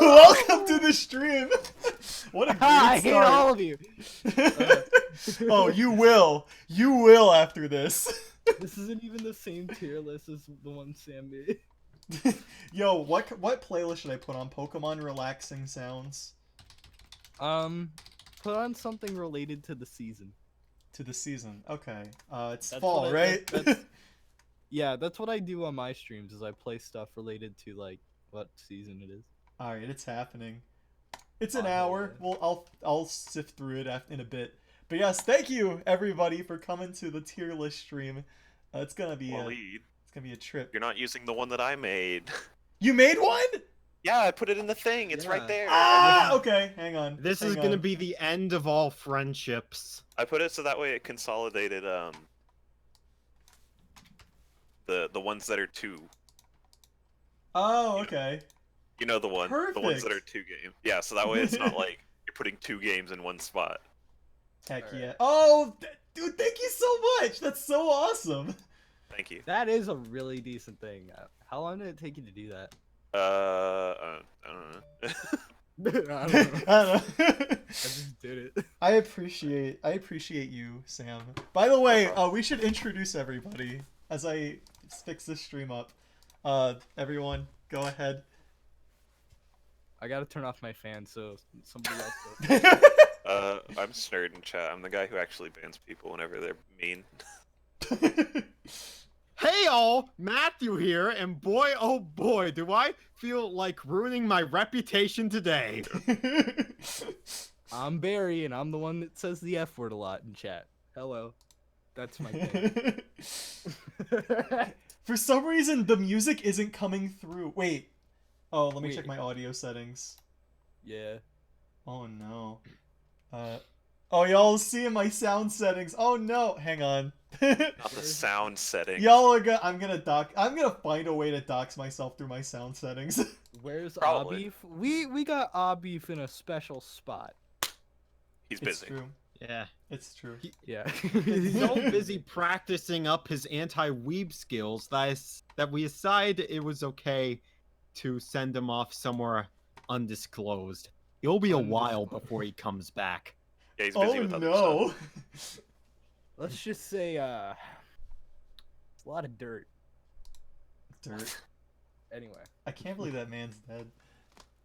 welcome to the stream. What a great I hate start. all of you. Oh, you will. You will after this. This isn't even the same tier list as the one Sam made. Yo, what playlist should I put on? Pokemon relaxing sounds. Put on something related to the season. To the season. Okay. It's That's fall, what right? Yeah, that's what I do on my streams. Is I play stuff related to like what season it is. All right, it's happening. It's an Oh, hour. yeah. Well, I'll sift through it in a bit. But yes, thank you everybody for coming to the tier list stream. It's gonna be a trip. You're not using the one that I made. You made one? Yeah, I put it in the thing. It's right Yeah. there. Ah, okay. Hang on. This hang is gonna on. be the end of all friendships. I put it so that way it consolidated the ones that are two. Oh, okay. You know the ones that are 2 games. Yeah, so that way it's not like you're putting 2 games in one spot. Heck All right. yeah. Oh, dude, thank you so much. That's so awesome. Thank you. That is a really decent thing. How long did it take you to do that? I don't know. I don't know. I don't know. I just did it. I appreciate you, Sam. By the way, we should introduce everybody as I fix this stream up. Everyone, go ahead. I gotta turn off my fan so somebody else does. I'm Snerd in chat. I'm the guy who actually bans people whenever they're mean. Hey all, Matthew here, and boy oh boy, do I feel like ruining my reputation today. I'm Barry, and I'm the one that says the F word a lot in chat. Hello. That's my thing. For some reason, the music isn't coming through. Wait. Oh, let me Wait. check my audio settings. Yeah. Oh no. Oh, y'all see my sound settings. Oh no. Hang on. Not the sound setting. Y'all are gonna. I'm gonna find a way to dox myself through my sound settings. Where's Probably. Abif? We got Abif in a special spot. He's It's busy. true. Yeah. It's true. Yeah. He's so busy practicing up his anti-weeb skills that we decided it was okay to send him off somewhere undisclosed. It'll be a while before he comes back. Yeah, he's busy Oh with other no. stuff. Let's just say, it's a lot of dirt. Dirt. Anyway. I can't believe that man's dead.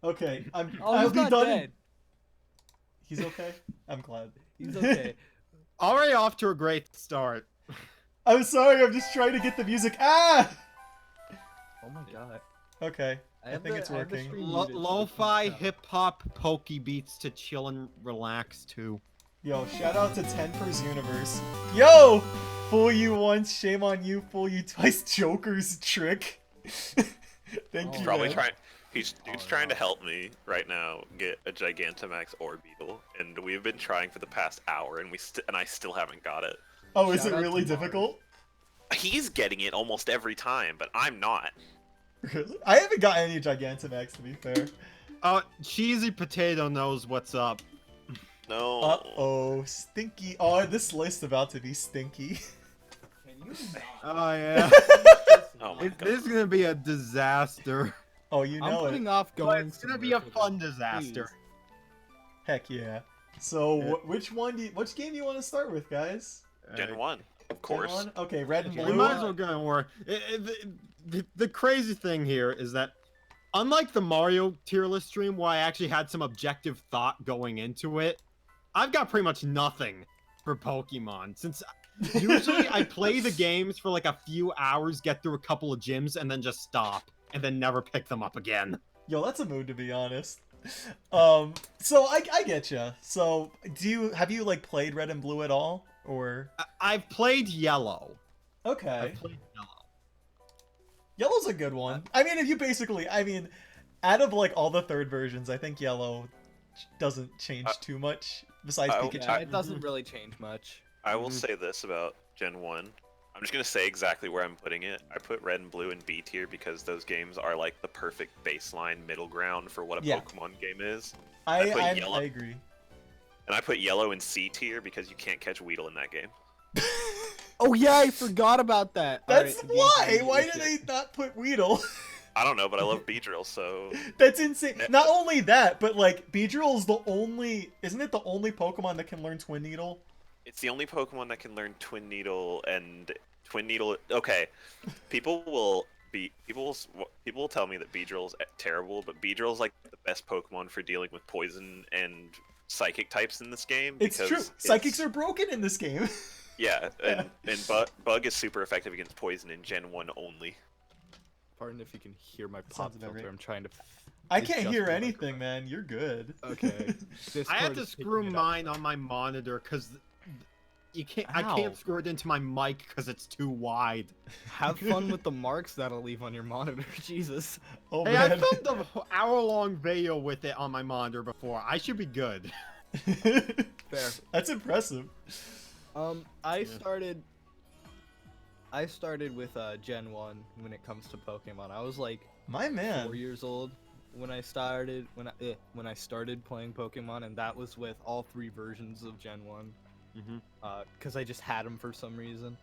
Okay, Oh, I'll he's be not done. dead. He's okay. I'm glad. He's okay. Already off to a great start. I'm sorry. I'm just trying to get the music. Ah. Oh my god. Okay. I have think the- it's I have the working. stream muted, so Lo-fi we can't tell. hip-hop pokey beats to chill and relax to. Yo, shout out to 10pers Universe. Yo! Fool you once, shame on you. Fool you twice, Joker's trick. Thank Oh, you, Probably man. trying. Dude's trying to help me right now get a Gigantamax Orbeetle, and we've been trying for the past hour, and I still haven't got it. Oh, is Shout it out really to Mars. difficult? He's getting it almost every time, but I'm not. Really? I haven't got any Gigantamax, to be fair. Cheesy Potato knows what's up. No. Uh-oh, stinky. Oh, this list about to be stinky. Can you not? Oh yeah. Oh my This is god. gonna be a disaster. Oh, you I'm know it. putting off But going. it's gonna somewhere be a for fun this. disaster. Heck yeah. So, Yeah. which game do you want to start with, guys? Gen 1, of Gen course. 1? Okay, red and Gen We blue. might as well get on work. The crazy thing here is that, unlike the Mario tier list stream where I actually had some objective thought going into it, I've got pretty much nothing for Pokemon. Since usually I play the games for like a few hours, get through a couple of gyms, and then just stop, and then never pick them up again. Yo, that's a mood, to be honest. So I get you. So, have you like played red and blue at all, or? I've played Yellow. Okay. I've played Yellow. Yellow's a good one. I mean, if you basically, out of like all the third versions, I think Yellow doesn't change too much besides I- Pikachu. Yeah, it doesn't really change much. I will say this about Gen 1. I'm just gonna say exactly where I'm putting it. I put red and blue in B tier because those games are like the perfect baseline middle ground for what a Yeah. Pokemon game is. I put Yellow. agree. And I put yellow in C tier because you can't catch Weedle in that game. Oh yeah, I forgot about that. That's Alright, why. game Why shit. did they not put Weedle? I don't know, but I love Beedrill, so That's insane. Not only that, but like Beedrill is the only, isn't it the only Pokemon that can learn Twin Needle? it's the only Pokemon that can learn Twin Needle and Twin Needle. Okay, people will tell me that Beedrill's terrible, but Beedrill's like the best Pokemon for dealing with poison and psychic types in this game. It's because true. Psychics are broken in this game. Yeah, and Bug is super effective against poison in Gen 1 only. Pardon if you can hear my sounds pop about filter. right. I'm trying to. I can't adjust hear my anything, microphone. man. You're good. Okay. I had Discord to is screw picking it up. mine on my monitor because you can't. I Ow. can't screw it into my mic because it's too wide. Have fun with the marks that'll leave on your monitor. Jesus. Oh Hey, I man. filmed an hour-long video with it on my monitor before. I should be good. Fair. That's impressive. I started with Gen 1 when it comes to Pokemon. I was like My man. 4 years old when I started playing Pokemon, and that was with all 3 versions of Gen 1. Because I just had them for some reason.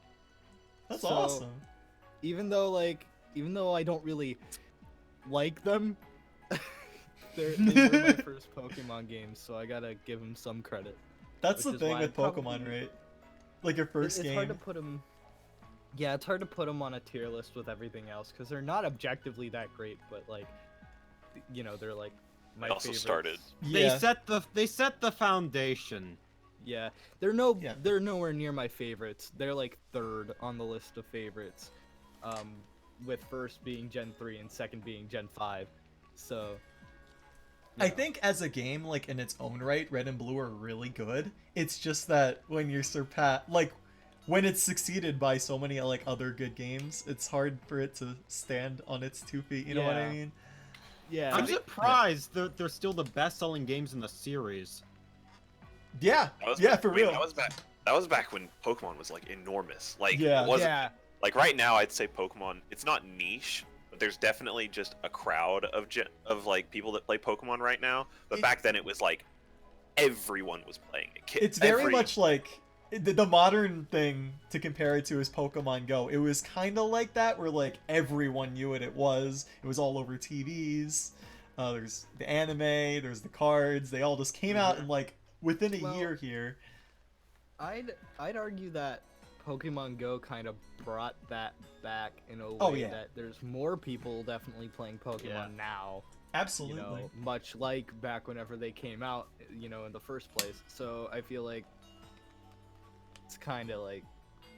That's So- awesome. Even though I don't really like them, they were my first Pokemon games, so I gotta give them some credit. That's which the is thing why with I Pokemon, probably- right? Like your first It's game. hard to put them. Yeah, it's hard to put them on a tier list with everything else because they're not objectively that great, but like, they're like my They also favorites. started. Yeah. They set the foundation. Yeah, they're nowhere near my favorites. They're like 3rd on the list of favorites, with first being Gen 3 and second being Gen 5. So. I think as a game, like in its own right, Red and Blue are really good. It's just that when you're when it's succeeded by so many like other good games, it's hard for it to stand on its 2 feet. You know what I Yeah. mean? Yeah. I'm surprised they're still the best-selling games in the series. Yeah. That was Yeah, back- for I mean, real. That was back when Pokemon was like enormous. Like Yeah. it wasn't Yeah. like right now. I'd say Pokemon. It's not niche, but there's definitely just a crowd of like people that play Pokemon right now. But back then it was like everyone was playing it. It's very much like the modern thing to compare it to is Pokemon Go. It was kind of like that, where like everyone knew what it was. It was all over TVs. There's the anime. There's the cards. They all just came out in like within a Well, year here. I'd argue that Pokemon Go kind of brought that back in a way Oh, yeah. that there's more people definitely playing Pokemon Yeah. now. Absolutely. Much like back whenever they came out, in the first place. So I feel like it's kind of like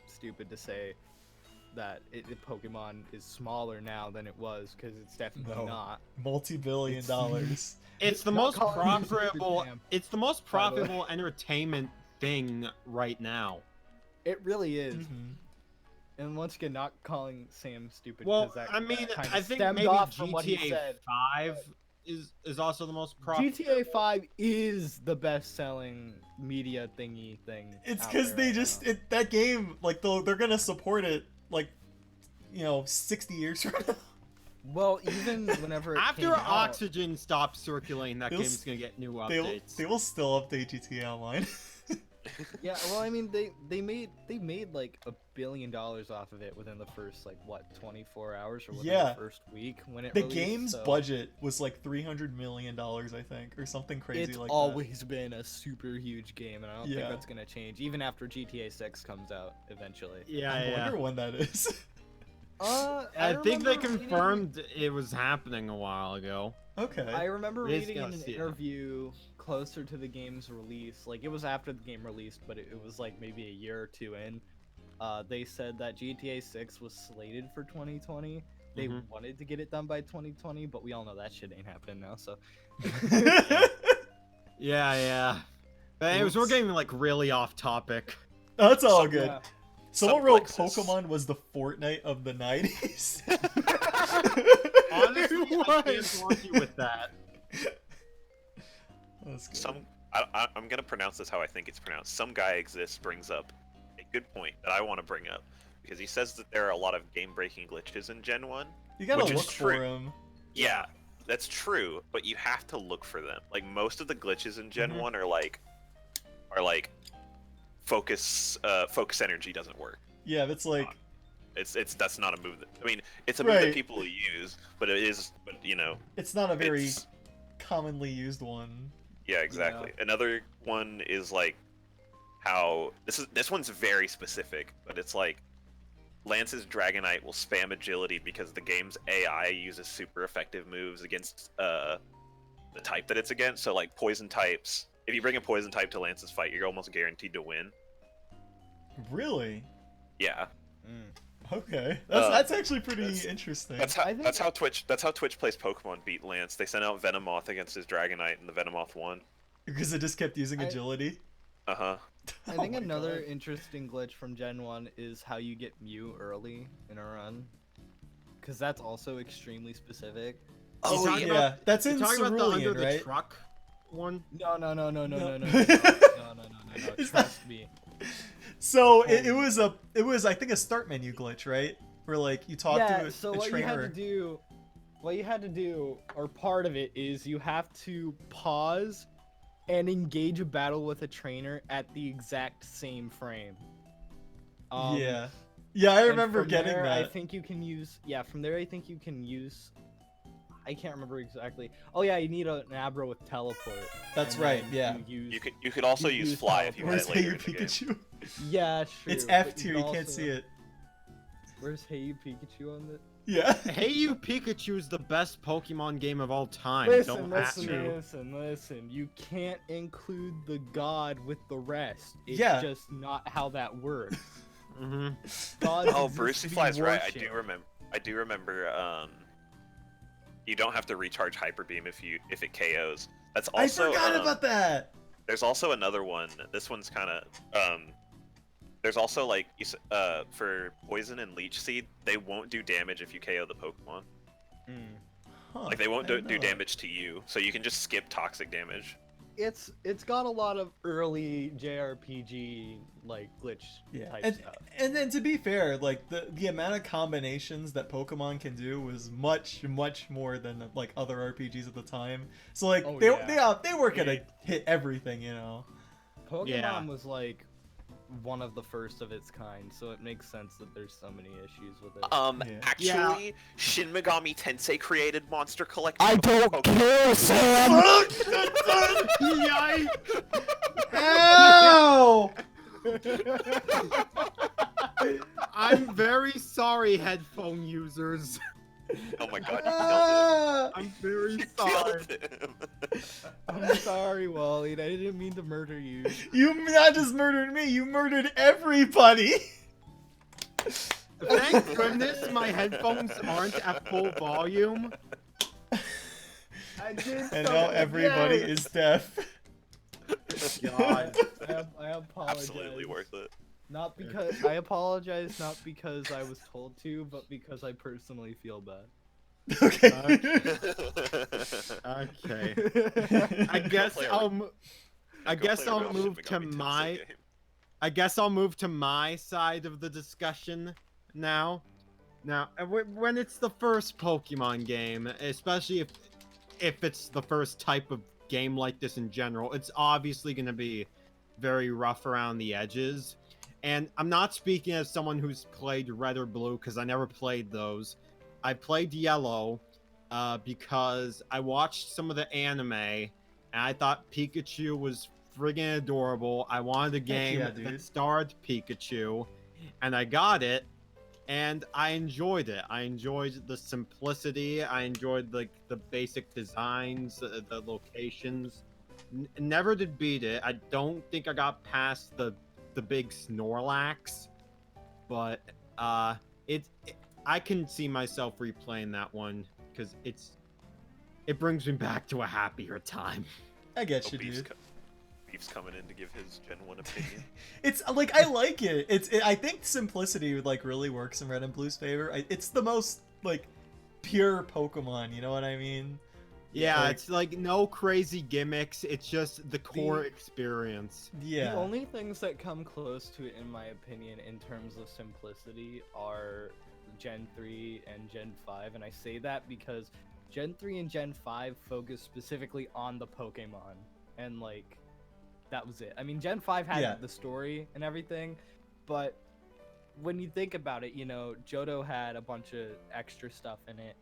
stupid to say that Pokemon is smaller now than it was, because it's definitely No. not. Multi-billion It's- dollars. It's the Not most calling it Super profitable. Jam, It's the most by the way. profitable entertainment thing right now. It really is. Mhm. And once again, not calling Sam stupid. Well, 'cause that I mean, kinda I think stemmed maybe off from what he GTA said. 5 is also the most profitable. GTA 5 is the best-selling media thingy thing. It's out because there they right just now. that game like they're gonna support it like 60 years from now. Well, even whenever it After came out, Oxygen stops circulating, that They'll game's s- gonna get new They updates. will still update GTA Online. yeah. Well, I mean, they made like $1 billion off of it within the first 24 hours or within Yeah. the first week when it The released, game's so budget was like $300 million, I think, or something crazy It's like always been a super huge game, and I don't Yeah. think that's gonna change even after GTA 6 comes out eventually. that. Yeah, I yeah. wonder when that is. I think they remember reading- confirmed it was happening a while ago. Okay. I remember It is reading in gonna an see it. interview closer to the game's release, like it was after the game released, but it was like maybe a year or two in. They said that GTA 6 was slated for 2020. They Mhm. wanted to get it done by 2020, but we all know that shit ain't happening now. So Yeah, yeah. But anyways, we're Oops. getting really off topic. That's all Some- good. yeah. Someone some wrote Lexus. Pokemon was the Fortnite of the 90s. Honestly, It I was. can't argue with that. That's good. I'm gonna pronounce this how I think it's pronounced. Some guy exists brings up a good point that I want to bring up because he says that there are a lot of game-breaking glitches in Gen 1. You gotta which is look for true. him. Yeah, that's true, but you have to look for them. Like most of the glitches in Gen Mhm. 1 are like focus energy doesn't work. Yeah, it's like It's that's not a move that, I mean, it's a move Right. that people use, but it is, but you know, It's not a very it's commonly used one. yeah, exactly. Another one is like how this one's very specific, but it's like Lance's Dragonite will spam agility because the game's AI uses super effective moves against the type that it's against. So like poison types. If you bring a poison type to Lance's fight, you're almost guaranteed to win. Really? Yeah. Okay. That's actually pretty interesting. That's how Twitch plays Pokemon beat Lance. They sent out Venomoth against his Dragonite, and the Venomoth won. Because it just kept using agility. Uh huh. I Oh think my another God. interesting glitch from Gen 1 is how you get Mew early in a run. Because that's also extremely specific. Oh talking yeah. Yeah, that's in You're talking about the under Cerulean, the right? truck one? No. No. Is Trust me. So it was I think a start menu glitch, right? Where like you talk to So a what trainer. you had to do, or part of it is you have to pause and engage a battle with a trainer at the exact same frame. Yeah. Yeah, I And remember from getting there, that. I think you can use. Yeah, from there I think you can use. I can't remember exactly. Oh yeah, you need an Abra with teleport. That's and right, then yeah. You could also You use use fly if you had Where's it later Hey in the game. Pikachu? Yeah, true. It's but F tier, can you can't also- see it. Where's Hey You Pikachu on the? Yeah. Hey You Pikachu is the best Pokemon game of all time. Listen, Don't ask me. listen. You can't include the god with the rest. It's Yeah. just not how that works. Mm-hmm. Gods Oh, exist Brucey to be Fly's right. I worshipped. do remember. You don't have to recharge Hyper Beam if it KOs. That's I also. forgot about that. There's also another one. This one's kind of. There's also like for Poison and Leech Seed, they won't do damage if you KO the Pokemon. Huh, Like they won't I do didn't know that. damage to you, so you can just skip toxic damage. It's got a lot of early JRPG like glitch Yeah, type stuff. and then to be fair, like the amount of combinations that Pokemon can do was much more than like other RPGs at the time. So like Oh, they yeah. they were gonna hit everything, you know. Pokemon Yeah. was like one of the first of its kind, so it makes sense that there's so many issues with it. Yeah. Actually, Shin Megami Tensei created Monster Collection. I before don't Pokemon. care, Sam. Yikes! Ow! I'm very sorry, headphone users. Oh my god, Ah! I'm very you sorry. killed him. I'm sorry, Wally. I didn't mean to murder you. You not just murdered me, you murdered everybody. Thank goodness my headphones aren't at full volume. I did. And now everybody is deaf. God. I apologize. Absolutely worth it. Not because I apologize, not because I was told to, but because I personally feel bad. Okay. Okay. I guess play a- I'll. I Go guess play a I'll real move Shin to Megami Tensei my. game. I guess I'll move to my side of the discussion now. Now, when it's the first Pokemon game, especially if it's the first type of game like this in general, it's obviously going to be very rough around the edges. And I'm not speaking as someone who's played Red or Blue because I never played those. I played Yellow because I watched some of the anime and I thought Pikachu was friggin' adorable. I wanted a game yeah, dude. that starred Pikachu, and I got it, and I enjoyed it. I enjoyed the simplicity. I enjoyed the basic designs, the locations. Never did beat it. I don't think I got past the big Snorlax, but I can see myself replaying that one because it brings me back to a happier time. I get Oh, you, dude. Beef's coming in to give his Gen 1 opinion. It's like I like it. I think simplicity would like really works in Red and Blue's favor. It's the most like pure Pokemon. You know what I mean? Yeah, Like- it's like no crazy gimmicks. It's just the core The- experience. Yeah. The only things that come close to it, in my opinion, in terms of simplicity, are Gen 3 and Gen 5, and I say that because Gen 3 and Gen 5 focus specifically on the Pokemon, and like that was it. I mean, Gen 5 had Yeah. the story and everything, but when you think about it, Johto had a bunch of extra stuff in it.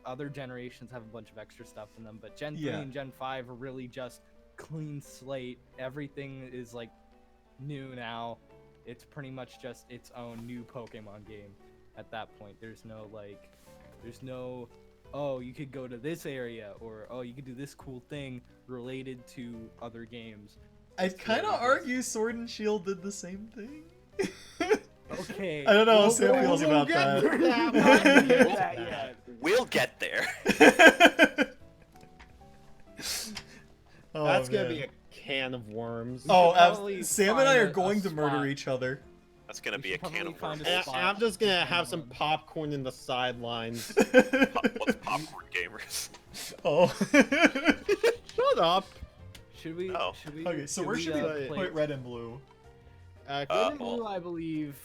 Other generations have a bunch of extra stuff in them, but Gen 3 Yeah. and Gen 5 are really just clean slate. Everything is like new now. It's pretty much just its own new Pokemon game at that point. There's no oh, you could go to this area, or oh, you could do this cool thing related to other games. I'd kind of really argue Sword and Shield did the same thing. Okay. I don't know how We'll- Sam we'll- feels we'll about get to that. that. We'll get to That that. yet. We'll get there. Oh, That's gonna man. be a can of worms. Oh, probably Sam and I find are a going to murder spot. each other. That's gonna We be a should can probably of find worms. a And spot. I'm just gonna have some Pokemon. popcorn in the sidelines. What's popcorn gamers? Oh. Shut up. Should we? Oh. Should we? Okay, so where should we play- put red and blue? Red Uh, and blue, I believe.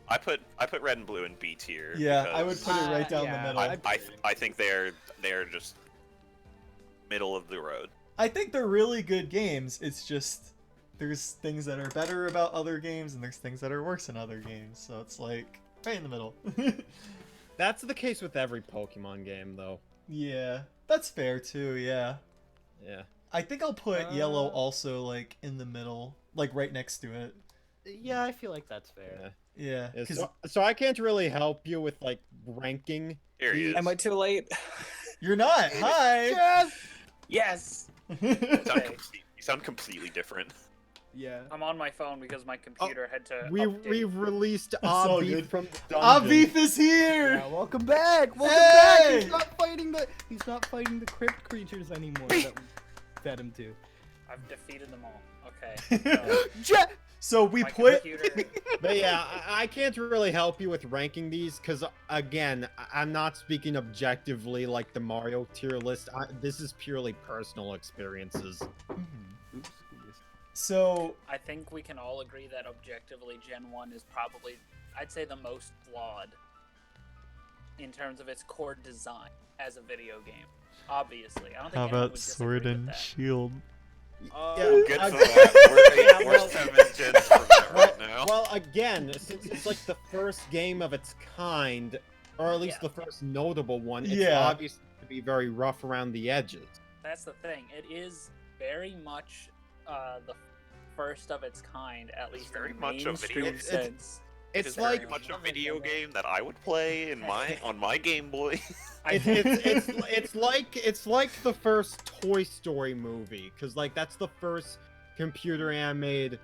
I put red and blue in B tier. Yeah, I would because put it right down yeah, the middle. I think they're just middle of the road. I think they're really good games. It's just there's things that are better about other games and there's things that are worse in other games. So it's like right in the middle. That's the case with every Pokemon game, though. Yeah, that's fair too. Yeah. Yeah. I think I'll put yellow Uh, also like in the middle, like right next to it. Yeah, I feel like that's fair. Yeah. Yeah, Yeah, 'cause- so I can't really help you with like ranking. Here he is. Am I too late? you're not. Hi. Yes! You sound, Okay. you sound completely different. Yeah. I'm on my phone because my computer had to update. We've released all Aviv good. from the dungeon. Avif is here. Yeah, welcome back. Welcome Hey! back. He's not fighting the crypt creatures anymore that we fed him to. I've defeated them all. Okay. So we my put. computer... But yeah, I can't really help you with ranking these because, again, I'm not speaking objectively like the Mario tier list. This is purely personal experiences. Mhm. Oops. So I think we can all agree that objectively Gen 1 is probably, I'd say, the most flawed in terms of its core design as a video game. Obviously. I don't think how anyone about would Sword disagree with and that. Shield? Yeah, Good I- for that. Yeah, We're well- 7 gens from that right now. Well, again, since it's like the first game of its kind, or at least Yeah. the first notable one, it's Yeah. obvious to be very rough around the edges. That's the thing. It is very much the first of its kind, at least very in a much a video- mainstream it's- sense. It It's is like very much a video game that I would play in on my Game Boy. it's like the first Toy Story movie, because like that's the first computer animated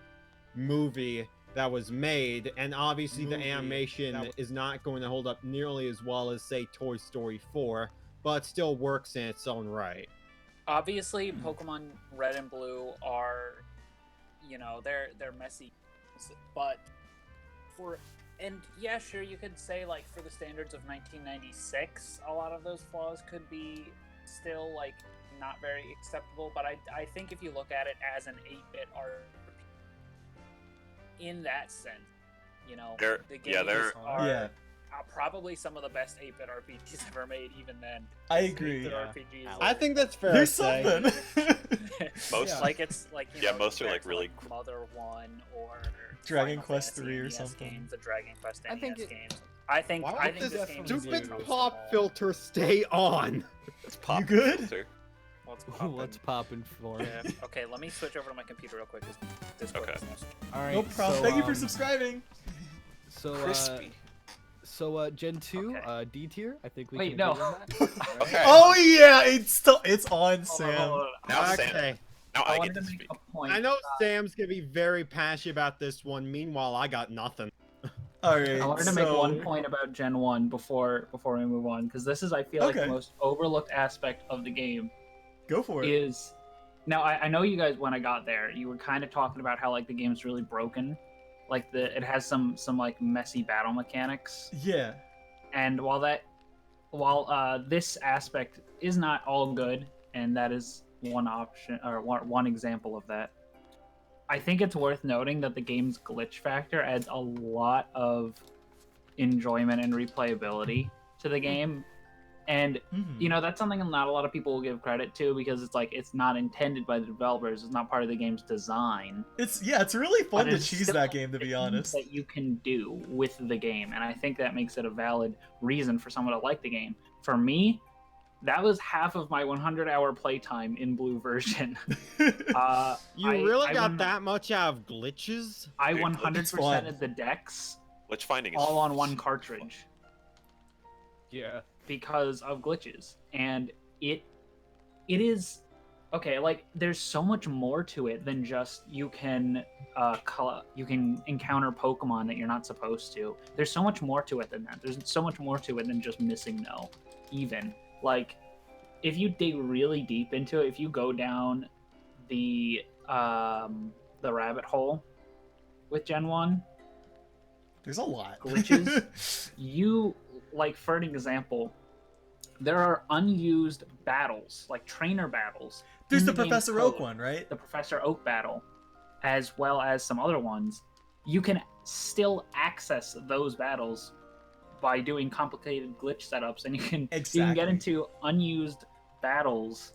movie that was made, and obviously the Movie animation that was- is not going to hold up nearly as well as say Toy Story 4, but it still works in its own right. Obviously, Pokemon Red and Blue are, they're messy, but yeah, sure, you could say like for the standards of 1996, a lot of those flaws could be still like not very acceptable. But I think if you look at it as an 8-bit RPG, in that sense, They're- the yeah, games they're- are Yeah. probably some of the best 8-bit RPGs ever made. Even then, I Just agree. 8-bit Yeah. RPGs. I think that's fair. There's to say. something. Most- Yeah. Like it's like Yeah, most are, compared like, to, really Mother 1 or Dragon Final Quest Fantasy 3 or NES something. Games, the Dragon Quest I NES think it- games. I think Why I would think this this game is definitely Stupid the most pop overall. filter stay on. It's pop You good? filter. What's poppin'? What's popping for? Yeah. Okay, let me switch over to my computer real quick. Discord Okay. is most- All right. No problem. So, Thank you for um, subscribing. Crispy. Gen 2, Okay. D tier. I think we Wait, can no. agree on that. Okay. Oh yeah, it's on Sam. Now Okay. Sam. Now I I wanted get to to make speak. a point. I know Sam's gonna be very passionate about this one. Meanwhile, I got nothing. All right. I wanted to make so- one point about Gen 1 before we move on, because this is, I feel like, Okay. the most overlooked aspect of the game Go for it. is... Now, I know you guys, when I got there, you were kind of talking about how, like, the game's really broken. Like, it has some like, messy battle mechanics. Yeah. And while this aspect is not all good, and that is one option, or one example of that, I think it's worth noting that the game's glitch factor adds a lot of enjoyment and replayability to the game. And Mhm. you know, that's something not a lot of people will give credit to because it's like it's not intended by the developers. It's not part of the game's design. It's really fun But to it's cheese still that game, to be things honest. that you can do with the game, and I think that makes it a valid reason for someone to like the game. For me, that was half of my 100-hour playtime in blue version. You I- really I got won- that much out of glitches? I Dude, 100%ed the decks Glitch finding is all on so one much cartridge Yeah. because of glitches, and it is okay. Like, there's so much more to it than just you can encounter Pokemon that you're not supposed to. There's so much more to it than that. There's so much more to it than just missing no. Even like, if you dig really deep into it, if you go down the rabbit hole with Gen 1, There's a lot. glitches. You, like, for an example, there are unused battles, like trainer battles. There's in the game's Professor Oak code. one, right? The Professor Oak battle, as well as some other ones. You can still access those battles by doing complicated glitch setups, and you can Exactly. get into unused battles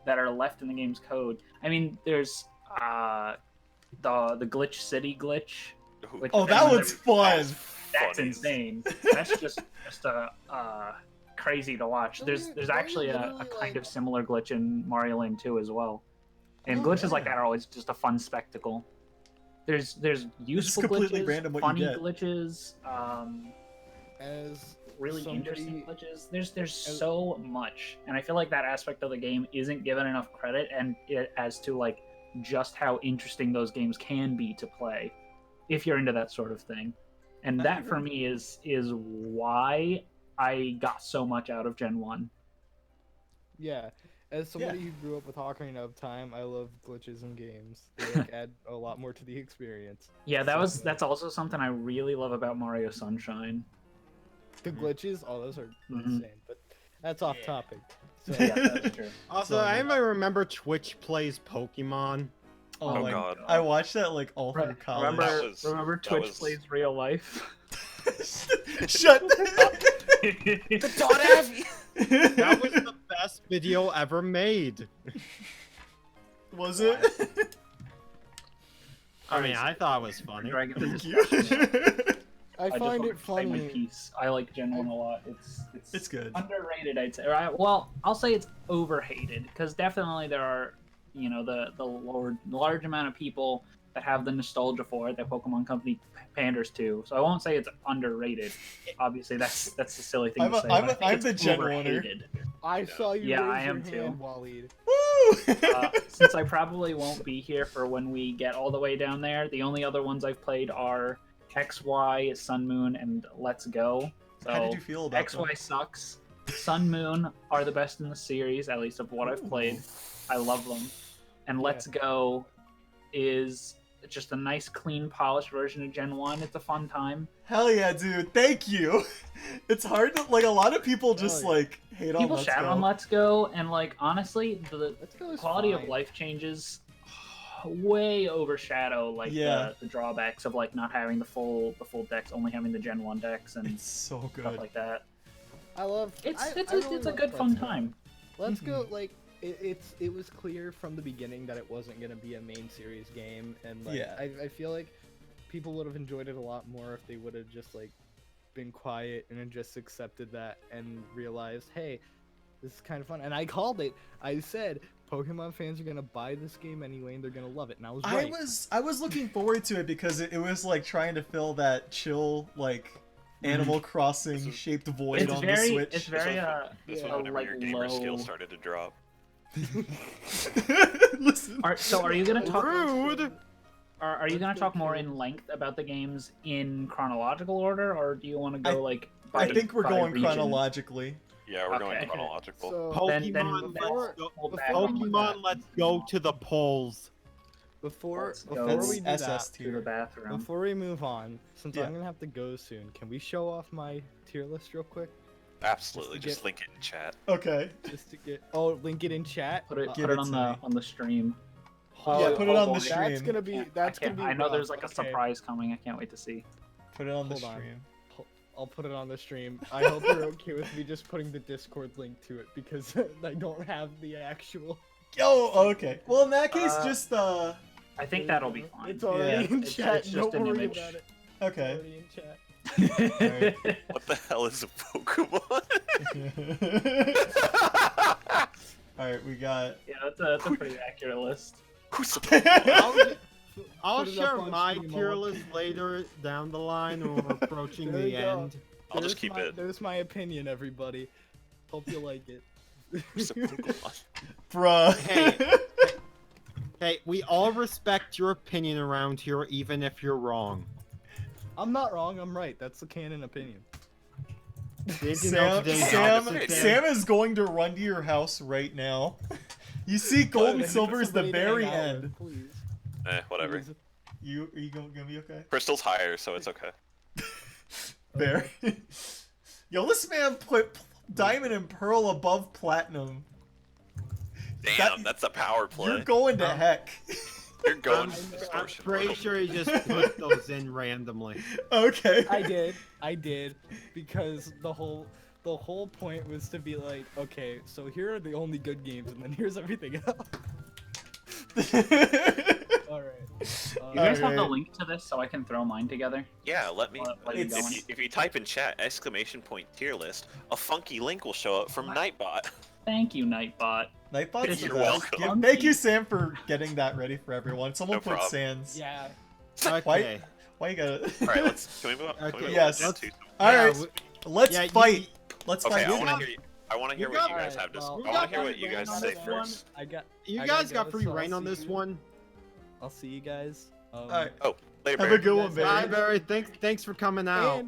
that are left in the game's code. I mean, there's the glitch city glitch. Ooh, which Oh, is that another- one's fun. That's funny. insane. That's just crazy to watch. There's actually a kind of similar glitch in Mario Land 2 as well. And glitches like that are always just a fun spectacle. There's useful completely glitches, random what you funny get. glitches, As really somebody- interesting glitches. There's so much, and I feel like that aspect of the game isn't given enough credit, and as to like just how interesting those games can be to play if you're into that sort of thing. And I that for agree. me is why I got so much out of Gen 1. Yeah, as somebody who grew up with Ocarina of Time, I love glitches in games. They like add a lot more to the experience. Yeah, So, that's also something I really love about Mario Sunshine. the glitches. Oh, those are Mhm. insane. But that's off topic. So Yeah, that's true. Also, So I good. might remember Twitch plays Pokemon. Oh, Oh, my God. I watched that like all through college. Remember that Twitch was- plays real life? Shut. That was the best video ever made. Was it? I mean, I thought it was funny. Dragon Thank discussion. you. I just find wanted it to say my funny. piece. I like Gen 1 a lot. It's good. Underrated, I'd say. Right? Well, I'll say it's overhated because definitely there are, you know, the large amount of people that have the nostalgia for it that Pokemon Company panders to. So I won't say it's underrated. Obviously, that's a silly thing to say. I'm but I think the it's Gen 1er. overhated. I saw you Yeah, raise I am your too. hand, Waleed. Woo! Since I probably won't be here for when we get all the way down there, the only other ones I've played are XY, Sun Moon, and Let's Go. So How did you feel about XY them? sucks. Sun Moon are the best in the series, at least of what I've played. I love them. And Yeah. Let's Go is just a nice, clean, polished version of Gen 1. It's a fun time. Hell yeah, dude. Thank you. It's hard to like a lot of people just Hell yeah. like hate on People Let's shout Go. on Let's Go, and like honestly, the Let's Go is quality of fine. life changes way overshadow like Yeah. the drawbacks of like not having the full decks, only having the Gen 1 decks and It's so stuff good. like that. I love. It's I it's really it's a love good fun Let's Go. time. Let's Go. Like it was clear from the beginning that it wasn't gonna be a main series game, and like Yeah. I feel like people would have enjoyed it a lot more if they would have just like been quiet and then just accepted that and realized, hey, this is kind of fun. And I called it. I said Pokemon fans are gonna buy this game anyway, and they're gonna love it. And I was right. I was looking forward to it because it was like trying to fill that chill like Animal Crossing This is- shaped void It's on very the Switch. it's very This Yeah. was whenever like your gamer low. skills started to drop. Listen. Are you gonna talk? Rude. Are you gonna talk more in length about the games in chronological order, or do you want to go like? I think we're by going region? chronologically. Yeah, we're going Okay. chronological. So Then Pokemon, before- let's go. hold back before on we- Pokemon, let's go to the polls. before Let's go. before That's we do SS that, to the tier. bathroom. before we move on, since Yeah. I'm gonna have to go soon, can we show off my tier list real quick? Absolutely, Just just link it in chat. Okay. Just to get link it in chat. Put it Give put it it on to the me. on the stream. Yeah, put it on the boy. stream. That's gonna be I that's can't- gonna be. I know rough. there's like a Okay. surprise coming. I can't wait to see. Put it on the Hold on. stream. I'll put it on the stream. I hope you're okay with me just putting the Discord link to it because I don't have the actual. Oh, okay. Well, in that case, just I think that'll be fine. It's already Yeah. in It's chat. just Don't an worry image. about it. It's okay. already in chat. What the hell is a Pokemon? All right, we got. Yeah, that's a pretty accurate list. Who's a Pokemon? I'll Put it share up on my stream, tier I'll- list later down the line when we're approaching There the you go. end. I'll just keep it. There's my opinion, everybody. Hope you like it. Who's a Pokemon? Bruh. Hey. Hey, we all respect your opinion around here, even if you're wrong. I'm not wrong. I'm right. That's the canon opinion. Did you know Sam, today's Sam, opposite, Sam is going to run to your house right now. You see, gold and silver is the Somebody to very hang out end. with, Please. Whatever. Please. Are you gonna be okay? Crystal's higher, so it's okay. There. Yo, this man put diamond and pearl above platinum. Damn, that's a power play. You're going to heck. You're going I'm distortion. pretty sure he just put those in randomly. Okay. I did, because the whole point was to be like, okay, so here are the only good games, and then here's everything else. All right. You guys have the Alright. link to this so I can throw mine together? Yeah, let me. Let me It's- go in. If you type in chat !tier list, a funky link will show up from Nightbot. Thank you, Nightbot. Nightbot's the You're best. welcome. Thank you, Sam, for getting that ready for everyone. Someone No put problem. Sans. Yeah. Okay. Why you gotta? All right, can we move on? Can we Okay, move on yes. to Gen 2? All Yeah, right. we- Let's yeah, you- fight. Let's Okay, fight. I you want got- to hear. I want to hear you what got- you guys Alright, have to. well, I we want got to hear what free you guys reign on say this one. first. I got. You I guys gotta got go, free so I'll reign on see this you- one. I'll see you guys. All right. Later, Have Barry. a good one, guys- baby. Bye, Barry. Thanks for coming out.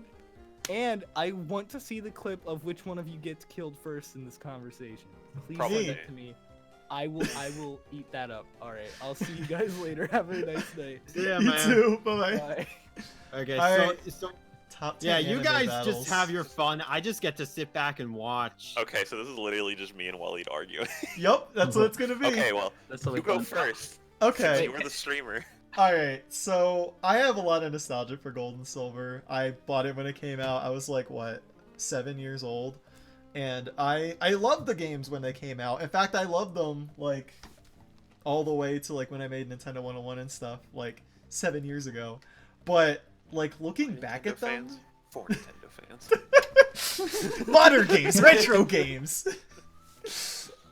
And I want to see the clip of which one of you gets killed first in this conversation. Please Probably send that to me. I will eat that up. All right. I'll see you guys later. Have a nice day. See ya, You man. too. Bye. Bye. Okay, Alright. so Top 10 yeah, you anime guys battles. just have your fun. I just get to sit back and watch. Okay, so this is literally just me and Waleed arguing. Yep, that's what it's gonna be. Okay, well, That's the you go first. Okay. Since you were the streamer. Alright, so I have a lot of nostalgia for Gold and Silver. I bought it when it came out. I was like, what, 7 years old? And I loved the games when they came out. In fact, I loved them, like, all the way to, like, when I made Nintendo 101 and stuff, like, 7 years ago. But, like, looking back Nintendo at them... fans. For Nintendo fans. Modern games! Retro games!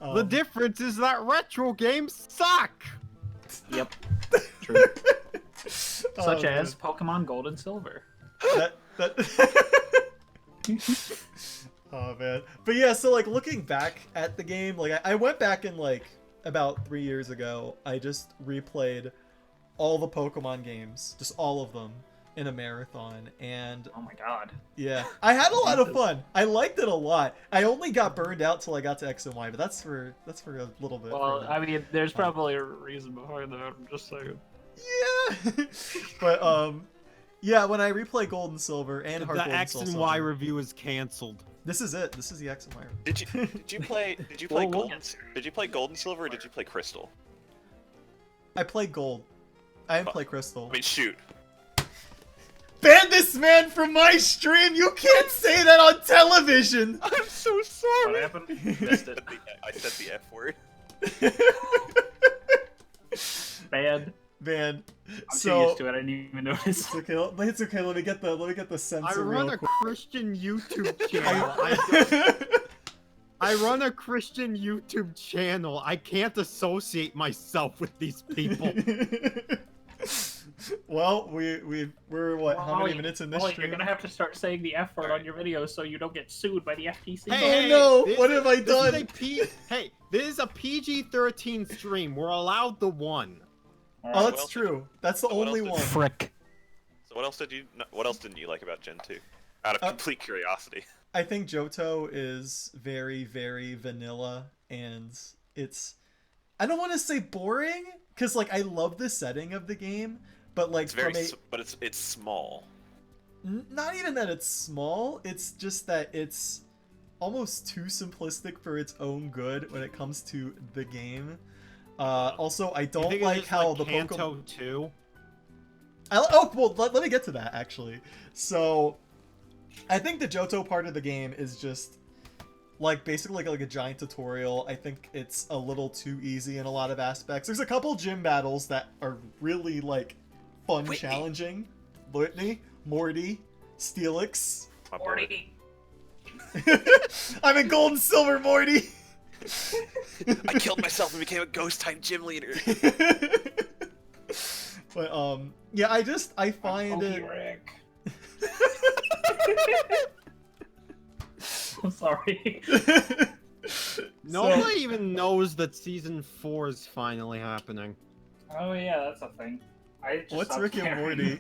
The difference is that retro games suck. Yep. True. Oh, Such man. as Pokemon Gold and Silver. that Oh man, but yeah, so like looking back at the game, like I went back and like about 3 years ago, I just replayed all the Pokemon games, just all of them in a marathon, and Oh my god. yeah, I had a lot of fun. I liked it a lot. I only got burned out till I got to X and Y, but that's for a little bit. Well, further. I mean, there's probably a reason behind that. I'm just saying. Yeah, but yeah, when I replay Gold and Silver and Heart The Gold X Soul and Silver, Y review is canceled. This is it. This is the X and Y. Did you play Whoa, whoa. Gold? Did you play Gold and Silver or did you play Crystal? I played Gold. I didn't play Crystal. I mean, shoot. Ban this man from my stream! You can't say that on television! I'm so What sorry. happened? Missed it. I said the F word. Bad. Man, I'm too so used to it. I didn't even notice. it's okay. Let me get the I censor run real a quick. Christian YouTube channel. I run a Christian YouTube channel. I can't associate myself with these people. Well, we're what? How many minutes in this Ollie, stream? you're gonna have to start saying the F word on your videos so you don't get sued by the FTC. Hey, no, this what is- have I this is done? a Hey, this is a PG-13 stream. We're allowed the one. Oh, What that's else true. That's the so what only else one. did- Frick. So what else didn't you like about Gen 2? Out of complete curiosity. I think Johto is very, very vanilla, and it's... I don't want to say boring, because, like, I love the setting of the game, but, like, It's very, from a... but it's small. Not even that it's small, it's just that it's almost too simplistic for its own good when it comes to the game. Also, I You don't think it's like just how like the Kanto Pokemon... 2? Oh, well, let me get to that, actually. So, I think the Johto part of the game is just like basically like a giant tutorial. I think it's a little too easy in a lot of aspects. There's a couple gym battles that are really like fun, Whitney. challenging. Whitney, Morty, Steelix. My boy. Morty. I'm in gold and silver, Morty. I killed myself and became a ghost type gym leader. But yeah, I find it. Rick. I'm sorry. Nobody even knows that season 4 is finally happening. Oh yeah, that's a thing. I just What's stopped Rick and caring. Morty?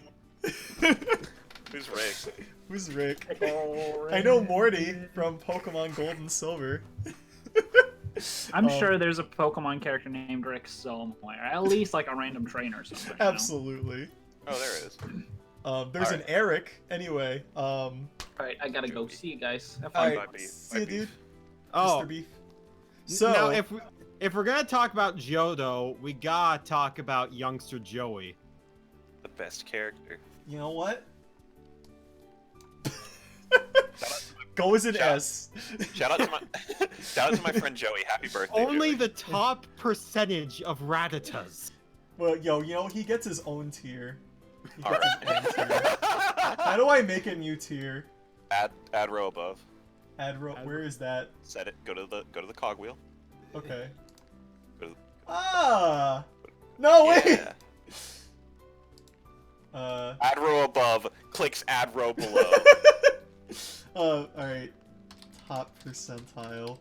Who's Rick? Who's Rick? Oh, I know Morty from Pokemon Gold and Silver. I'm sure there's a Pokemon character named Rick somewhere. At least like a random trainer or something. you know? Absolutely. Oh, there it is. There's an Alright. Eric. Anyway. Alright, I gotta go. Joey. See you guys. Have All fun. right. My beef, See my you, beef. dude. Oh, Mr. Beef. So now if we're gonna talk about Johto, we gotta talk about youngster Joey. The best character. you know what? Go as an Shout- S. Shout out to my shout out to my friend Joey. Happy birthday. Only Joey. the top percentage of Rattatas. Well, yo, you know he gets his own tier. He All gets right. his own tier. How do I make a new tier? add row above. Where is that? Set it. Go to the cogwheel. Okay. Go to Ah! No way! Yeah. Uh. Add row above. Clicks add row below. Alright. Top percentile.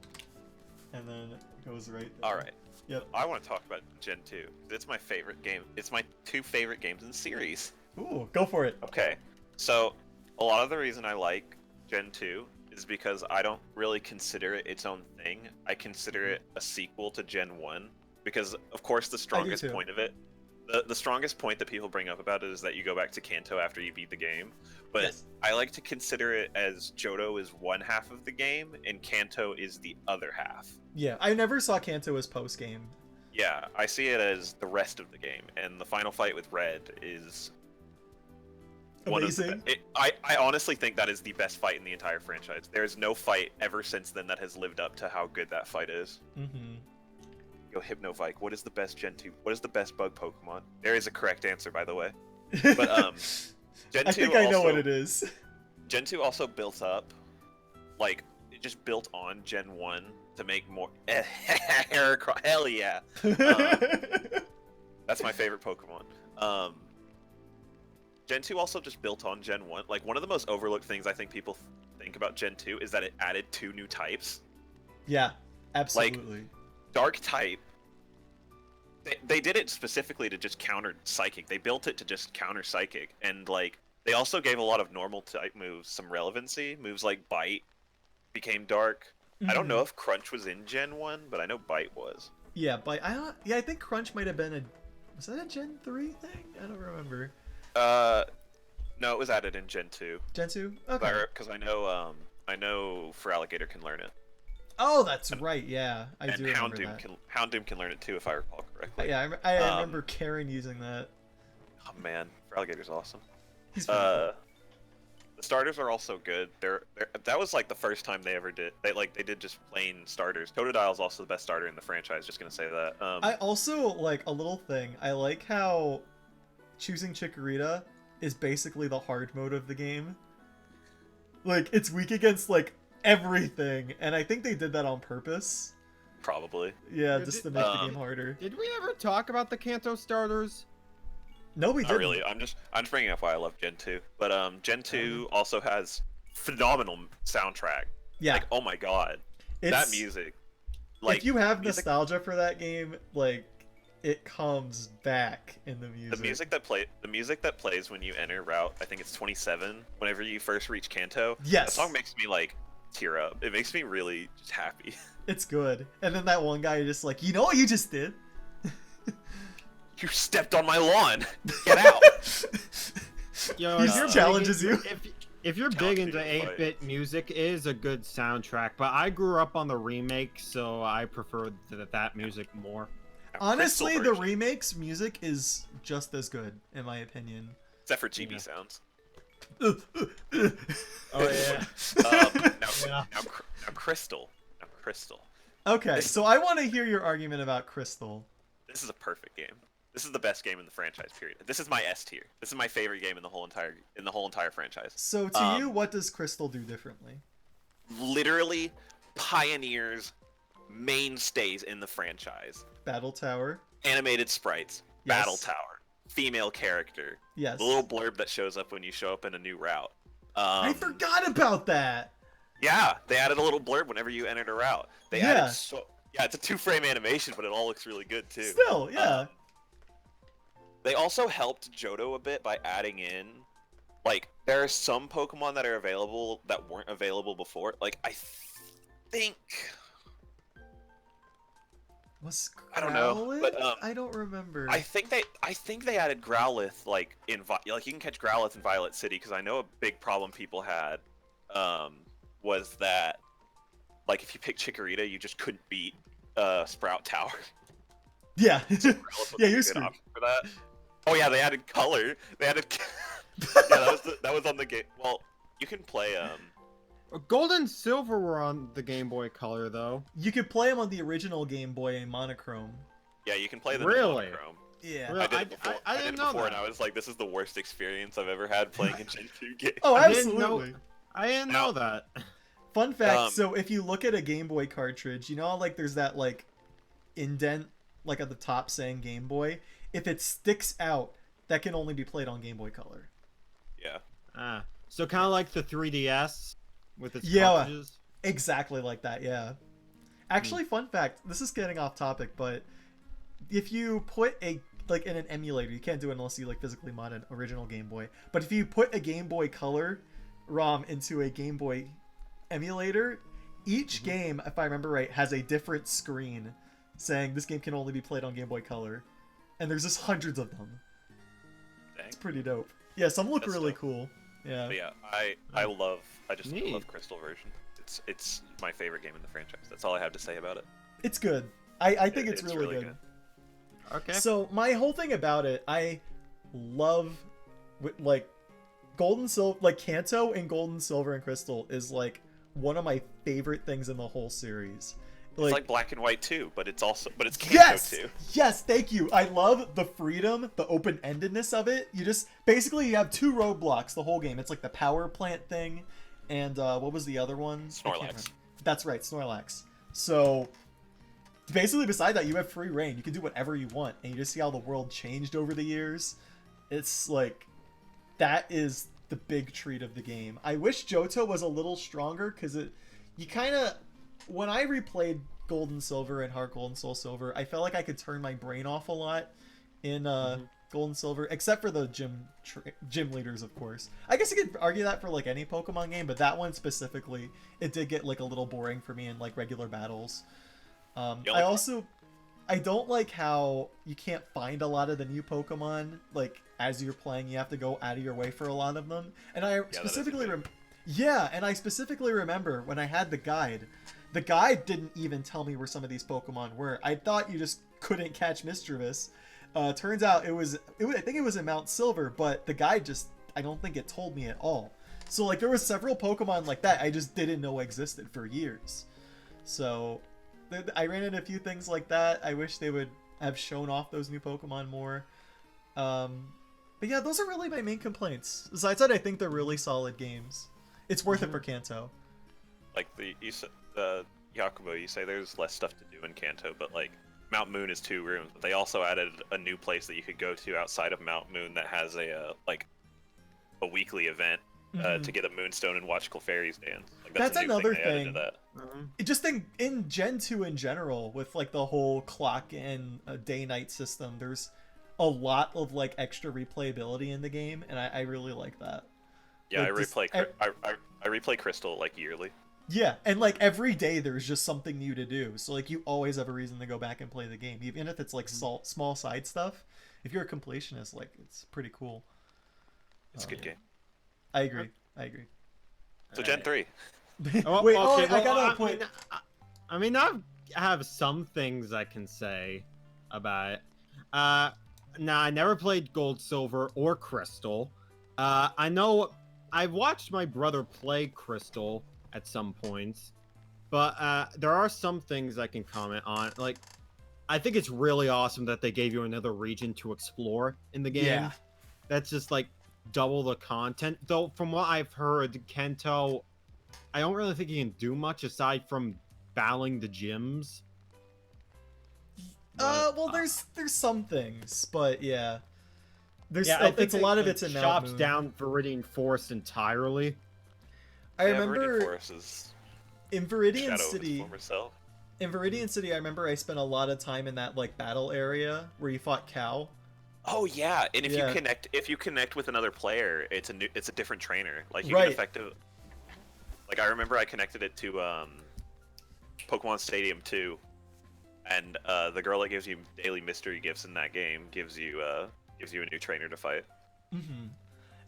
And then it goes right there. All right. Yep. I want to talk about Gen 2. It's my favorite game. It's my 2 favorite games in the series. Ooh, go for it. Okay. So, a lot of the reason I like Gen 2 is because I don't really consider it its own thing. I consider it a sequel to Gen 1 because, of course, the strongest too. point of it, the strongest point that people bring up about it is that you go back to Kanto after you beat the game. But Yes. I like to consider it as Johto is one half of the game and Kanto is the other half. Yeah, I never saw Kanto as post game. Yeah, I see it as the rest of the game, and the final fight with Red is one of Amazing. I honestly think that is the best fight in the entire franchise. There is no fight ever since then that has lived up to how good that fight is. Mm-hmm. Yo, Hypnovike, what is the best Gen 2? What is the best bug Pokemon? There is a correct answer, by the way. But Gen 2 I think I know also, what it is. Gen 2 also built up, like, it just built on Gen 1 to make more. Hell yeah! That's my favorite Pokemon. Gen 2 also just built on Gen 1. Like, one of the most overlooked things I think people think about Gen 2 is that it added 2 new types. Yeah, absolutely. Dark type. They did it specifically to just counter Psychic. They built it to just counter Psychic. And, like, they also gave a lot of normal type moves some relevancy. Moves like Bite became Dark. I don't know if Crunch was in Gen 1, but I know Bite was. Yeah, but I think Crunch might have been a. Was that a Gen 3 thing? I don't remember. No, it was added in Gen 2. Gen 2? Okay. Because I know For Alligator can learn it. Oh, that's right. Yeah, I And do remember that. Houndoom can learn it too, if I recall correctly. Yeah, I remember Karen using that. Oh man, For Alligator's awesome. He's pretty cool. The starters are also good. That was like the first time they ever did. They did just plain starters. Totodile's also the best starter in the franchise. Just gonna say that. I also like a little thing. I like how choosing Chikorita is basically the hard mode of the game. Like, it's weak against like everything, and I think they did that on purpose. Probably. Yeah, Yeah, just to did- make the game harder. Did we ever talk about the Kanto starters? No, we Not didn't. really. I'm just bringing up why I love Gen 2. But Gen 2 also has phenomenal soundtrack. Yeah, Like, oh my god, it's, that music. Like, if you have music- nostalgia for that game, like, it comes back in the music. the music that plays when you enter Route, I think it's 27. Whenever you first reach Kanto, Yes. that song makes me like tear up. It makes me really just happy. It's good. And then that one guy just like, you know what you just did? You stepped on my lawn. Get out. Yo, He if you're challenges big, you. If you're Challenge big into me to fight. 8-bit music, it is a good soundtrack. But I grew up on the remake, so I prefer that music more. Honestly, Crystal the version, remake's music is just as good, in my opinion. except for GB Yeah. sounds. Oh yeah. Now, Yeah. now Crystal. Now Crystal. Okay, so I want to hear your argument about Crystal. This is a perfect game. This is the best game in the franchise. Period. This is my S tier. This is my favorite game in the whole entire franchise. So to you, what does Crystal do differently? Literally pioneers, mainstays in the franchise. Battle Tower. Animated sprites, Yes. battle tower, female character, Yes. the little blurb that shows up when you show up in a new route. I forgot about that. Yeah, they added a little blurb whenever you entered a route. They Yeah. added yeah, it's a 2-frame animation, but it all looks really good too. Still, yeah. They also helped Johto a bit by adding in, like, there are some Pokemon that are available that weren't available before. Like, I think, Was I don't know, Growlithe? but, I don't remember. I think they added Growlithe like like you can catch Growlithe in Violet City, because I know a big problem people had was that, like, if you pick Chikorita, you just couldn't beat Sprout Tower. Yeah. Growlithe was Yeah, a you're good screwed. option for that. Oh yeah, they added color. They added yeah, that was on the game. Well, you can play Gold and Silver were on the Game Boy Color though. You could play him on the original Game Boy in monochrome. yeah, you can play the Really? monochrome. Yeah. Really? I did it before. I I did didn't it know before, that. and I was like, this is the worst experience I've ever had playing a Gen 2 game. Oh, I didn't know- absolutely. I didn't know that. Fun fact, Um, so if you look at a Game Boy cartridge, you know how, like, there's that, like, indent, like, at the top saying Game Boy? If it sticks out, that can only be played on Game Boy Color. Yeah. So kind of like the 3DS with its Yeah. cartridges. Exactly like that, yeah. Actually, fun fact, this is getting off topic, but if you put a, like, in an emulator, you can't do it unless you, like, physically mod an original Game Boy, but if you put a Game Boy Color ROM into a Game Boy emulator, each game, if I remember right, has a different screen saying this game can only be played on Game Boy Color. And there's just hundreds of them. Dang. It's pretty dope. Yeah, some look That's really dope. cool. Yeah. But yeah, I just Neat. love Crystal version. It's my favorite game in the franchise. That's all I have to say about it. It's good. I think it's It's really, really good. Okay. So my whole thing about it, I love, like, Gold and Silver, like, Kanto and Gold and Silver and Crystal is, like, one of my favorite things in the whole series. It's like Black and White too, but it's Kanto Yes! too. Yes, thank you. I love the freedom, the open-endedness of it. You just, basically, you have two roadblocks the whole game. It's like the power plant thing, and what was the other one? I can't Snorlax. remember. That's right, Snorlax. So, basically, beside that, you have free reign. You can do whatever you want, and you just see how the world changed over the years. It's like, that is the big treat of the game. I wish Johto was a little stronger, because you kind of, when I replayed Gold and Silver and Heart Gold and Soul Silver, I felt like I could turn my brain off a lot in Gold and Silver, except for the gym leaders, of course. I guess you could argue that for, like, any Pokemon game, but that one specifically, it did get, like, a little boring for me in, like, regular battles. I don't like how you can't find a lot of the new Pokemon, like, as you're playing. You have to go out of your way for a lot of them. And I specifically I specifically remember when I had the guide didn't even tell me where some of these Pokemon were. I thought you just couldn't catch Mischievous. Turns out I think it was in Mount Silver, but the guide I don't think it told me at all. So, like, there was several Pokemon like that I just didn't know existed for years. So, I ran into a few things like that. I wish they would have shown off those new Pokemon more. But yeah, those are really my main complaints. Besides that, I think they're really solid games. It's worth it for Kanto. Like Yakubo, you say there's less stuff to do in Kanto, but like Mount Moon is 2 rooms. But they also added a new place that you could go to outside of Mount Moon that has a weekly event to get a Moonstone and watch Clefairy's dance. Like, That's a new another they added thing. to that. Just in Gen 2 in general, with, like, the whole clock and day-night system, there's a lot of, like, extra replayability in the game, and I really like that. Yeah, Like, I replay Crystal like yearly. Yeah, and, like, every day there's just something new to do, so, like, you always have a reason to go back and play the game, even if it's, like, small side stuff. If you're a completionist, like, it's pretty cool. It's a good game. I agree. So Gen 3. Oh, Wait, okay, I well, got a point. I mean, I have some things I can say about it. Now, I never played Gold, Silver, or Crystal. I know I've watched my brother play Crystal at some points, but there are some things I can comment on. Like, I think it's really awesome that they gave you another region to explore in the game. Yeah. That's just like double the content. Though, from what I've heard, Kento, I don't really think he can do much aside from battling the gyms. Well, there's some things, but yeah. There's Yeah, I think it's a lot of it it's in chops Moon. down Viridian Forest entirely. I Yeah, remember Viridian Forest is in shadow Viridian of its City. former self. In Viridian City, I remember I spent a lot of time in that like battle area where you fought Cow. Oh yeah, and if Yeah. you connect with another player, it's a different trainer. Like you Right. can effective. Like I remember I connected it to Pokemon Stadium 2, and the girl that gives you daily mystery gifts in that game gives you a new trainer to fight. Mm-hmm.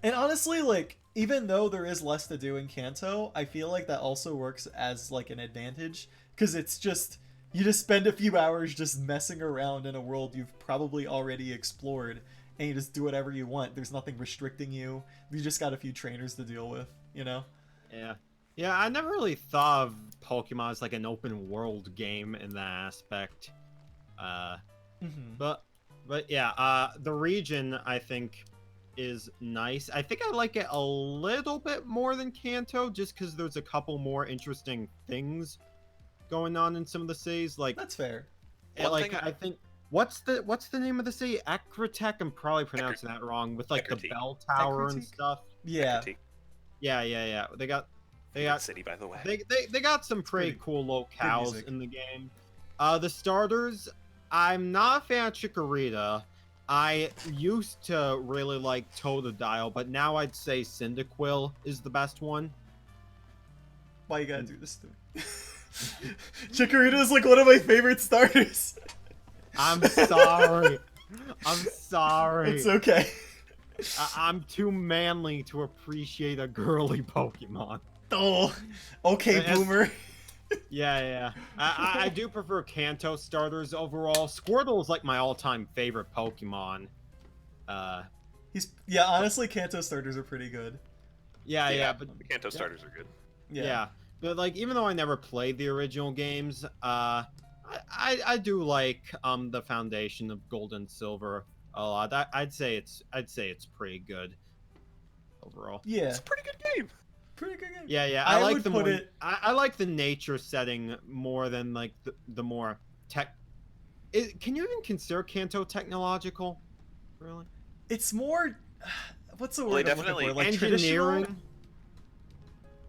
And honestly, like, even though there is less to do in Kanto, I feel like that also works as like an advantage because it's just you just spend a few hours just messing around in a world you've probably already explored, and you just do whatever you want. There's nothing restricting you. You just got a few trainers to deal with, you know? Yeah. Yeah, I never really thought of Pokemon as like an open world game in that aspect. Mm-hmm. But yeah, the region I think is nice. I think I like it a little bit more than Kanto just because there's a couple more interesting things going on in some of the cities. Like, That's fair. One like thing I think what's the name of the city? Akritek. I'm probably pronouncing that wrong. With like the Ekritik. bell tower and Ekritik? stuff. Yeah. Critique. Yeah. They got City, by the way. they got some pretty pretty- cool good locales music. in the game. The starters, I'm not a fan of Chikorita. I used to really like Totodile, but now I'd say Cyndaquil is the best one. Why you gotta do this to me? Chikorita is like one of my favorite starters. I'm sorry. I'm sorry. It's okay. I'm too manly to appreciate a girly Pokemon. Oh, okay, Yes. boomer. Yeah. I do prefer Kanto starters overall. Squirtle is like my all-time favorite Pokemon. Honestly, Kanto starters are pretty good. Yeah, but the Kanto starters are good. yeah. But like, even though I never played the original games, I do like the foundation of Gold and Silver a lot. I'd say it's pretty good overall. Yeah, It's a pretty good game. pretty good game. Yeah. I I like would the put more, it- I like the nature setting more than like the more tech. Can you even consider Kanto technological? Really? It's more. What's the Well, word they I'm looking for? definitely- Like traditional? Engineering.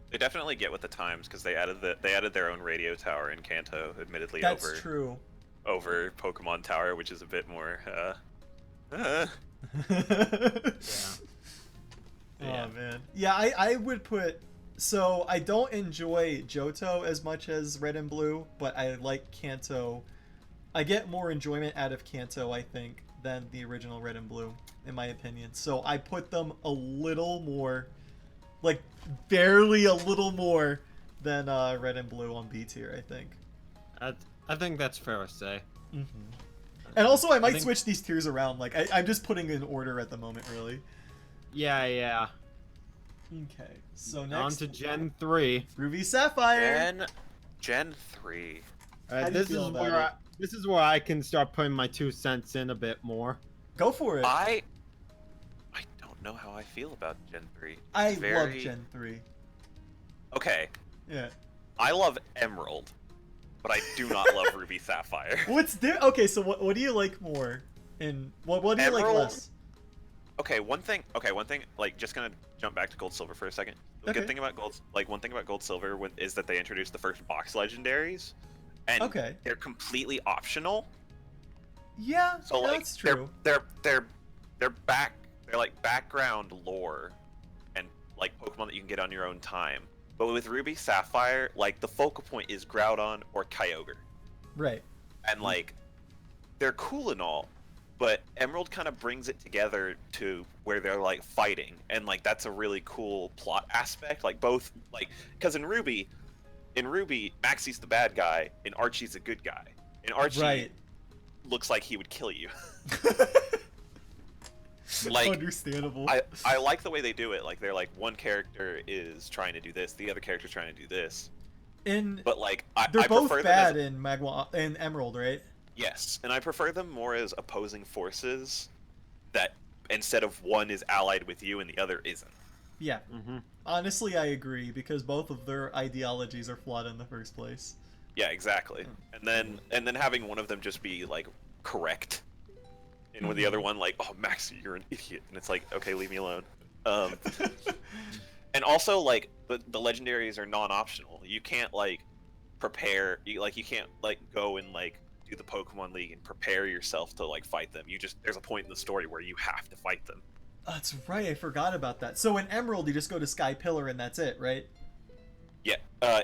They definitely get with the times because they added their own radio tower in Kanto, admittedly That's over true. over Pokemon Tower, which is a bit more. Oh Yeah. man. Yeah, I would put. So I don't enjoy Johto as much as Red and Blue, but I like Kanto. I get more enjoyment out of Kanto, I think, than the original Red and Blue, in my opinion. So I put them a little more, like barely a little more than Red and Blue on B tier, I think. I think that's fair to say. And also, I might think- switch these tiers around. Like, I'm just putting in order at the moment, really. Yeah. Okay, so On next, to Gen 3. Ruby Sapphire. Gen 3. How do you feel about it? This is where I can start putting my 2 cents in a bit more. Go for it. I don't know how I feel about Gen 3. I It's love Gen 3. Okay, Yeah. I love Emerald, but I do not love Ruby Sapphire. Okay, so what do you like more? And what do you like Emerald? less? Okay, one thing. Like, just gonna jump back to Gold Silver for a second. The Okay. good thing about one thing about Gold Silver is that they introduced the first box legendaries, and Okay. they're completely optional. Yeah, So like, that's true. they're like background lore, and like Pokemon that you can get on your own time. But with Ruby Sapphire, like the focal point is Groudon or Kyogre, Right. and like they're cool and all, but Emerald kind of brings it together to where they're like fighting, and like that's a really cool plot aspect. Like both, like, because in Ruby, Maxie's the bad guy, and Archie's the good guy. And Archie Right. looks like he would kill you. Like, Understandable. I like the way they do it. Like, they're like, one character is trying to do this, the other character's trying to do this. And But like, they're I both prefer bad them as, in in Emerald, right? yes, and I prefer them more as opposing forces that instead of one is allied with you and the other isn't. Yeah. Mm-hmm. Honestly, I agree because both of their ideologies are flawed in the first place. Yeah, exactly. And then having one of them just be like correct, and with the other one like, oh Max, you're an idiot, and it's like, okay, leave me alone. And also like the legendaries are non-optional. You can't like prepare. You can't like go and like do the Pokemon League and prepare yourself to like fight them. You just there's a point in the story where you have to fight them. That's right, I forgot about that. So in Emerald, you just go to Sky Pillar and that's it, right? Yeah,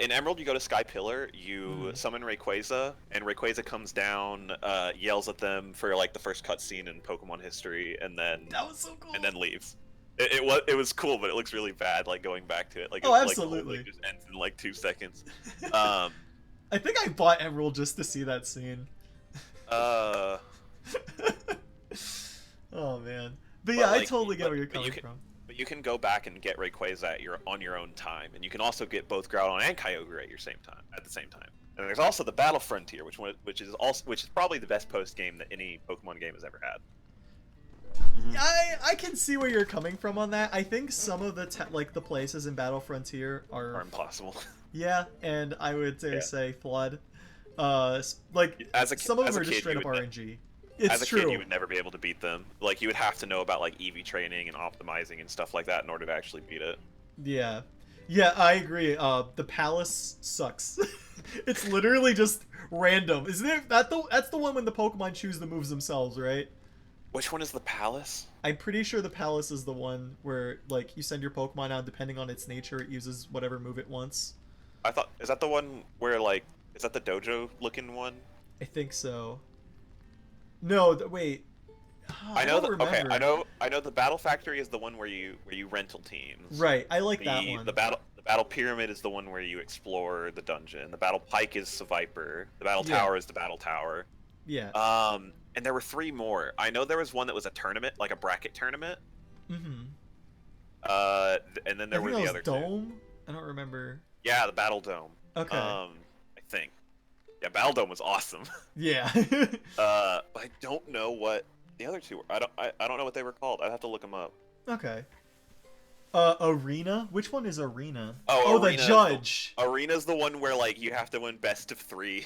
in Emerald you go to Sky Pillar, you summon Rayquaza, and Rayquaza comes down, yells at them for like the first cutscene in Pokemon history, and then That was so cool. and then leaves. It was cool, but it looks really bad like going back to it. Like, Oh, like, absolutely. the whole thing just ends in like 2 seconds. I think I bought Emerald just to see that scene. Uh, Oh man. But yeah, I like, totally get where you're coming you can, from. But you can go back and get Rayquaza on your own time, and you can also get both Groudon and Kyogre at the same time. And there's also the Battle Frontier, which is probably the best post game that any Pokemon game has ever had. I can see where you're coming from on that. I think some of the the places in Battle Frontier Are are impossible. yeah, and I would Yeah. say flawed. Like some of them are just straight up RNG. It's As a true. kid, you would never be able to beat them. Like, you would have to know about like EV training and optimizing and stuff like that in order to actually beat it. Yeah. Yeah, I agree. The palace sucks. It's literally just random. Isn't it? That's the one when the Pokemon choose the moves themselves, right? Which one is the palace? I'm pretty sure the palace is the one where like you send your Pokemon out, depending on its nature, it uses whatever move it wants. I thought, is that the one where like, is that the dojo looking one? I think so. No, wait. I know don't that. Okay, remember. I know the Battle Factory is the one where you rental teams. Right, I like that one. The battle pyramid is the one where you explore the dungeon. The battle pike is Viper. The battle Yeah. tower is the battle tower. Yeah. And there were 3 more. I know there was one that was a tournament, like a bracket tournament. Mm-hmm. And then I there think were that the was other 2. Dome. I don't remember. Yeah, the Battle Dome. Okay. I think. Yeah, Battle Dome was awesome. Yeah. But I don't know what the other 2 were. I don't know what they were called. I'd have to look them up. Okay. Arena? Which one is Arena? Oh, the Arena is judge. Arena's the one where like you have to win best of 3.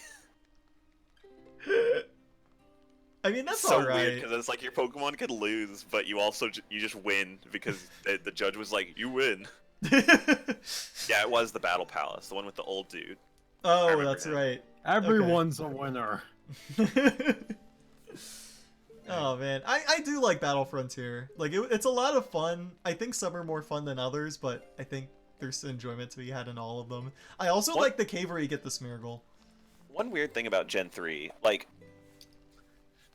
I mean, that's so weird alright. because it's like your Pokemon could lose, but you also you just win because the judge was like, you win. Yeah, it was the Battle Palace, the one with the old dude. Oh, remember that's him. right. Everyone's a winner. Oh man, I do like Battle Frontier. Like it's a lot of fun. I think some are more fun than others, but I think there's enjoyment to be had in all of them. I also like the cave where you get the Smeargle. One weird thing about Gen 3, like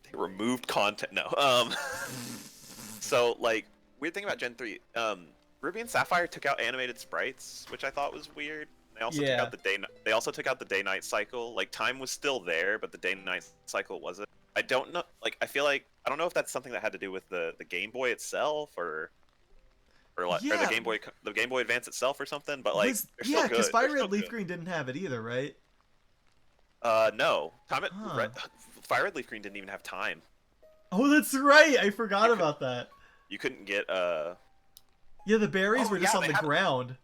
they removed content. No, so like weird thing about Gen 3, Ruby and Sapphire took out animated sprites, which I thought was weird. They also took out the day. They also took out the day-night cycle. Like time was still there, but the day-night cycle wasn't. I don't know. Like I feel like I don't know if that's something that had to do with the Game Boy itself, or like or the Game Boy Advance itself, or something. But like, they're still good. because Fire They're Red still Leaf good. Green didn't have it either, right? No. Huh. Fire Red Leaf Green didn't even have time. Oh, that's right. I forgot You could- about that. You couldn't get Yeah, the berries Oh, were just yeah, on they the had- ground.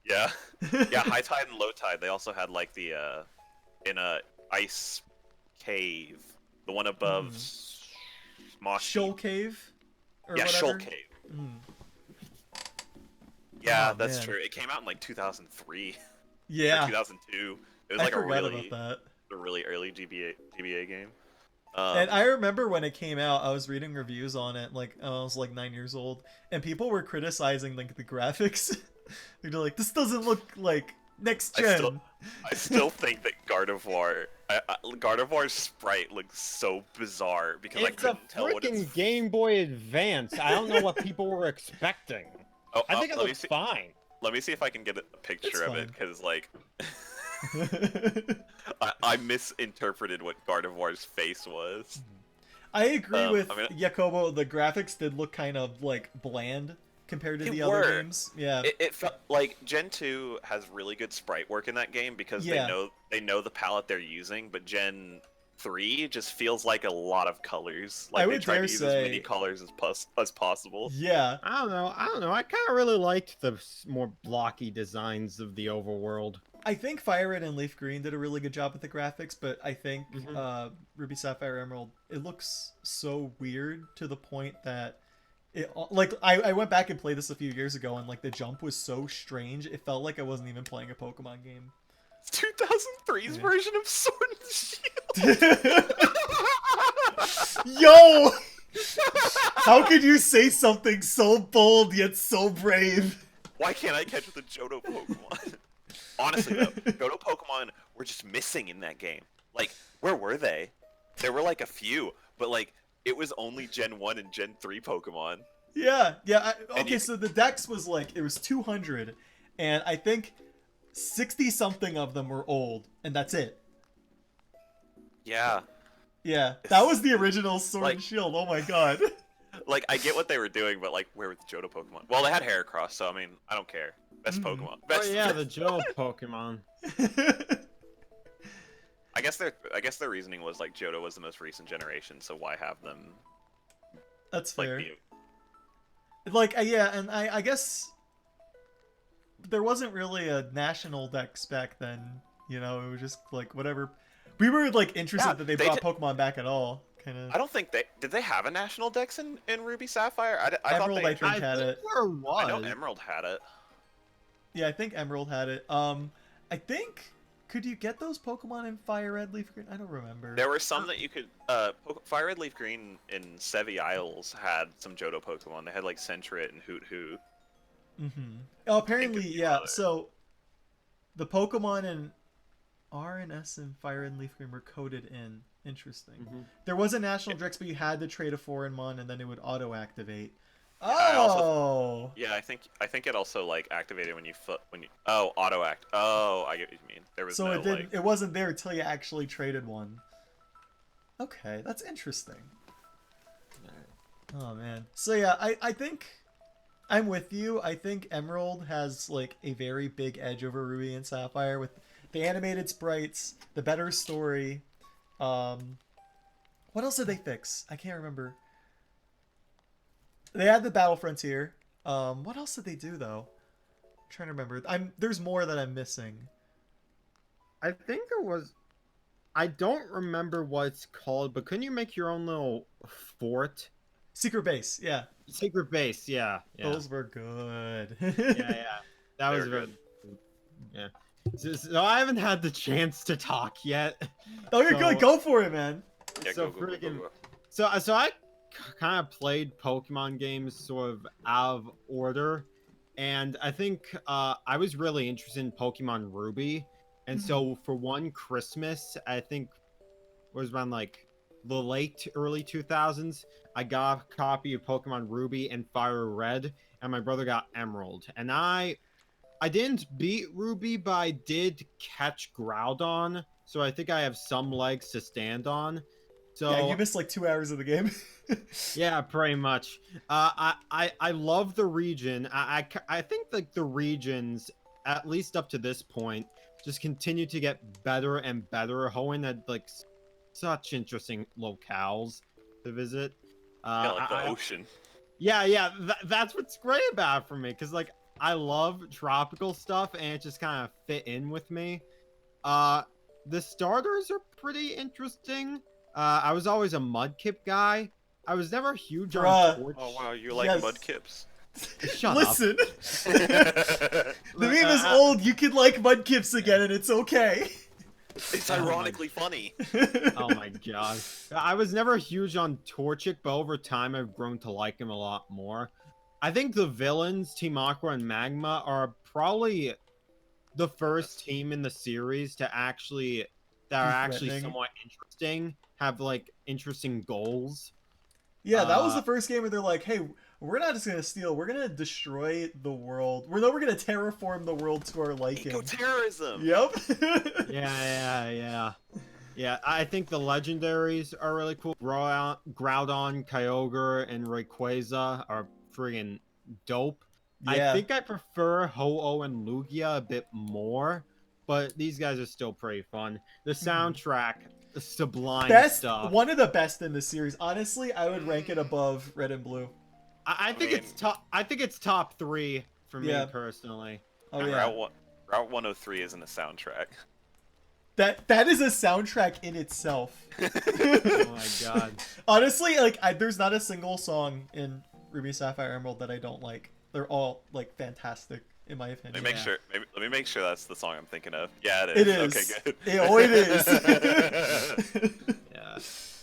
yeah. Yeah, high tide and low tide. They also had like the in a ice cave, the one above Mosh. Shoal Cave? Or Yeah, whatever? Shoal Cave. Mm. Yeah, Oh, that's man. true. It came out in like 2003 or Yeah, 2002. It was I like forgot about that. a really early GBA game. And I remember when it came out, I was reading reviews on it, like I was like 9 years old, and people were criticizing like the graphics. They're like, "This doesn't look like next gen." I still think that Gardevoir's sprite looks so bizarre because I It's a couldn't tell what it's. freaking Game Boy Advance. I don't know what people were expecting. Oh, I think it let me looks see. fine. Let me see if I can get a It's picture of it, fine. because like I misinterpreted what Gardevoir's face was. I agree with I mean, Jacobo. The graphics did look kind of like bland compared to They the were. other games. Yeah. it felt like Gen 2 has really good sprite work in that game because Yeah. they know the palette they're using, but Gen 3 just feels like a lot of colors. I Like they would tried to dare use as many say- colors as possible. Yeah. I don't know. I kind of really liked the more blocky designs of the overworld. I think Fire Red and Leaf Green did a really good job with the graphics, but I think Mhm. Ruby Sapphire Emerald, it looks so weird to the point that it like I went back and played this a few years ago, and like the jump was so strange, it felt like I wasn't even playing a Pokemon game. 2003's Yeah. version of Sword and Shield. Yo! How could you say something so bold yet so brave? Why can't I catch the Johto Pokemon? Honestly though, Johto Pokemon were just missing in that game. Like, where were they? There were like a few, but like it was only Gen 1 and Gen 3 Pokemon. Yeah, yeah. And Okay, you- so the dex was like, it was 200, and I think 60 something of them were old, and that's it. Yeah. Yeah, that was the original Sword Like- and Shield. Oh my god. Like, I get what they were doing, but like, where were the Johto Pokemon? Well, they had Heracross, so I mean, I don't care. Best Mhm. Pokemon. Oh Best. yeah, the Joe Pokemon. I guess their reasoning was like Johto was the most recent generation, so why have them That's like fair. be Like, yeah, and I guess there wasn't really a national dex back then. You know, it was just like whatever. We were like interested Yeah, that they they brought did- Pokemon back at all. Kind I of. don't think did they have a national dex in Ruby Sapphire? I thought Emerald, they. I think, had think it. there was. I know Emerald had it. Yeah, I think Emerald had it. I think could you get those Pokemon in Fire Red, Leaf Green? I don't remember. There were some that you could. Fire Red, Leaf Green, and Sevi Isles had some Johto Pokemon. They had like Sentret and Hoot Hoot. Mm-hmm. Oh, apparently, be yeah. other. So the Pokemon in R and S and Fire and Leaf Green were coded in. Interesting. Mhm. There was a national Dex, but you had to trade a foreign mon, and then it would auto activate. I also- Oh. Yeah, I think it also like activated when you auto act. Oh, I get what you mean. There was So no it didn't. like. It wasn't there until you actually traded one. Okay, that's interesting. Oh man. So yeah, I think I'm with you. I think Emerald has like a very big edge over Ruby and Sapphire with the animated sprites, the better story. What else did they fix? I can't remember. They had the Battle Frontier. What else did they do though? I'm trying to remember. There's more that I'm missing. I think there was. I don't remember what it's called, but couldn't you make your own little fort? Secret Base, yeah. Secret base, yeah. Those were good. Yeah. That They was were very. good. Yeah. So I haven't had the chance to talk yet. Oh, you're So- good. Go for it, man. Yeah, so go. friggin- So I kind of played Pokemon games sort of out of order, and I think I was really interested in Pokemon Ruby, and so for one Christmas, I think it was around like the late early 2000s, I got a copy of Pokemon Ruby and Fire Red, and my brother got Emerald, and I didn't beat Ruby, but I did catch Groudon, so I think I have some legs to stand on. So Yeah, you missed like 2 hours of the game. yeah, pretty much. I love the region. I think like the regions, at least up to this point, just continue to get better and better. Hoenn had like such interesting locales to visit. Yeah, like the I- ocean. yeah, that's what's great about it for me, because like I love tropical stuff and it just kind of fit in with me. The starters are pretty interesting. I was always a Mudkip guy. I was never huge Bruh. on Torch. Oh wow, you like Yes. Mudkips? Shut up. Listen, the meme is old. You can like Mudkips again, and it's okay. It's Oh my- ironically funny. Oh my god. I was never huge on Torchic, but over time I've grown to like him a lot more. I think the villains, Team Aqua and Magma, are probably the first team in the series to actually that are actually Threatening. somewhat interesting, have like interesting goals. Yeah, that was Uh, the first game where they're like, "Hey, we're not just gonna steal. We're gonna destroy the world. We're gonna terraform the world to our liking." Eco-terrorism. Yep. Yeah. Yeah, I think the legendaries are really cool. Groudon, Kyogre, and Rayquaza are friggin' dope. I Yeah. think I prefer Ho-Oh and Lugia a bit more, but these guys are still pretty fun. The soundtrack, sublime Best, stuff. one of the best in the series. Honestly, I would rank it above Red and Blue. I think it's mean- top. I think it's top 3 for me Yeah. personally. Oh yeah. Route 103 isn't a soundtrack. That is a soundtrack in itself. Oh my god. Honestly, like there's not a single song in Ruby Sapphire Emerald that I don't like. They're all like fantastic in my Let me opinion. make sure. Let me make sure that's the song I'm thinking of. Yeah, It it is. is. Okay, good. It is. Yeah.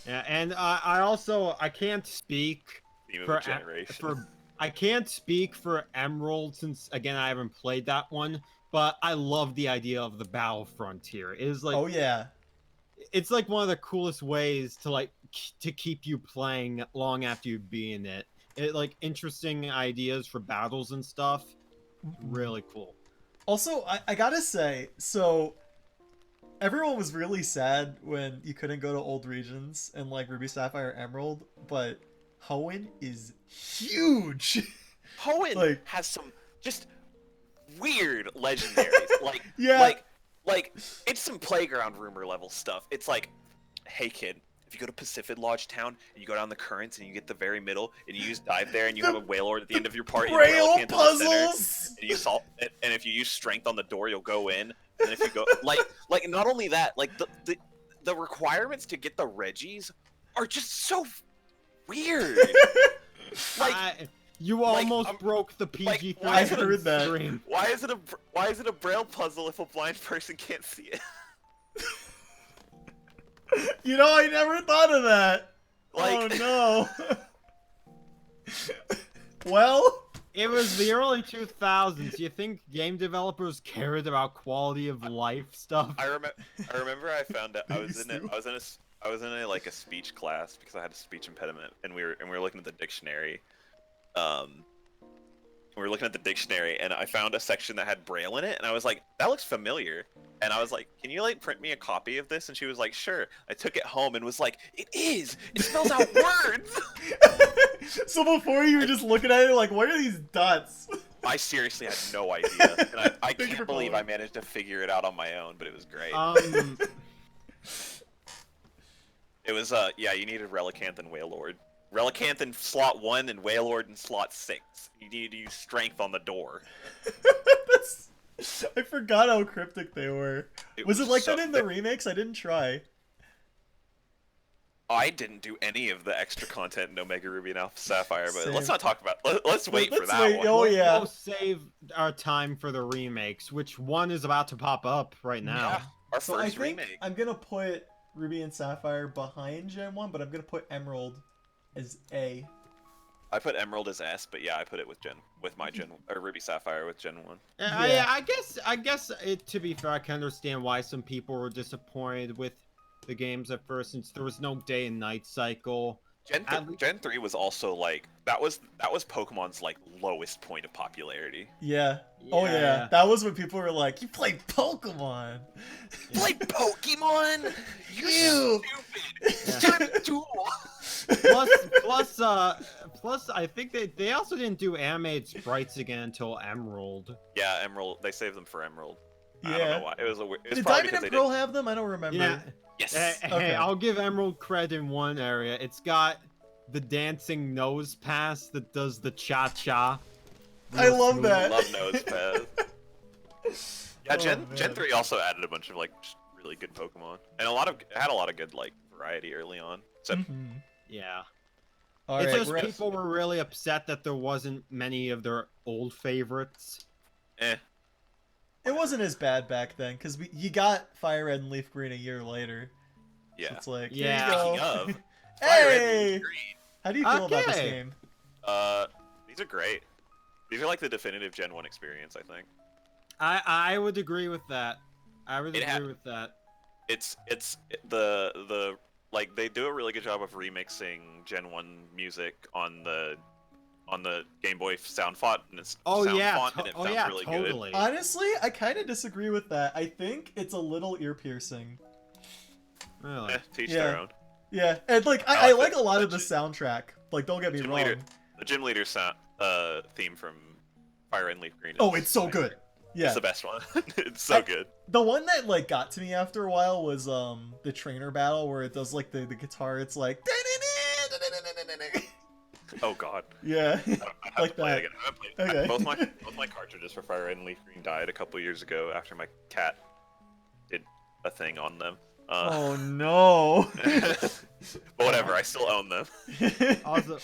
Yeah, and I also I can't speak Theme of for a generation. I can't speak for Emerald since again I haven't played that one, but I love the idea of the battle frontier. It is like Oh yeah. it's like one of the coolest ways to like to keep you playing long after you be in it. It like interesting ideas for battles and stuff. Really cool. Also, I gotta say, so everyone was really sad when you couldn't go to old regions in like Ruby Sapphire Emerald, but Hoenn is huge. Hoenn like- has some just weird legendaries. Like, Yeah. like it's some playground rumor level stuff. It's like, hey kid, if you go to Pacific Lodge Town and you go down the currents and you get the very middle and you use dive there and you have a Wailord at the end of your party and a Braille Relicanth in the center, puzzles. and you solve and if you use strength on the door you'll go in, and if you go like not only that, like the requirements to get the Reggies are just so weird. Like You almost broke the PG-13 why is it- I heard that. stream. why is it a Braille puzzle if a blind person can't see it? You know, I never thought of that. Like- Oh no. Well, It was the early 2000s. You think game developers cared about quality of life stuff? I remember I found out I was Used in to. I was in a like a speech class because I had a speech impediment, and we were looking at the dictionary. We were looking at the dictionary, and I found a section that had Braille in it, and I was like, that looks familiar. And I was like, can you like print me a copy of this? And she was like, sure. I took it home and was like, it is. It spells out words. so before you were just looking at it like, what are these dots? I seriously had no idea, and I Thank you for can't believe I calling. managed to figure it out on my own. But it was great. It was yeah, you needed Relicanth and Wailord. Relicanth in slot 1 and Wailord in slot 6. You needed to use strength on the door. That's, I forgot how cryptic they were. Was it like so- that in the remakes? I didn't try. I didn't do any of the extra content in Omega Ruby and Alpha Sapphire, but let's Same. not talk about. Let's wait for Let's that wait. one. Oh yeah. We'll save our time for the remakes, which one is about to pop up right now. Yeah, our So I first think remake. I'm gonna put Ruby and Sapphire behind Gen 1, but I'm gonna put Emerald as A. I put Emerald as S, but yeah, I put it with my Gen or Ruby Sapphire with Gen 1. Yeah. I guess to be fair, I can understand why some people were disappointed with the games at first, since there was no day and night cycle. Gen 3 was also like that was Pokemon's like lowest point of popularity. Yeah. Oh yeah. That was when people were like, "You played Pokemon." Like Pokemon, Ew. stupid tool. Plus, I think they also didn't do animated sprites again until Emerald. Yeah, Emerald. They saved them for Emerald. I don't Yeah. know why. It was Did probably Diamond because and they Pearl didn't. have them? I don't remember. Yeah. Yes. Hey, Okay. I'll give Emerald credit in one area. It's got the dancing nose pass that does the cha-cha. I Real love smooth. that. Love Nose Pass. Yeah, Oh, Gen man. 3 also added a bunch of like just really good Pokemon, and it had a lot of good like variety early on. So Mhm. Yeah. All It's right, just we're at- people were really upset that there wasn't many of their old favorites. It wasn't as bad back then because you got Fire Red and Leaf Green a year later. So yeah. it's like, Yeah. here you Speaking go. of, Fire Red and Hey! Leaf Green. How do you feel about this Okay. game? These are great. These are like the definitive Gen 1 experience, I think. I would agree with that. I would It agree had- with that. It's the like they do a really good job of remixing Gen 1 music on the Game Boy sound font, and it's Oh sound yeah, font, and it sounds really good. totally. Honestly, I kind of disagree with that. I think it's a little ear piercing. Really? Teach Yeah. their own. Yeah, and like I I like like the- a lot of the the gy- soundtrack. Like, don't get me Gym wrong. leader, the gym leader theme from Fire and Leaf Green. Oh, is it's so my good. favorite. Yeah. It's the best one. It's so good. The one that like got to me after a while was the trainer battle where it does like the guitar. It's like Oh god. yeah, I have like to play that. it again. I haven't played it. Okay. Both my cartridges for Fire Red and Leaf Green died a couple years ago after my cat did a thing on them. Oh no. But whatever, I still own them. Also,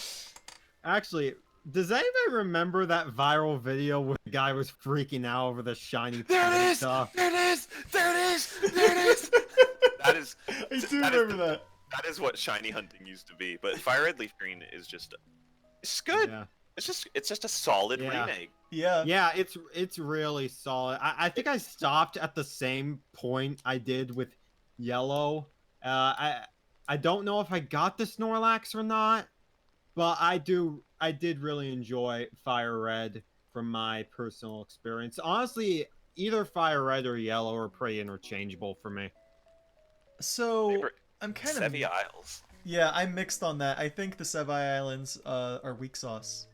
actually, does anybody remember that viral video where the guy was freaking out over the shiny penny stuff? There it is! There it is! There it is! That is. I do that is remember that. That is what shiny hunting used to be. But Fire Red Leaf Green is just. It's good. Yeah. It's just a solid Yeah. remake. Yeah. Yeah, it's really solid. I think I stopped at the same point I did with Yellow. I don't know if I got the Snorlax or not, but I did really enjoy Fire Red from my personal experience. Honestly, either Fire Red or Yellow are pretty interchangeable for me. So Favorite I'm kind of Sevi Isles. yeah. I'm mixed on that. I think the Sevi Islands are weak sauce.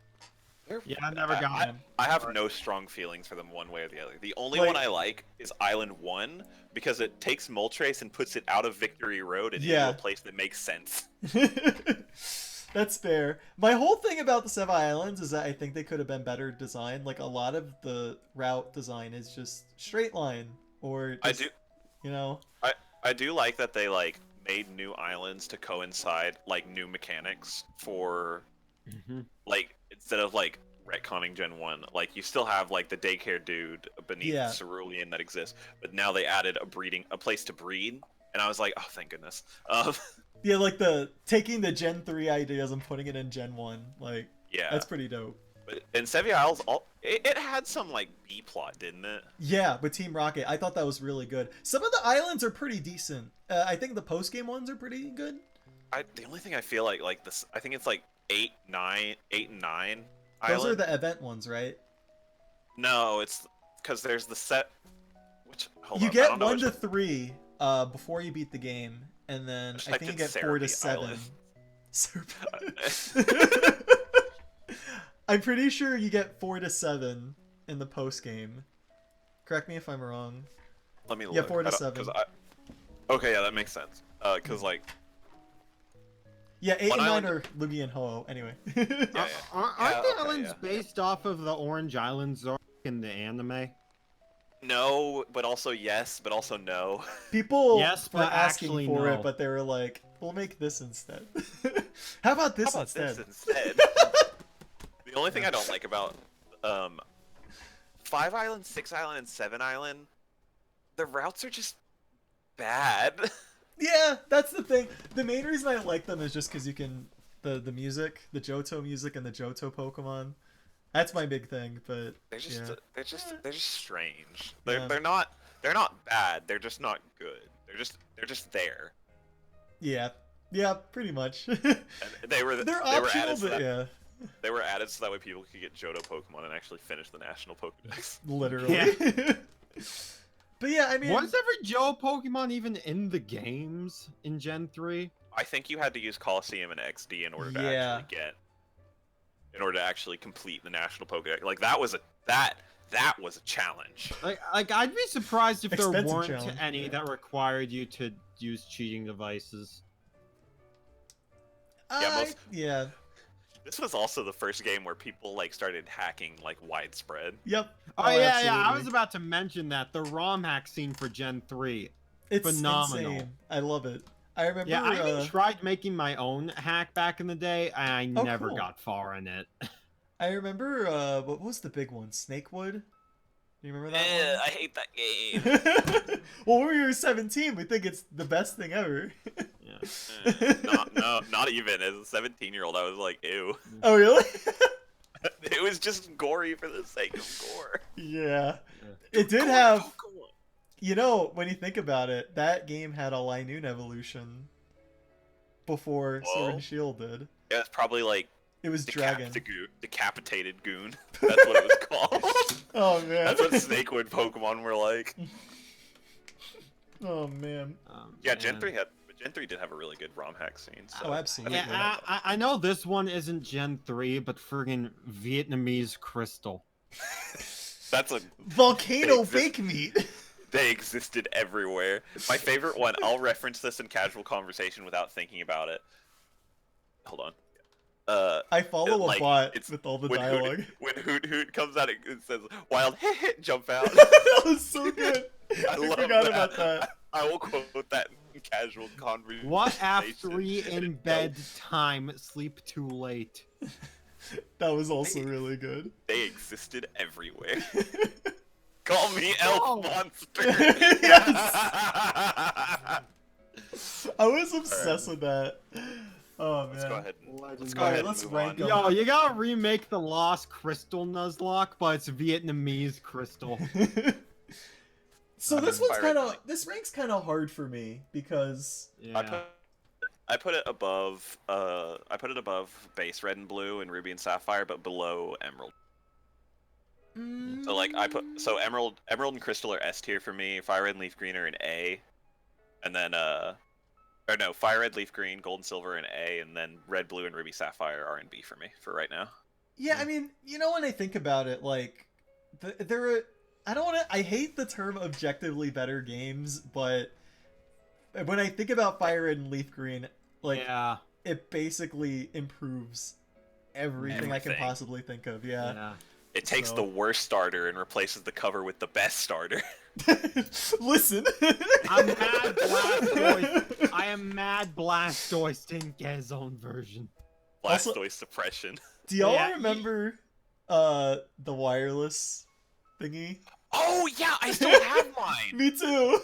Yeah, I never got them. I have no strong feelings for them one way or the other. The only Like- one I like is Island 1 because it takes Moltres and puts it out of Victory Road and Yeah. into a place that makes sense. That's fair. My whole thing about the Sevi Islands is that I think they could have been better designed. Like a lot of the route design is just straight line or just, I do you know. I do like that they like made new islands to coincide like new mechanics for like instead of like retconning Gen 1, like you still have like the daycare dude beneath Yeah. Cerulean that exists, but now they added a place to breed, and I was like, oh thank goodness. Yeah, like the taking the Gen 3 ideas and putting it in Gen 1. Like Yeah. that's pretty dope. But in Sevi Isles, it had some like B plot, didn't it? Yeah, with Team Rocket, I thought that was really good. Some of the islands are pretty decent. I think the post game ones are pretty good. The only thing I feel like this, I think it's like 8 and 9. Those are Island. the event ones, right? No, it's because there's the set. Which hold You on, I get don't know 1 which- to 3 before you beat the game, and then Just I typed think you in get 4 to Serapi 7. Island. I'm pretty sure you get 4 to 7 in the post game. Correct me if I'm wrong. Let me look. Yeah, 4 to I don't- 7. Okay, yeah, that makes sense. Cause like Yeah, 8 One and 9 island- are Lugia and Ho-Oh. Anyway. Yeah, Aren't Yeah, the okay, islands yeah. based off of the Orange Islands arc in the anime? no, but also yes, but also no. People Yes, were but asking actually for no. it, but they were like, "We'll make this instead." How about this How about instead? this instead? The only thing I don't like about 5 Island, 6 Island, and 7 Island, the routes are just bad. Yeah, that's the thing. The main reason I like them is just because you can the music, the Johto music, and the Johto Pokemon. That's my big thing. But They're just yeah. they're just strange. Yeah. They're not bad. They're just not good. They're just there. Yeah, pretty much. And they were They're they were optional, added so but that, yeah, they were added so that way people could get Johto Pokemon and actually finish the national Pokedex. literally. But yeah, I mean, Was every Joe Pokemon even in the games in Gen 3? I think you had to use Coliseum and XD in order to Yeah. actually complete the national Pokedex. Like that was a challenge. Like I'd be surprised if there Expensive weren't challenge. any that required you to use cheating devices. yeah. This was also the first game where people like started hacking like widespread. Yep. Oh, yeah, I absolutely. was about to mention that the ROM hack scene for Gen 3. It's phenomenal. insane. I love it. I remember. Yeah, I even tried making my own hack back in the day, and I Oh, never cool. got far in it. I remember. What was the big one? Snakewood. Do you remember that I hate that game. one? Well, when we were 17, we think it's the best thing ever. Yeah. Not even. As a 17-year-old, I was like, ew. Oh, really? It was just gory for the sake of gore. Yeah. It did have. You know, when you think about it, that game had a Linoon evolution before Sword Whoa. and Shield did. Yeah, it's probably like It was Dragon. decapitated goon. That's what it was called. Oh man. That's what Snakewood Pokemon were like. Oh man. Yeah, Gen man. 3 had Gen 3 did have a really good ROM hack scene. So Oh, absolutely. Yeah, I know this one isn't Gen 3, but friggin' Vietnamese crystal. That's a Volcano exist- bake meat. they existed everywhere. My favorite one. I'll reference this in casual conversation without thinking about it. Hold on. I follow a like, bot it's with all the when dialogue. When Hoot Hoot comes out, it says "wild hit hit jump out." That was so good. I love forgot that. about that. I will quote that in casual conversation. What after 3 in bed time, sleep too late? That was also really good. They existed everywhere. Call me Oh. Elf Monster. Yes! I was obsessed with that. Oh man. Let's go ahead. Let's Legendary. go ahead and Let's move rank on. them. Yo, you gotta remake the Lost Crystal Nuzlocke, but it's Vietnamese crystal. So this one's Pirate kind of Link. this rank's kind of hard for me because Yeah. I put it above. I put it above base red and blue and ruby and sapphire, but below emerald. So like emerald and crystal are S tier for me. Fire red and leaf green are an A, and then or no, fire red, leaf green, gold and silver an A, and then red, blue, and ruby sapphire are in B for me for right now. Yeah, I mean, when I think about it, like, there are. I don't want to. I hate the term objectively better games, but when I think about Fire Red and Leaf Green, like, Yeah. it basically improves everything I can Everything. possibly think of. Yeah. It takes So- the worst starter and replaces the cover with the best starter. Listen. I'm mad Blastoise. I am mad Blastoise didn't get his own version. Also- Blastoise suppression. Do y'all Yeah, remember the wireless thingy? Oh yeah, I still have mine. Me too.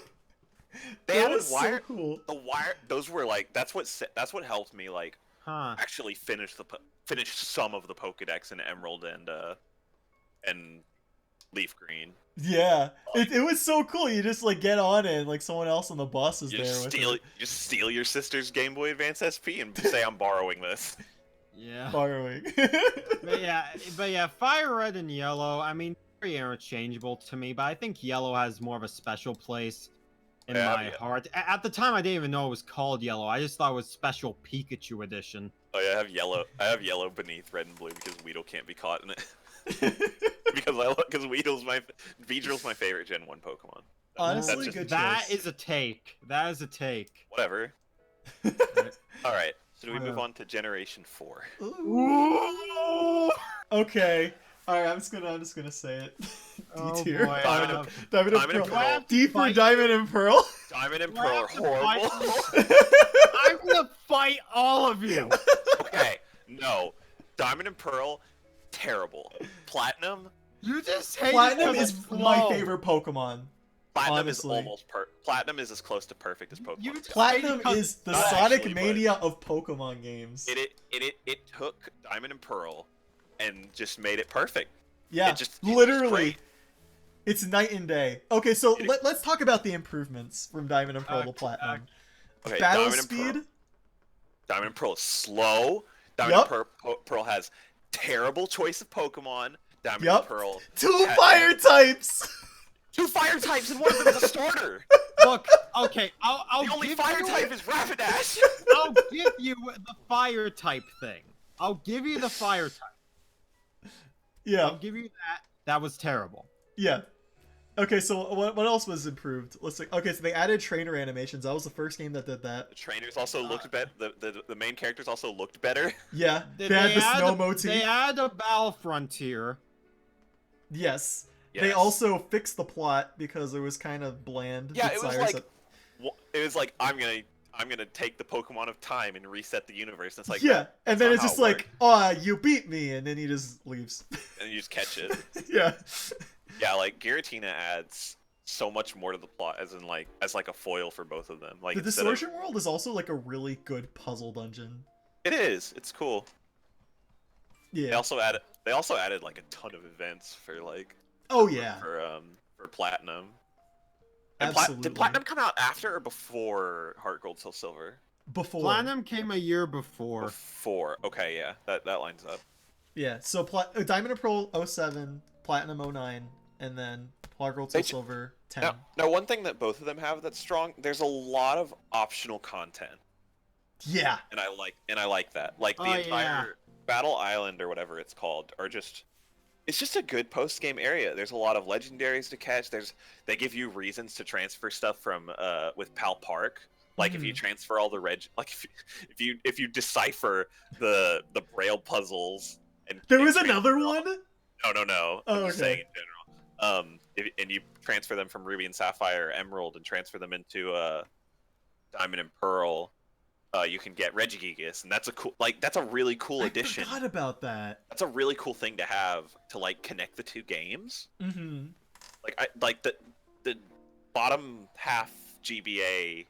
They That added was wire. so cool. The wire. Those were like that's what helped me like Huh. actually finish some of the Pokedex in Emerald and Leaf Green. Yeah, it was so cool. You just like get on it, and like someone else on the bus is You there just with steal it. your sister's Game Boy Advance SP and say I'm borrowing this. Yeah. Borrowing. But yeah, Fire Red and Yellow, I mean, very interchangeable to me, but I think Yellow has more of a special place in Yeah, my yeah. heart. At the time, I didn't even know it was called Yellow. I just thought it was Special Pikachu Edition. Oh yeah, I have yellow beneath red and blue because Weedle can't be caught in it. because Weedle's Beedrill's my favorite Gen 1 Pokemon. Honestly, just- good That choice. is a take. That is a take. Whatever. All right. So do we move on to Generation 4? Ooh. Okay. All right. I'm just gonna say it. D Oh tier. boy, Diamond, uh, and, Diamond, Diamond and and Pearl. Pearl. D for Fight. Diamond and Pearl. Diamond and Do I Pearl are have to fight horrible. I'm gonna fight all of you. Okay, no. Diamond and Pearl, terrible. Platinum, You just hate Platinum it 'cause is it's my slow. favorite Pokemon. Platinum Honestly. is almost Platinum is as close to perfect as Pokemon. You gets. Platinum because- is the Not Sonic actually, but- Mania of Pokemon games. It took Diamond and Pearl and just made it perfect. Yeah, It just literally. great. It's night and day. Okay, so It- let's talk about the improvements from Diamond and Pearl to Okay, Platinum. Okay, Battle Diamond and Pearl. speed. Diamond and Pearl is slow. Diamond Yup. and Pearl has terrible choice of Pokemon. Diamond Yup. and Pearl. 2 has fire types. 2 fire types and one of them is a starter. Look, okay, I'll The only give fire you type is Rapidash. I'll give you the fire type thing. I'll give you the fire type. Yeah, I'll give you that. That was terrible. yeah. Okay, so what else was improved? Let's see. Okay, so they added trainer animations. That was the first game that did that. The trainers also looked better. The main characters also looked better. Yeah, they had the add snow a- motif. They add a battle frontier. Yes. They Yes. also fixed the plot because it was kind of bland. Yeah, with it was Cyrus like it was like I'm gonna take the Pokemon of time and reset the universe. It's like yeah, and then not it's how just it like, oh, you beat me, and then he just leaves. and you just catch it. Yeah. Yeah, like Giratina adds so much more to the plot as a foil for both of them. Like The instead of- Distortion World is also like a really good puzzle dungeon. it is. It's cool. They Yeah. also added like a ton of events for like Oh yeah. for Platinum. Absolutely. Did Platinum come out after or before Heart Gold Soul Silver? Before. Platinum came a year before. Before. Okay, yeah. That lines up. Yeah. So Diamond and Pearl 07, Platinum 09, and then Heart Gold, They Soul j- Silver 10. Now, one thing that both of them have that's strong, there's a lot of optional content. Yeah. And I like that. Like the Oh, entire yeah. Battle Island or whatever it's called are just it's just a good post game area. There's a lot of legendaries to catch. They give you reasons to transfer stuff from with Pal Park. Like if you transfer all the like if you decipher the Braille puzzles and There and was transfer another all- one? No. Oh, I'm just okay. saying in general. And you transfer them from Ruby and Sapphire, Emerald, and transfer them into Diamond and Pearl. You can get Regigigas, and that's a really cool addition. I forgot about that. That's a really cool thing to have to like connect the two games. Mm-hmm. Like the bottom half GBA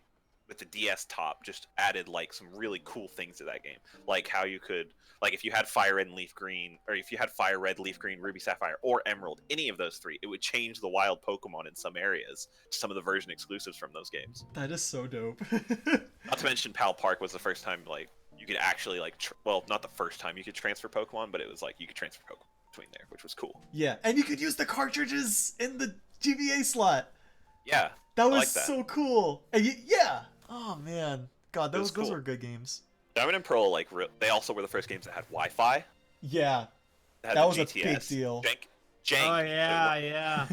with the DS top just added like some really cool things to that game. Like how you could like if you had Fire Red and Leaf Green, or if you had Fire Red, Leaf Green, Ruby Sapphire, or Emerald, any of those three, it would change the wild Pokemon in some areas to some of the version exclusives from those games. That is so dope. Not to mention Pal Park was the first time like you could actually like well, not the first time you could transfer Pokemon, but it was like you could transfer Pokemon between there, which was cool. Yeah, and you could use the cartridges in the GBA slot. Yeah, That I was like that. so cool. And yeah. Oh man, God, It was those cool. were good games. Diamond and Pearl like they also were the first games that had Wi-Fi. Yeah, That that the was a GTS. big deal. Jank. Oh yeah.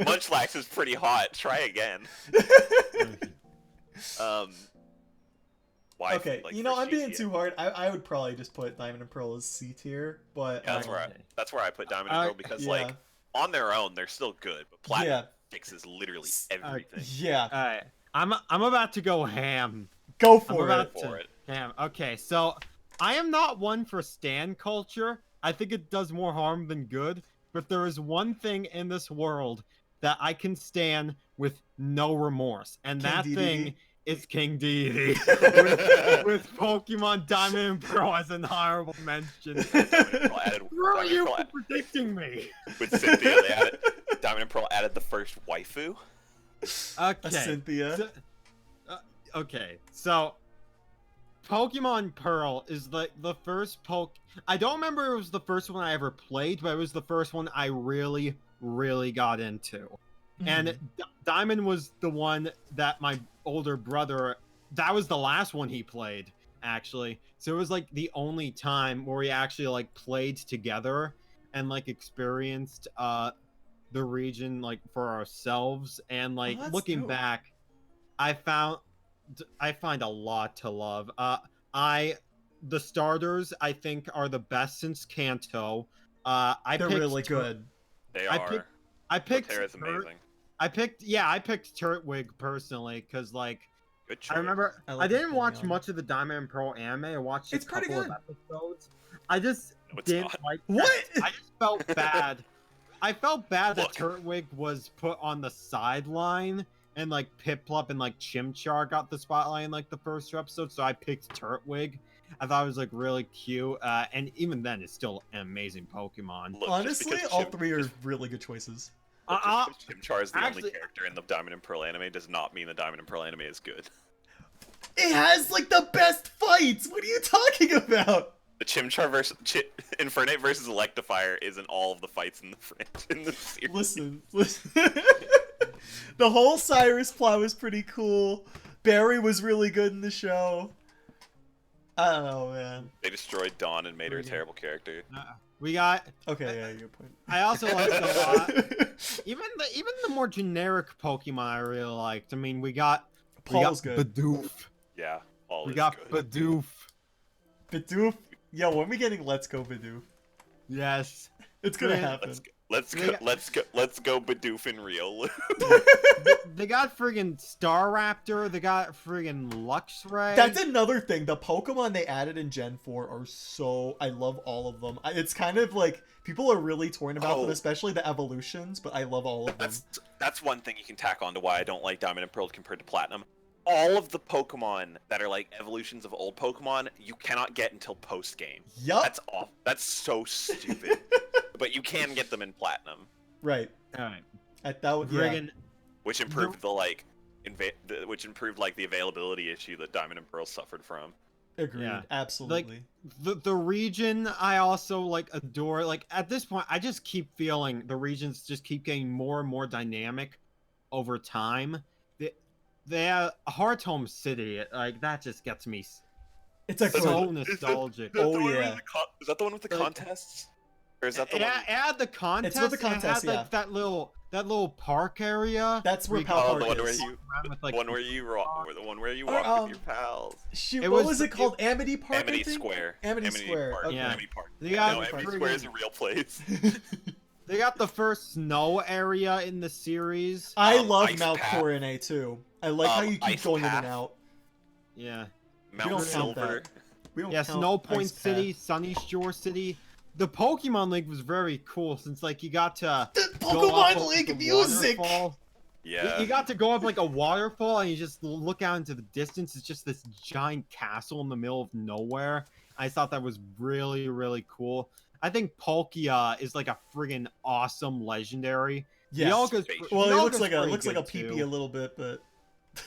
Munchlax is pretty hot. Try again. Wi-Fi, Okay, like, you know, for I'm being GTS. too hard. I would probably just put Diamond and Pearl as C tier, but Yeah, that's where I put Diamond and Pearl because like on their own they're still good, but Platinum fixes literally everything. yeah, All right. I'm about to go ham. go I'm for about it. For it. Ham. Okay, so I am not one for stan culture. I think it does more harm than good. But there is one thing in this world that I can stan with no remorse, and King that Dedede. thing is King Dedede with Pokemon Diamond and Pearl as an honorable mention. Diamond and Pearl added, Where are Diamond you and Pearl for predicting me? with Cynthia. They added Diamond and Pearl added the first waifu. A Okay. Cynthia. So, okay, so Pokemon Pearl is the first I don't remember if it was the first one I ever played, but it was the first one I really, really got into. And Diamond was the one that my older brother, that was the last one he played, actually. So it was like the only time where we actually like played together and like experienced the region like for ourselves. And like that's looking dope. back, I find a lot to love. The starters I think are the best since Kanto. They're picked really good. They I are. picked- I picked Torterra's amazing. I picked Turtwig personally because like Good choice. I remember I I, like didn't watch Napoleon. much of the Diamond and Pearl anime. I watched a It's pretty couple of good. episodes. I just No, it's didn't not. like What? I just felt bad. I felt bad that Look. Turtwig was put on the sideline and like Piplup and like Chimchar got the spotlight in like the first two episodes, so I picked Turtwig. I thought it was like really cute, and even then, it's still an amazing Pokemon. Look, just Honestly, because all three are really good choices. Look, just because Chimchar is the actually- only character in the Diamond and Pearl anime does not mean the Diamond and Pearl anime is good. It has like the best fights. What are you talking about? The Chimchar versus Infernape versus Electivire isn't all of the fights in the series. Listen. The whole Cyrus plot was pretty cool. Barry was really good in the show. I don't know, man. They destroyed Dawn and made her a terrible character. We got. Okay, yeah, good point. I also liked a lot. Even the more generic Pokemon I really liked. I mean, we got Paul's good. Bidoof. Yeah, all We is got good. Bidoof. Bidoof. Yo, when are we getting Let's Go Bidoof? Yes. It's gonna Yeah. happen. Let's They go, got- let's go Bidoof in real. They got friggin' Staraptor. They got friggin' Luxray. That's another thing. The Pokemon they added in Gen 4 are so... I love all of them. It's kind of like... People are really torn about them, Oh. especially the evolutions, but I love all of them. That's one thing you can tack on to why I don't like Diamond and Pearl compared to Platinum. All of the Pokemon that are like evolutions of old Pokemon, you cannot get until post game. Yup. That's off. That's so stupid. But you can get them in Platinum, Right. Alright. That would... Yeah. Friggin' which improved which improved like the availability issue that Diamond and Pearl suffered from. Agreed. Yeah. Absolutely. The region I also like adore. Like at this point, I just keep feeling the regions just keep getting more and more dynamic over time. They have Heart Home City, like that just gets me It's a That's good. so what- is that- nostalgic. is that the Oh, one with yeah. Is that the one with the Like- contests? Or is that the It one? had the contest. It's with the contest, It had like yeah. that little park area. That's where you Pal go Oh, the Park one where is. you, around with, the like, one where you the one where you Or, walk with your pals. Shoot, It what was- was it called? Amity Park. I Amity think? Square. Amity Square. Park. Okay. Yeah. Amity Park. They No, got Amity friggin- Square is a real place. They got the first snow area in the series. I love Ice Mount Path. Coronet too. I like how you keep Ice going in Path. and out. Yeah. Mount don't count Silver. that. We don't Yeah, count Snow Point Ice Path. City, Sunny Shore City. The Pokemon League was very cool since like you got to The go up Pokemon like, League the music. waterfall. Yeah. You got to go up like a waterfall and you just look out into the distance. It's just this giant castle in the middle of nowhere. I thought that was really, really cool. I think Palkia is like a friggin' awesome legendary. Yes. Dialga's Well, he looks Dialga's like a pretty good, PP too. a little bit, but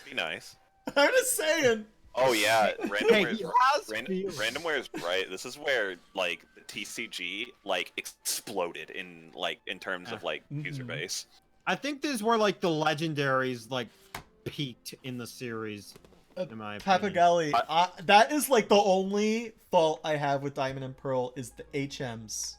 Be nice. I'm just saying. Oh yeah, Hey, randomware he is has feelings. randomware is right. This is where like the TCG like exploded in terms of like user Mhm. base. I think this is where like the legendaries like peaked in the series. In my opinion. Papagali, that is like the only fault I have with Diamond and Pearl is the HMs.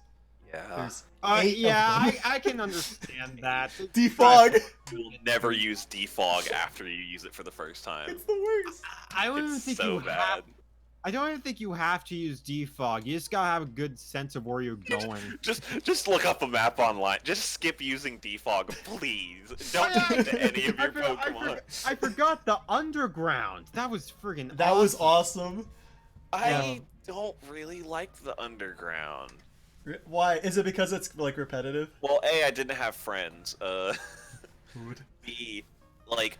Yeah. There's 8 of Yeah, them. I can understand that. Defog. You'll never use defog after you use it for the first time. It's the worst. I don't even It's think so you bad. have. I don't even think you have to use defog. You just gotta have a good sense of where you're going. Just look up a map online. Just skip using defog, please. Don't Oh, do it to any of your I Pokemon. I forgot the underground. That was friggin' That was awesome. awesome. I don't really like the underground. Why? Is it because it's like repetitive? Well, A, I didn't have friends. Food. B, like,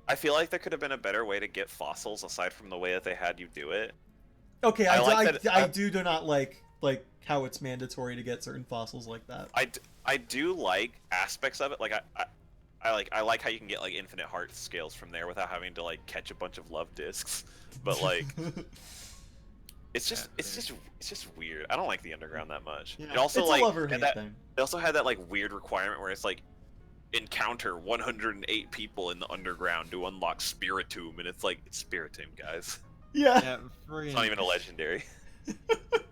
I feel like there could have been a better way to get fossils aside from the way that they had you do it. Okay, I I like that- I do not like how it's mandatory to get certain fossils like that. I do like aspects of it. Like I like how you can get like infinite heart scales from there without having to like catch a bunch of love discs. But like it's just weird. I don't like the underground that much. Yeah. It also it's like a love or had hate that, thing. they also had that like weird requirement where it's like encounter 108 people in the underground to unlock Spiritomb, and it's like it's Spiritomb, guys. Yeah. Yeah, friggin'. It's not even a legendary.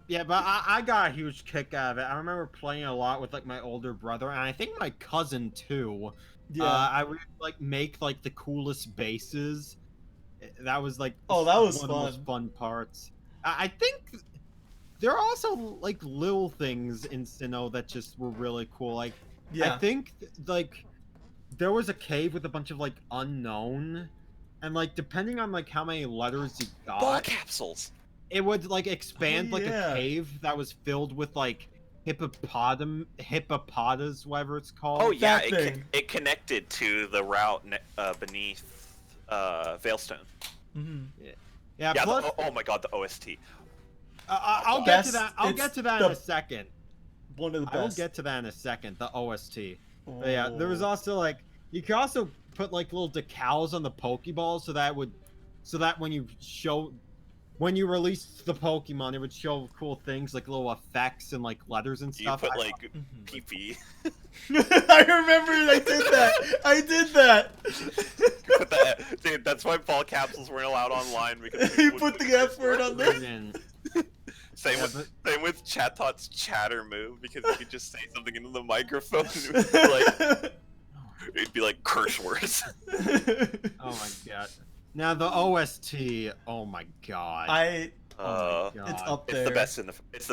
Yeah, but I got a huge kick out of it. I remember playing a lot with like my older brother, and I think my cousin too. Yeah. I would like make like the coolest bases. That was like Oh, that was one of the most fun. fun parts. I think there are also like little things in Sinnoh that just were really cool. Like yeah. I think like there was a cave with a bunch of like unknown, and like depending on like how many letters you got, Ball capsules. it would like expand Oh, like yeah. a cave that was filled with like hippopotas, whatever it's called. Oh yeah, that thing. it connected to the route beneath Veilstone. Mhm. Yeah. Yeah. Plus, Oh my god, the OST. I'll get Best- to that. I'll it's get to that the in a second. One of the I will best. get to that in a second. The OST. But yeah, there was Oh. also like you could also put like little decals on the Pokeballs so that when you release the Pokemon, it would show cool things like little effects and like letters and You stuff. put I- like Mhm. PP. I remember I did that. I did that. Put that, dude, that's why ball capsules weren't allowed online because You people put would the F word on there. friggin- Same Yeah, with same with Chatot's chatter move because you could just say something into the microphone and it'd be like curse words. Oh my god. Now the OST. Oh my god. Uh, God. It's up it's there. the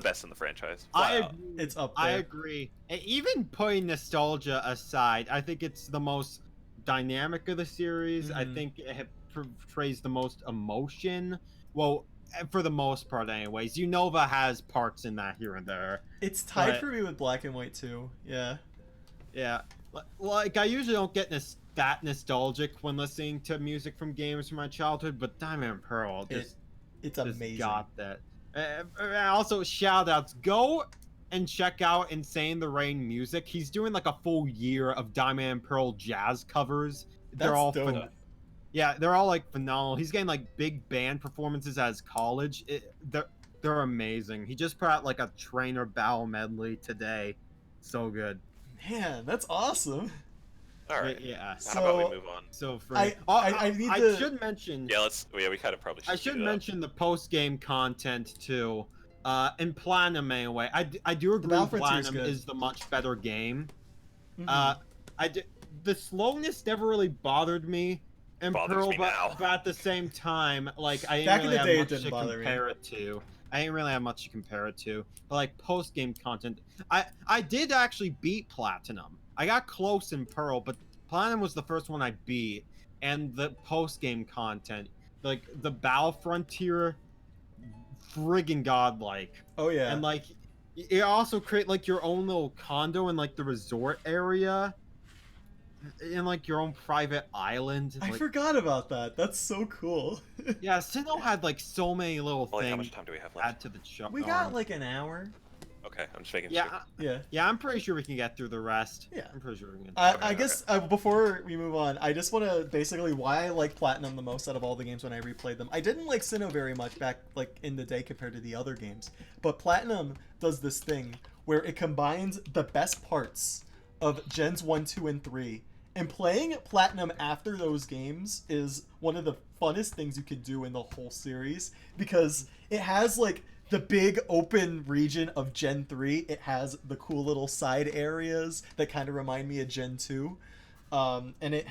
best in the franchise. I Flat out. agree. It's up I there. agree. And even putting nostalgia aside, I think it's the most dynamic of the series. I Mhm. think it portrays the most emotion. Well, for the most part, anyways. Unova has parts in that here and there. It's tied But- for me with Black and White too. Yeah. Yeah. Like, I usually don't get that nostalgic when listening to music from games from my childhood, but Diamond and Pearl just It's just amazing. got that. Also, shout outs. Go and check out Insane the Rain music. He's doing like a full year of Diamond and Pearl jazz covers. They're That's all dope. Yeah, they're all like phenomenal. He's getting like big band performances at his college. They're amazing. He just put out like a trainer battle medley today. So good. Man, that's awesome. All right. Yeah. How about we So, move on? So free. I need I to. should mention. Yeah, we kind of probably should. I should speed it up. mention the post game content too. In Platinum anyway, I do agree. Battle Frontier's Platinum good. is the much better game. Mhm. The slowness never really bothered me in Bothers Pearl, me now. but at the same time, like I didn't Back in really the have day, it much didn't to bother me. compare it to. I didn't really have much to compare it to. But like post game content, I did actually beat Platinum. I got close in Pearl, but Platinum was the first one I beat, and the post game content, like the Battle Frontier, friggin' godlike. Oh yeah. And like it also create like your own little condo in like the resort area, in like your own private island. I Like, forgot about that. That's so cool. yeah, Sinnoh had like so many little Well, how things much time do we have add left? to the show. We got like an hour. Okay, I'm just making yeah, sure. Yeah. yeah. I'm pretty sure we can get through the rest. Yeah. I'm pretty sure we can. I guess before we move on, I just want to basically why I like Platinum the most out of all the games when I replayed them. I didn't like Sinnoh very much back like in the day compared to the other games, but Platinum does this thing where it combines the best parts of Gens 1, 2, and 3. And playing Platinum after those games is one of the funnest things you could do in the whole series because it has like the big open region of Gen 3. It has the cool little side areas that kind of remind me of Gen 2. And it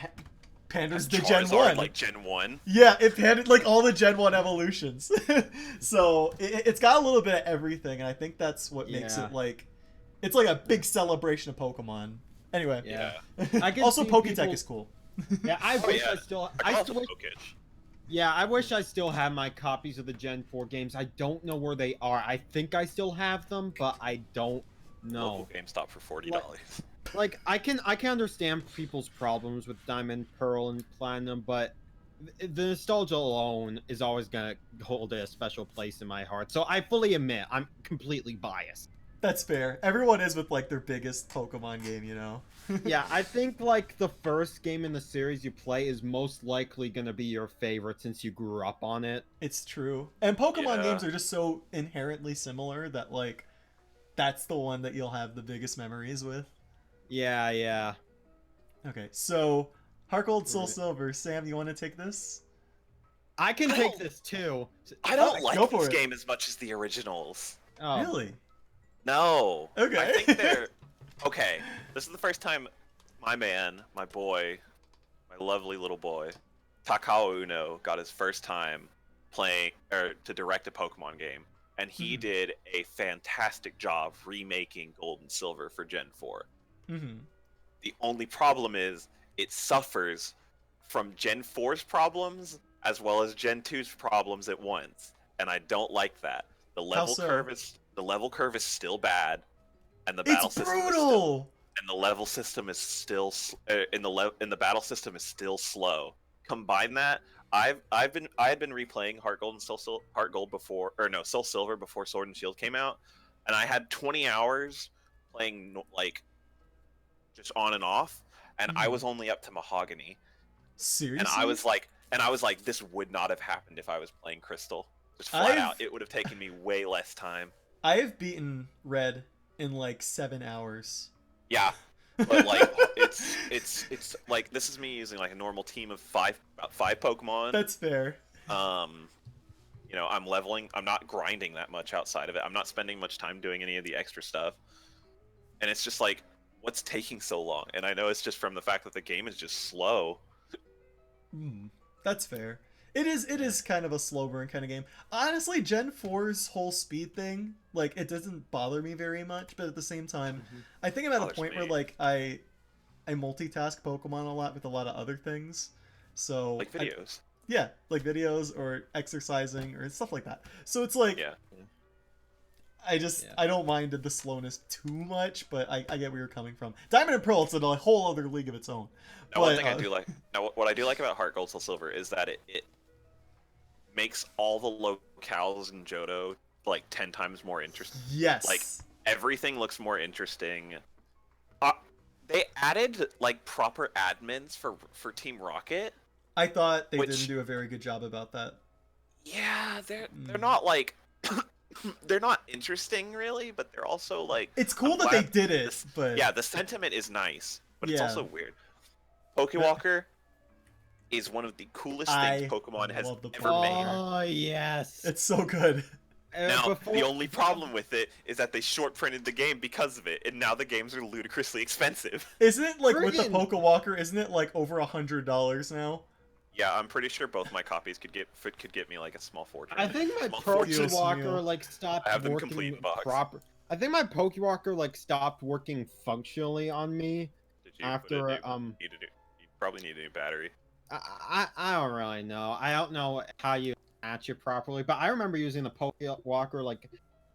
panders to Gen Charizard, 1. like Gen 1. Yeah, it pandered like all the Gen 1 evolutions. So it's got a little bit of everything, and I think that's what makes Yeah. it like... It's like a big celebration of Pokemon. Anyway. Yeah. Yeah. I can Also, see Poketech people- is cool. Yeah, I Oh, wish yeah. I still. I I call it still the wish, Pokage. yeah, I wish I still had my copies of the Gen 4 games. I don't know where they are. I think I still have them, but I don't know. Local GameStop for $40. Like I can understand people's problems with Diamond, Pearl, and Platinum, but the nostalgia alone is always gonna hold a special place in my heart. So I fully admit I'm completely biased. That's fair. Everyone is with like their biggest Pokemon game, you know? Yeah, I think like the first game in the series you play is most likely gonna be your favorite since you grew up on it. It's true. And Pokemon Yeah. games are just so inherently similar that like that's the one that you'll have the biggest memories with. Yeah, yeah. Okay, so Heart Gold, Soul Silver. Sam, you want to take this? I can I take don't- this too. I don't Go like for this it. game as much as the originals. Oh. Really? No. Okay. I think they're okay. This is the first time my man, my boy, my lovely little boy, Takao Uno, got his first time playing or to direct a Pokemon game, and he Mhm. did a fantastic job remaking Gold and Silver for Gen 4. Mm-hmm. The only problem is it suffers from Gen 4's problems as well as Gen 2's problems at once, and I don't like that. The level so? curve is still bad, and the battle It's system is still, brutal. and the level system is still in the battle system is still slow. Combine that, I had been replaying Heart Gold and Heart Gold before, or no, Soul Silver before Sword and Shield came out, and I had 20 hours playing like just on and off, and I Mhm. was only up to Mahogany, Seriously? and I was like, this would not have happened if I was playing Crystal. Just flat I've- out, it would have taken me way less time. I have beaten Red in like 7 hours. Yeah, but like it's like this is me using like a normal team of about five Pokemon. That's fair. You know, I'm leveling. I'm not grinding that much outside of it. I'm not spending much time doing any of the extra stuff, and it's just like, what's taking so long? And I know it's just from the fact that the game is just slow. That's fair. It is kind of a slow burn kind of game. Honestly, Gen 4's whole speed thing, like, it doesn't bother me very much, but at the same time, I think I'm at a Bothers point where me. like I multitask Pokemon a lot with a lot of other things. So Like videos. yeah, like videos or exercising or stuff like that. So it's like Yeah. I don't mind the slowness too much, but I get where you're coming from. Diamond and Pearl, it's a whole other league of its own. Now, one But, thing I do like. Now, what I do like about Heart Gold Soul Silver is that it makes all the locales in Johto like 10 times more interesting. Yes. Like, everything looks more interesting. They added like proper admins for Team Rocket, I thought they Which- didn't do a very good job about that. Yeah, they're Mm. not like they're not interesting really, but they're also like It's cool I'm that they glad did it, this- but yeah, the sentiment is nice, but it's Yeah. also weird. Pokewalker is one of the coolest I things Pokemon has love the ever made. Oh yes. it's so good. Now, Before- the only problem with it is that they short printed the game because of it, and now the games are ludicrously expensive. Isn't it like with the Friggin- Pokewalker? Isn't it like over $100 now? Yeah, I'm pretty sure both my copies could get me like a small fortune. I think my Small fortune. Pokewalker like stopped I have them working complete in box. proper. I think my Pokewalker like stopped working functionally on me Did you after you probably need a new battery. I don't really know. I don't know how you match it properly, but I remember using the Pokewalker like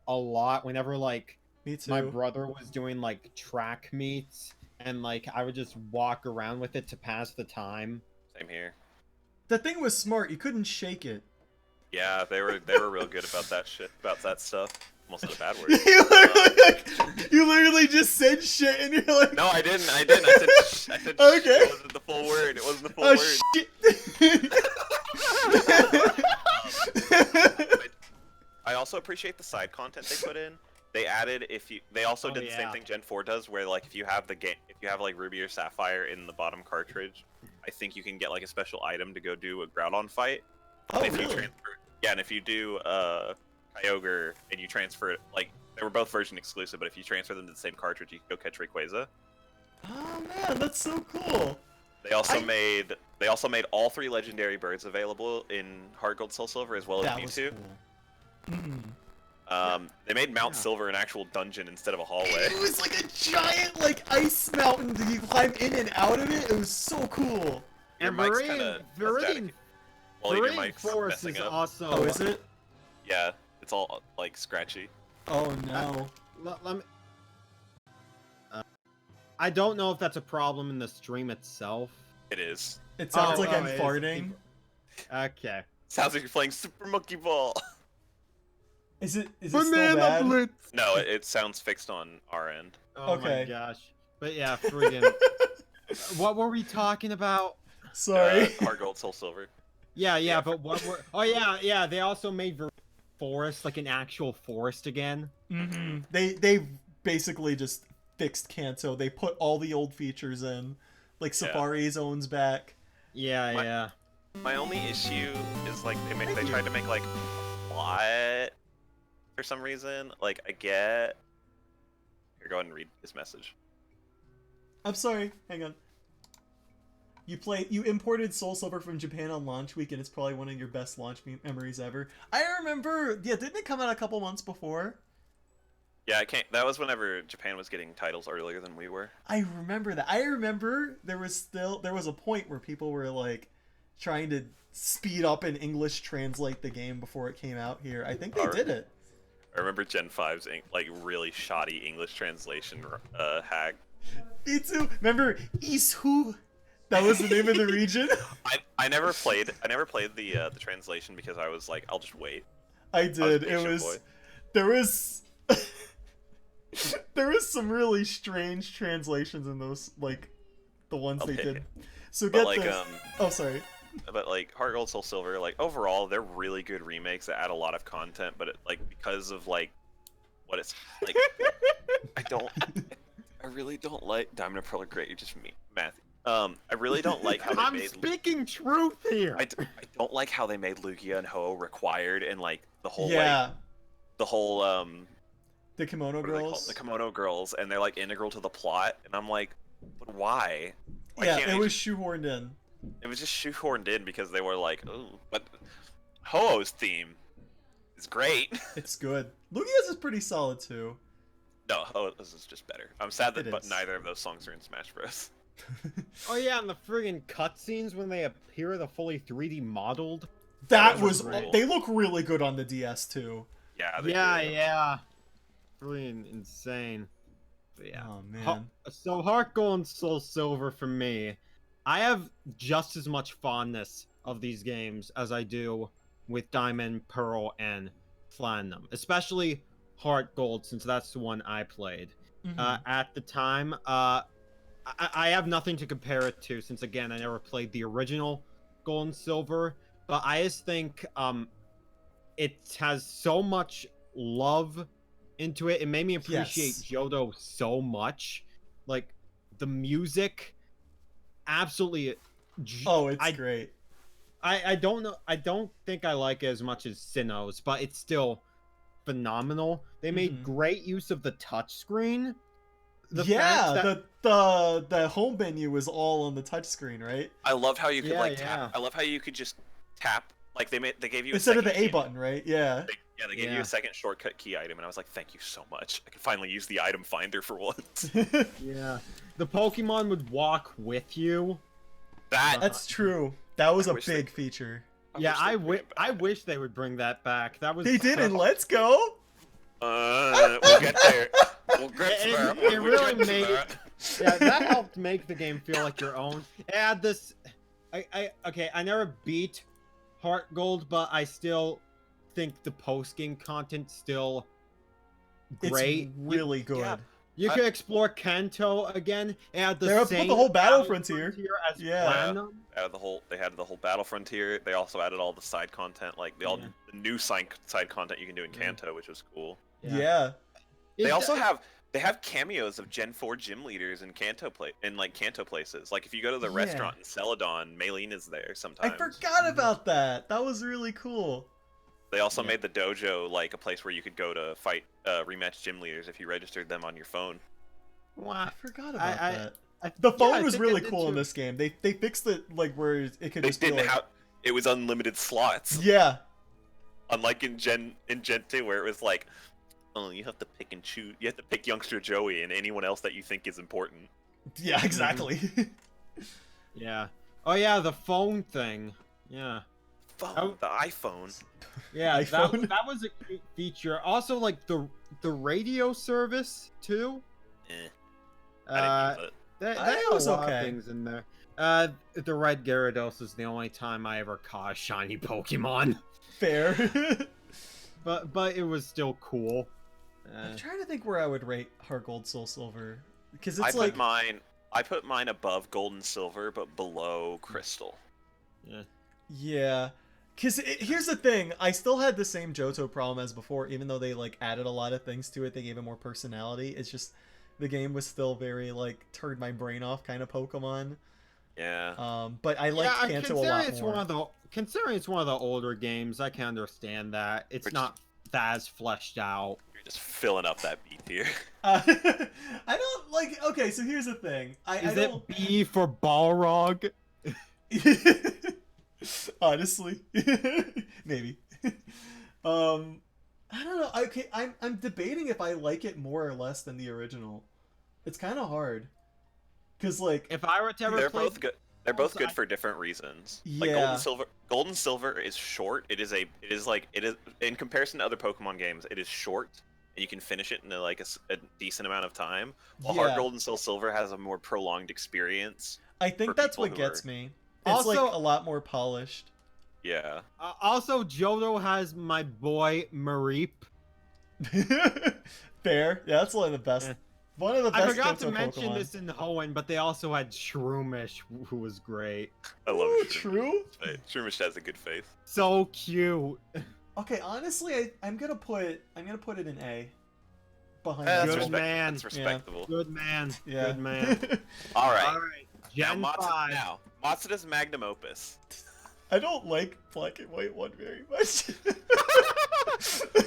a lot whenever like Me too. my brother was doing like track meets and like I would just walk around with it to pass the time. Same here. The thing was smart. You couldn't shake it. Yeah, they were real good about that stuff. Almost said a bad word. You literally just said shit, and you're like, No, I didn't. I said Okay. it wasn't the full word. It wasn't the full oh word. shit. I also appreciate the side content they put in. They added they also Oh, did the same yeah. thing Gen 4 does, where like if you have like Ruby or Sapphire in the bottom cartridge, I think you can get like a special item to go do a Groudon fight. Oh, And if you really? yeah, and if you do Kyogre and you transfer it, like they were both version exclusive, but if you transfer them to the same cartridge, you can go catch Rayquaza. Oh man, that's so cool. They also made all 3 legendary birds available in Heart Gold, Soul Silver, as well as That was Mewtwo. cool. Mm. They made Mount Yeah. Silver an actual dungeon instead of a hallway. It was like a giant like ice mountain. Did you climb in and out of it? It was so cool. Your And mic's Viridian, kinda Viridian, static. Well, your Viridian mic's Forest messing is up. also. Oh, is it? Yeah, it's all like scratchy. Oh no. Let me. I don't know if that's a problem in the stream itself. It is. It sounds Oh, like oh, I'm it is. farting. Okay. Sounds like you're playing Super Monkey Ball. Is it still bad? Blitz. No, it sounds fixed on our end. Oh Okay. my gosh. But yeah, friggin'. What were we talking about? Sorry. Heart Gold, Soul Silver. Yeah, Yeah. but what were? Oh yeah. They also made forest like an actual forest again. Mm-hmm. They basically just fixed Kanto. They put all the old features in, like Yeah. Safari Zone's back. Yeah, My- yeah. My only issue is like they tried to make like a plot for some reason. Like I get. Here, go ahead and read this message. I'm sorry. Hang on. You imported Soul Silver from Japan on launch week, and it's probably one of your best launch memories ever. I remember. Yeah, didn't it come out a couple months before? Yeah, I can't. That was whenever Japan was getting titles earlier than we were. I remember that. I remember there was a point where people were like trying to speed up and English translate the game before it came out here. I think they Alright. did it. I remember Gen 5's like really shoddy English translation hack. Me too. Remember Ishu? That was the name of the region. I never played the translation because I was like, I'll just wait. I I was a did. It patient was boy. there was there was some really strange translations in those, like the ones they Okay. did. So But get like this. Oh, sorry. but like Heart Gold, Soul Silver, like overall they're really good remakes that add a lot of content. But like because of like what it's like, I really don't like Diamond and Pearl are great. You're just me, Matthew. I really don't like how they I'm made. speaking truth here. I don't like how they made Lugia and Ho required and like the whole Yeah, like the whole the Kimono what are they called? Girls. The Kimono Girls, and they're like integral to the plot, and I'm like, but why? Why Yeah, can't it they was just- shoehorned in. it was just shoehorned in because they were like, oh, but Ho-Oh's theme is great. It's good. Lugia's is pretty solid too. No, Ho-Oh's is just better. I'm sad that It but is. neither of those songs are in Smash Bros. Oh yeah, and the friggin' cutscenes when they appear, the fully 3D modeled. That Those are was. great. They look really good on the DS too. Yeah, they Yeah, do. yeah. Really insane. But yeah. Oh man. So Heart Gold and Soul Silver for me, I have just as much fondness of these games as I do with Diamond, Pearl, and Platinum. Especially Heart Gold, since that's the one I played. Mhm. At the time, I have nothing to compare it to, since again, I never played the original Gold and Silver, but I just think it has so much love into it. It made me appreciate Yes. Johto so much. Like the music, absolutely. Oh, it's I great. I don't know. I don't think I like it as much as Sinnoh's, but it's still phenomenal. They made Mhm. great use of the touchscreen. The Yeah, fact that the home menu was all on the touchscreen, right? I love how you could Yeah, like yeah. tap. I love how you could just tap. Like they gave you a Instead of second the A key. button, right? Yeah. They gave you Yeah. a second shortcut key item, and I was like, thank you so much. I can finally use the item finder for once. yeah, the Pokemon would walk with you. That That's true. That was I a wish they- big feature. Yeah, wish they'd bring it I back. wish they would bring that back. That was They did in so- Let's Go. We'll get there. We'll get It- there. it We'll really get to made- that. Yeah, that helped make the game feel like your own. Add this. Okay, I never beat Heart Gold, but I still think the post game content still great. It's really good. yeah. You could explore Kanto again. Add the They put same the whole battle frontier. as Yeah. Platinum. They had the whole battle frontier. They also added all the side content, like the new side content you can do in Yeah. Kanto, which was cool. Yeah. They also have cameos of Gen 4 gym leaders in Kanto places. Like if you go to the Yeah. restaurant in Celadon, Maylene is there I sometimes. forgot about that. That was really cool. They also Yeah. made the dojo like a place where you could go to fight rematch gym leaders if you registered them on your phone. I Wow. forgot about that. I- The yeah, phone I was think I really did cool in too. this game. They fixed it like where it could They just be didn't like, have it was unlimited slots. yeah. Unlike in Gen 2 where it was like, oh, you have to pick and choose. You have to pick youngster Joey and anyone else that you think is important. Yeah, exactly. Yeah. Oh yeah, the phone thing. Yeah. Phone, Oh. the iPhone. Yeah, iPhone. that was a cute feature. Also, like the radio service too. I didn't use it. They I had think it a was lot okay. of things in there. The red Gyarados is the only time I ever caught a shiny Pokemon, Fair. but it was still cool. I'm trying to think where I would rate Heart Gold Soul Silver because I it's put like mine above gold and silver, but below crystal. yeah. Because here's the thing, I still had the same Johto problem as before, even though they like added a lot of things to it. They gave it more personality. It's just the game was still very like turned my brain off kind of Pokemon. Yeah. But I like Kanto a lot more. Considering it's one of the older games, I can understand that it's Which- not as fleshed out. You're just filling up that B tier. I don't like. Okay, so here's the thing. I Is don't. it B for Balrog? Honestly, maybe. I don't know. Okay, I'm debating if I like it more or less than the original. It's kind of hard, cause like If I were to ever They're play, both good. They're both Also, good I- for different reasons. Like Yeah. Gold and Silver is short. It is in comparison to other Pokemon games, it is short, and you can finish it in like a decent amount of time. While Yeah. Heart Gold and Soul Silver has a more prolonged experience. I think for that's people what who gets are- me. It's like Also- a lot more polished. Yeah. also Johto has my boy Mareep. Fair. Yeah, that's one of the best. Yeah. One of the best. I forgot to Johto mention Pokemon. this in Hoenn, but they also had Shroomish, who was great. I love Ooh, Shroomish. true. Shroomish has a good face. So cute. Okay, honestly, I'm gonna put it in A. Behind That's, Good Gold. man. That's respectable. Good man. Yeah. Good man. All right. All right. Gen now, 5. Matsuda's magnum opus. I don't like Black and White 1 very much.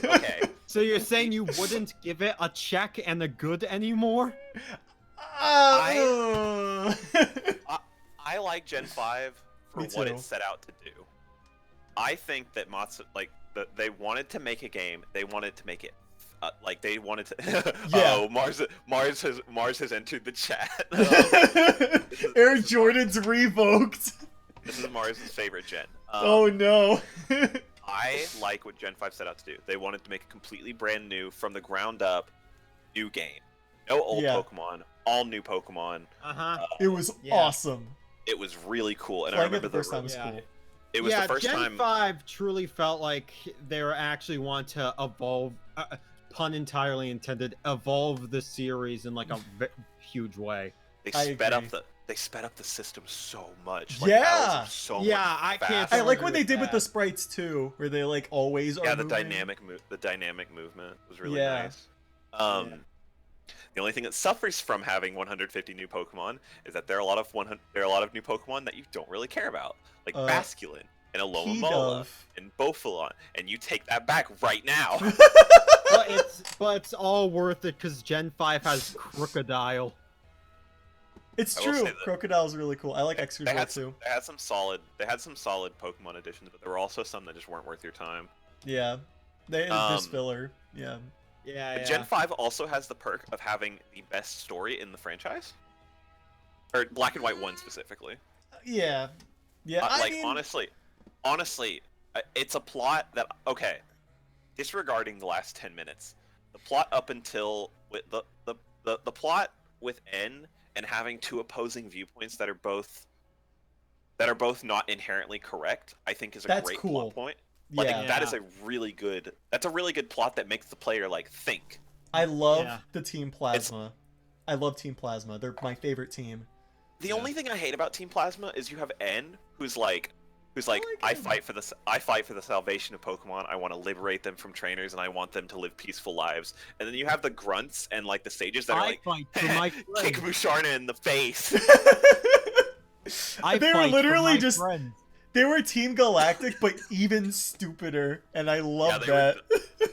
Okay. So you're saying you wouldn't give it a check and a good anymore? Uh, I like Gen 5 for Me what too. it set out to do. I think that they wanted to make a game. They wanted to make it they wanted to. Yeah. Oh, Mars has entered the chat. Air Jordan's revoked. This is Mars' favorite gen. Oh no. I like what Gen 5 set out to do. They wanted to make a completely brand new, from the ground up, new game. No old Yeah. Pokemon, all new Pokemon. Uh-huh. It was Yeah. awesome. It was really cool, and I Playing it remember the first time was yeah. cool. it was Yeah, the first Gen time. 5 truly felt like they were actually want to evolve, pun entirely intended, evolve the series in like a huge way. They sped up the system so much. Yeah. Battles are so Yeah, much I can't faster. I like argue what they with did with the that. sprites too, where they like always are Yeah, the moving. dynamic movement was really Yeah. nice. Yeah. The only thing that suffers from having 150 new Pokemon is that there are a lot of new Pokemon that you don't really care about, like Basculin and Alomomola and Bofilon, and you take that back right now. But it's all worth it because Gen 5 has Crocodile. It's I will true. say that Crocodile's really cool. I like Excadrill too. They had some solid Pokemon additions, but there were also some that just weren't worth your time. Yeah. There's filler. Yeah. Yeah, Gen 5 also has the perk of having the best story in the franchise. Or Black and White 1 specifically. Yeah. Yeah. I Like, mean, honestly, it's a plot that, okay, disregarding the last 10 minutes, the plot up until with the plot with N and having two opposing viewpoints that are both not inherently correct, I think is a That's great cool. plot point. Like yeah. that is a really good plot that makes the player like think. I love Yeah. the Team Plasma. I love Team Plasma. They're my favorite team. The only thing I hate about Team Plasma is you have N, who's like, like I him. fight for the salvation of Pokemon. I want to liberate them from trainers, and I want them to live peaceful lives. And then you have the grunts and like the sages that are like, fight for my kick friends. Musharna in the face. I They were fight for literally my just- friends. They were Team Galactic, but even stupider, and I love that.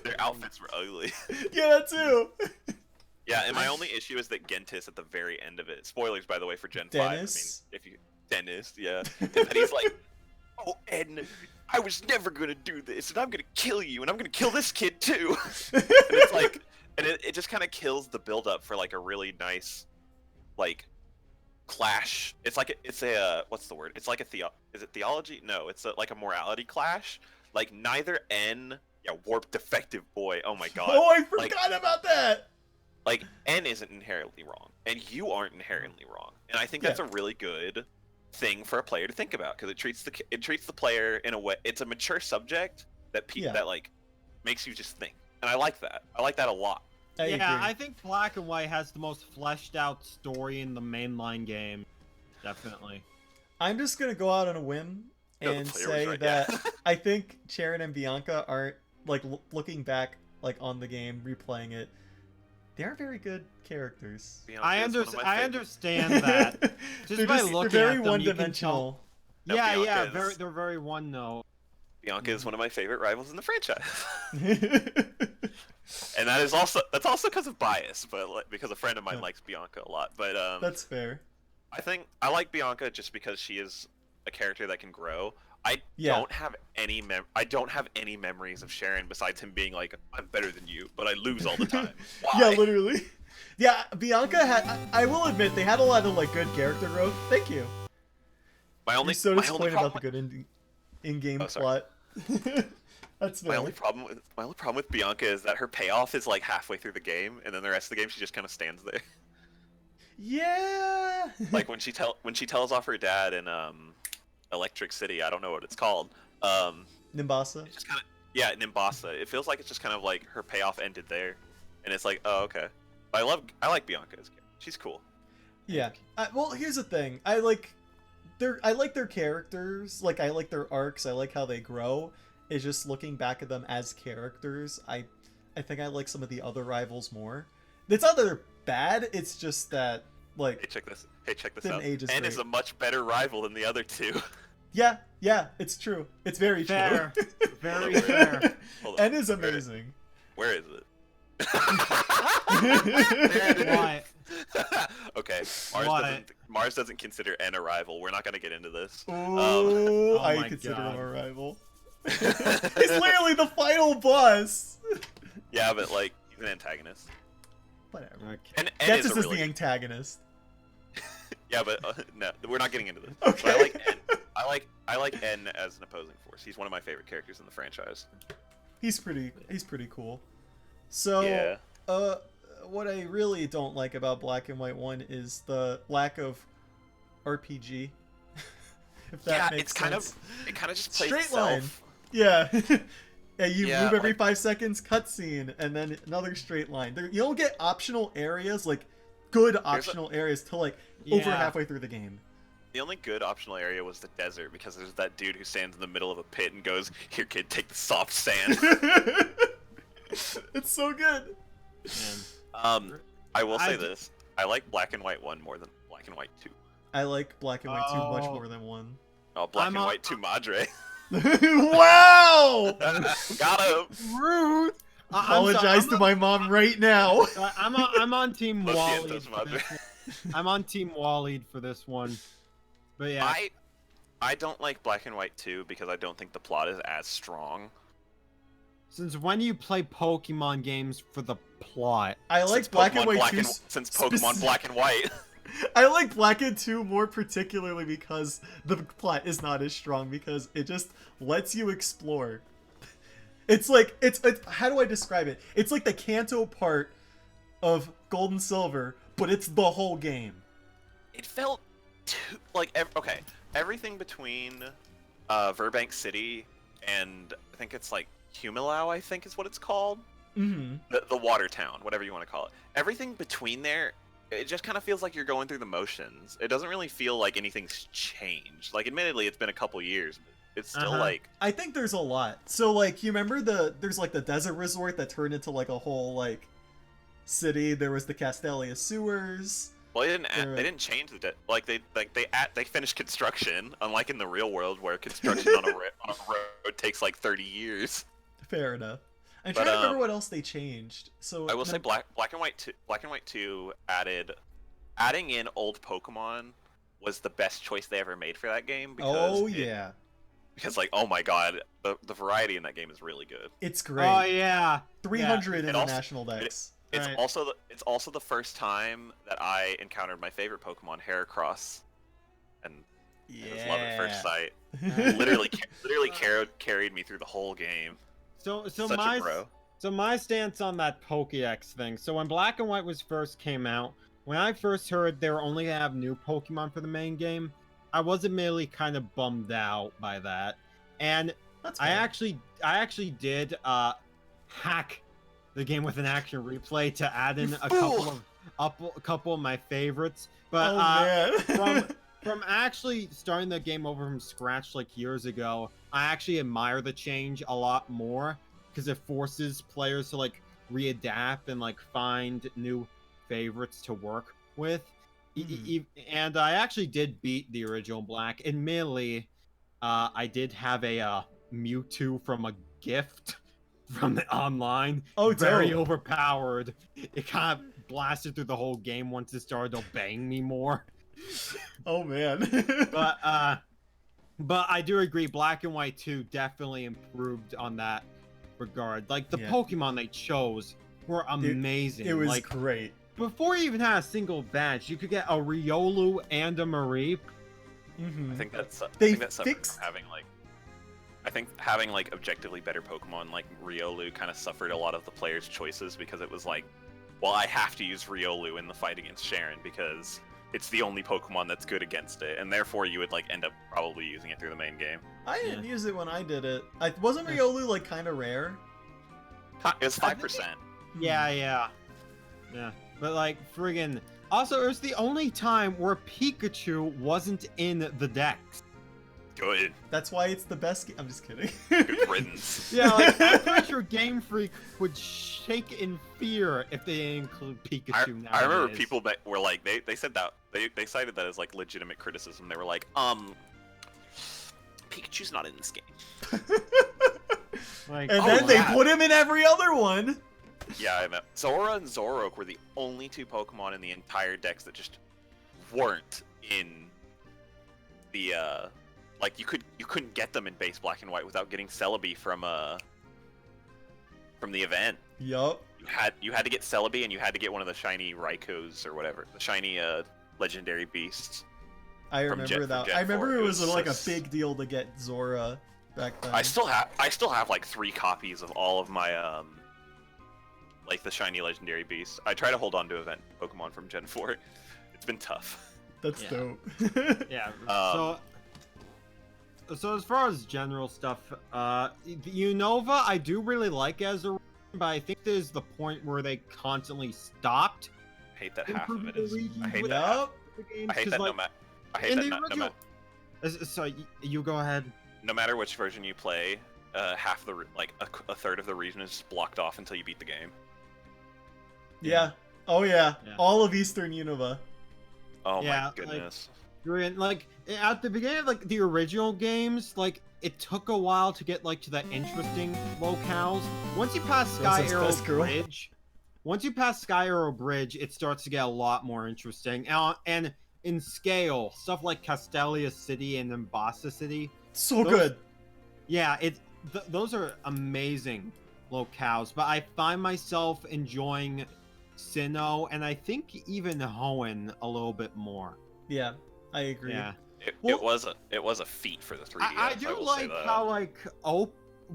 Their outfits were ugly. Yeah, that too. Yeah, and my only issue is that Gentis at the very end of it. Spoilers, by the way, for Gen 5. Dennis? I mean, Dennis, yeah. And then he's like, "Oh, Ed, I was never gonna do this, and I'm gonna kill you, and I'm gonna kill this kid too." And it's like, and it just kind of kills the build up for like a really nice, like, clash. It's like it's a what's the word? It's like is it theology? No, it's like a morality clash. Like neither warp defective boy. Oh my god. Oh, I forgot about that. Like N isn't inherently wrong, and you aren't inherently wrong, and I think that's a really good thing for a player to think about because it treats the player in a way. It's a mature subject that that like makes you just think, and I like that. I like that a lot. I Yeah, agree. I think Black and White has the most fleshed out story in the mainline game. Definitely. I'm just gonna go out on a whim No, the and player was say right, that yeah. I think Sharon and Bianca aren't like looking back like on the game, replaying it. They are very good characters. Bianca I is one of my favorite- understand that. Just by looking they're very at them, one-dimensional. No, Yeah, Bianca is- they're very one note. Bianca is one of my favorite rivals in the franchise, and that's also because of bias, but like, because a friend of mine likes Bianca a lot. But That's fair. I think I like Bianca just because she is a character that can grow. I Yeah. don't have any memories of Sharon besides him being like, "I'm better than you, but I lose all the time." Why? Yeah, literally. Yeah, Bianca had. I will admit they had a lot of like good character growth. Thank you. You're so disappointed about the good in-game Oh, sorry. plot. That's fair. My only problem with Bianca is that her payoff is like halfway through the game, and then the rest of the game she just kind of stands there. Yeah. Like when she tells off her dad in Electric City, I don't know what it's called. Nimbasa. It's just kind of Nimbasa. It feels like it's just kind of like her payoff ended there, and it's like, oh, okay. But I like Bianca as a character. She's cool. Yeah. Well, here's the thing. I like their characters. Like I like their arcs. I like how they grow. It's just looking back at them as characters. I think I like some of the other rivals more. It's not that they're bad. It's just that like. Hey, check this out. Didn't age as N is great. a much better rival than the other two. Yeah. It's true. It's very Fair. true. Very fair. Hold on. N is amazing. Where is it? What? Okay, What? Mars doesn't consider N a rival. We're not gonna get into this. Ooh, Oh I my consider God. him a rival. He's literally the final boss. Yeah, but like he's an antagonist. Whatever. Okay. And That's is a just really the antagonist. yeah, but no, we're not getting into this. Okay. But I like N. I like N as an opposing force. He's one of my favorite characters in the franchise. He's pretty cool. So, Yeah. what I really don't like about Black and White 1 is the lack of RPG. If that Yeah, makes it's sense. it kind of just plays Straight itself. line. Yeah. Yeah, you Yeah, move every like- 5 seconds, cutscene, and then another straight line. You don't get optional areas like good optional areas till like over Yeah. halfway through the game. The only good optional area was the desert because there's that dude who stands in the middle of a pit and goes, "Here, kid, take the soft sand." It's so good. I will say I d- this: I like Black and White 1 more than Black and White 2. I like Black and White 2 much Oh. more than 1. Oh, Black I'm and a- White 2 Madre. Wow! Got him. Rude. Apologize to my mom right now. I'm on Team Lo Wally. siento, for madre. this one. I'm on Team Wally for this one. But yeah, I don't like Black and White 2 because I don't think the plot is as strong. since when do you play Pokemon games for the plot? I like Since Black and Pokemon White Black 2 and, since Pokemon Black and White. I like Black and 2 more particularly because the plot is not as strong because it just lets you explore. It's like it's how do I describe it? It's like the Kanto part of Gold and Silver, but it's the whole game. It felt too like okay, everything between Burbank City and I think it's like Humilau, I think is what it's called. Mm-hmm. The water town, whatever you want to call it. Everything between there, it just kind of feels like you're going through the motions. It doesn't really feel like anything's changed. Like, admittedly, it's been a couple years, but it's still like I think there's a lot. So like you remember there's like the desert resort that turned into like a whole like city. There was the Castelia sewers. well, they didn't They're- they didn't change they finished construction, unlike in the real world where construction on a road takes like 30 years. Fair enough. I'm But, trying to remember what else they changed. So I will say Black and White 2 adding in old Pokemon was the best choice they ever made for that game because Oh yeah, because like oh my god, the variety in that game is really good. it's great. Oh yeah. 300 It also- international decks. It's Right. also the first time that I encountered my favorite Pokemon, Heracross, and it was love at first sight. Literally carried me through the whole game. So Such my a bro. So my stance on that Pokédex thing. So when Black and White came out, when I first heard they were only gonna have new Pokemon for the main game, I was admittedly kind of bummed out by that. And That's I fair. actually did hack the game with an action replay to add in You a fool! couple of my favorites. But Oh man. from actually starting the game over from scratch like years ago, I actually admire the change a lot more because it forces players to like readapt and like find new favorites to work with. And I actually did beat the original Black. Admittedly, I did have a Mewtwo from a gift from the online. Oh, very dope. overpowered. It kind of blasted through the whole game once it started obeying me more. Oh man. But I do agree, Black and White 2 definitely improved on that regard. Like the Yeah. Pokemon they chose were amazing. it was like great. before you even had a single badge, you could get a Riolu and a Mareep. Mm-hmm. I think that's They I think that suffered fixed- from having like I think having like objectively better Pokemon like Riolu kind of suffered a lot of the players' choices because it was like, well, I have to use Riolu in the fight against Sharon because it's the only Pokemon that's good against it, and therefore you would like end up probably using it through the main game. I didn't use it when I did it. Wasn't Riolu like kind of rare? It was 5%. Yeah. But like friggin' also it was the only time where Pikachu wasn't in the decks. Good. That's why it's the best. I'm just kidding. Good riddance. Yeah, like I'm pretty sure Game Freak would shake in fear if they didn't include Pikachu now. I remember people that were like they said that they cited that as like legitimate criticism. They were like, Pikachu's not in this game. Like, And Oh, then they yeah. put him in every other one. Yeah, I know. Zora and Zoroark were the only two Pokemon in the entire decks that just weren't in the like you couldn't get them in base Black and White without getting Celebi from the event. Yup. You had to get Celebi and you had to get one of the shiny Raikos or whatever, the shiny legendary beasts. I From remember Gen- that. from Gen I remember 4, it it was was like a so big deal to get Zora back then. I still have like 3 copies of all of my like the shiny legendary beasts. I try to hold on to event Pokemon from Gen 4. It's been tough. That's Yeah. dope. yeah. So as far as general stuff, Unova I do really like as a, but I think there's the point where they constantly stopped. hate that half of improving it the is. regions I hate with that. Half, Yup. the games, I hate 'cause, that like, I hate in that the no original. Sorry, you go ahead. no matter which version you play, half the like a third of the region is just blocked off until you beat the game. Yeah. Oh yeah. Yeah. All of Eastern Unova. Oh Yeah, my like- goodness. Like at the beginning of like the original games, like it took a while to get like to the interesting locales. Once you pass Sky Princess Arrow Best Girl. Bridge, once you pass Sky Arrow Bridge, it starts to get a lot more interesting. And in scale, stuff like Castelia City and Mombasa City, So Those- good. yeah, those are amazing locales. But I find myself enjoying Sinnoh and I think even Hoenn a little bit more. Yeah, I agree. Yeah. It Well- was a feat for the 3DS. I do will say like that. how like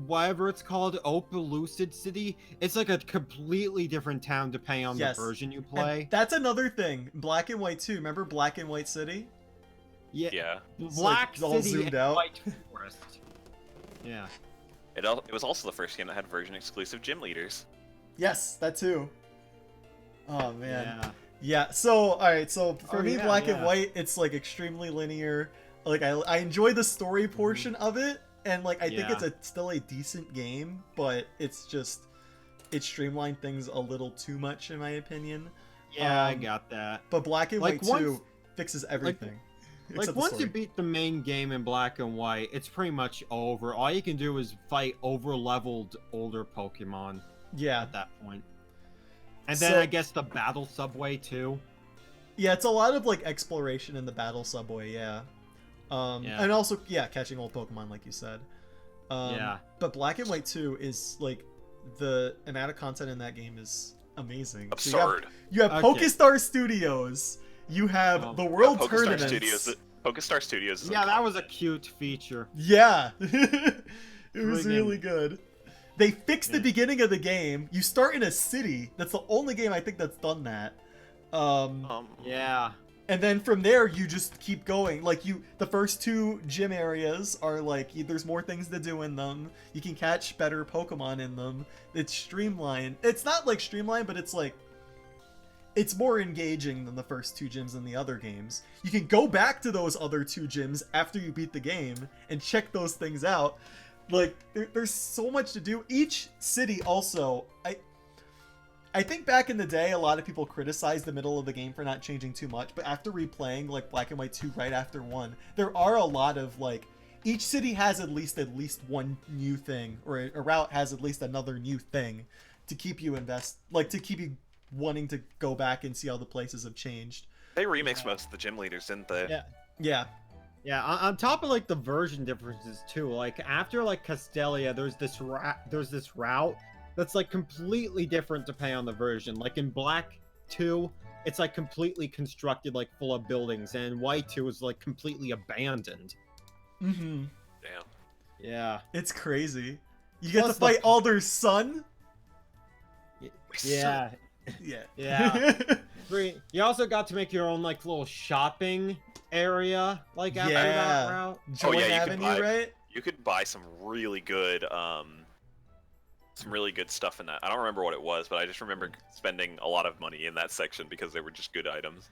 whatever it's called, Lucid City, it's like a completely different town depending on Yes. the version you And play. that's another thing. Black and White 2. Remember Black and White City? Yeah. Black It's all City zoomed and out. White Forest. Yeah. It was also the first game that had version exclusive gym leaders. Yes, that too. Oh man. Yeah. Yeah. So all right. So for Oh, me, yeah, Black and yeah. White, it's like extremely linear. Like I enjoy the story portion of it, and like I think Yeah. it's still a decent game, but it's just it streamlined things a little too much in my opinion. Yeah, I Um, got that. But Black and Like, White 2 once- fixes everything. Like except the once you story. beat the main game in Black and White, it's pretty much over. All you can do is fight over-leveled older Pokemon Yeah. at that point. And then So- I guess the battle subway too. Yeah, it's a lot of like exploration in the battle subway, yeah. Yeah. And also, yeah, catching old Pokemon, like you said. Yeah. But Black and White 2 is like the amount of content in that game is amazing. So Absurd. you have Okay. Pokestar Studios. You have the World Pokestar Tournaments. Studios. Pokestar Studios. Is Yeah, that was a cute feature. Yeah, it was Friggin- really good. They fixed the Yeah. beginning of the game. You start in a city. That's the only game I think that's done that. Yeah. And then from there, you just keep going. Like the first two gym areas are like there's more things to do in them. You can catch better Pokemon in them. It's streamlined. It's not like streamlined, but it's like it's more engaging than the first two gyms in the other games. You can go back to those other two gyms after you beat the game and check those things out. Like there's so much to do. Each city also, I think back in the day, a lot of people criticized the middle of the game for not changing too much, but after replaying like Black and White 2 right after 1, there are a lot of like each city has at least one new thing, or a route has at least another new thing to keep you to keep you wanting to go back and see how the places have changed. They remixed most of the gym leaders, didn't they? Yeah. Yeah. Yeah, on top of like the version differences too, like after like Castelia, there's this route that's like completely different depending on the version. Like in Black 2, it's like completely constructed, like full of buildings, and in White 2 is like completely abandoned. Mm-hmm. Damn. Yeah. It's crazy. You get Plus to the- fight Alder's son. Yeah. Yeah. Yeah. You also got to make your own like little shopping area, like after Yeah. that route. Joy you can Avenue, buy- right? You could buy some really good stuff in that. I don't remember what it was, but I just remember spending a lot of money in that section because they were just good items.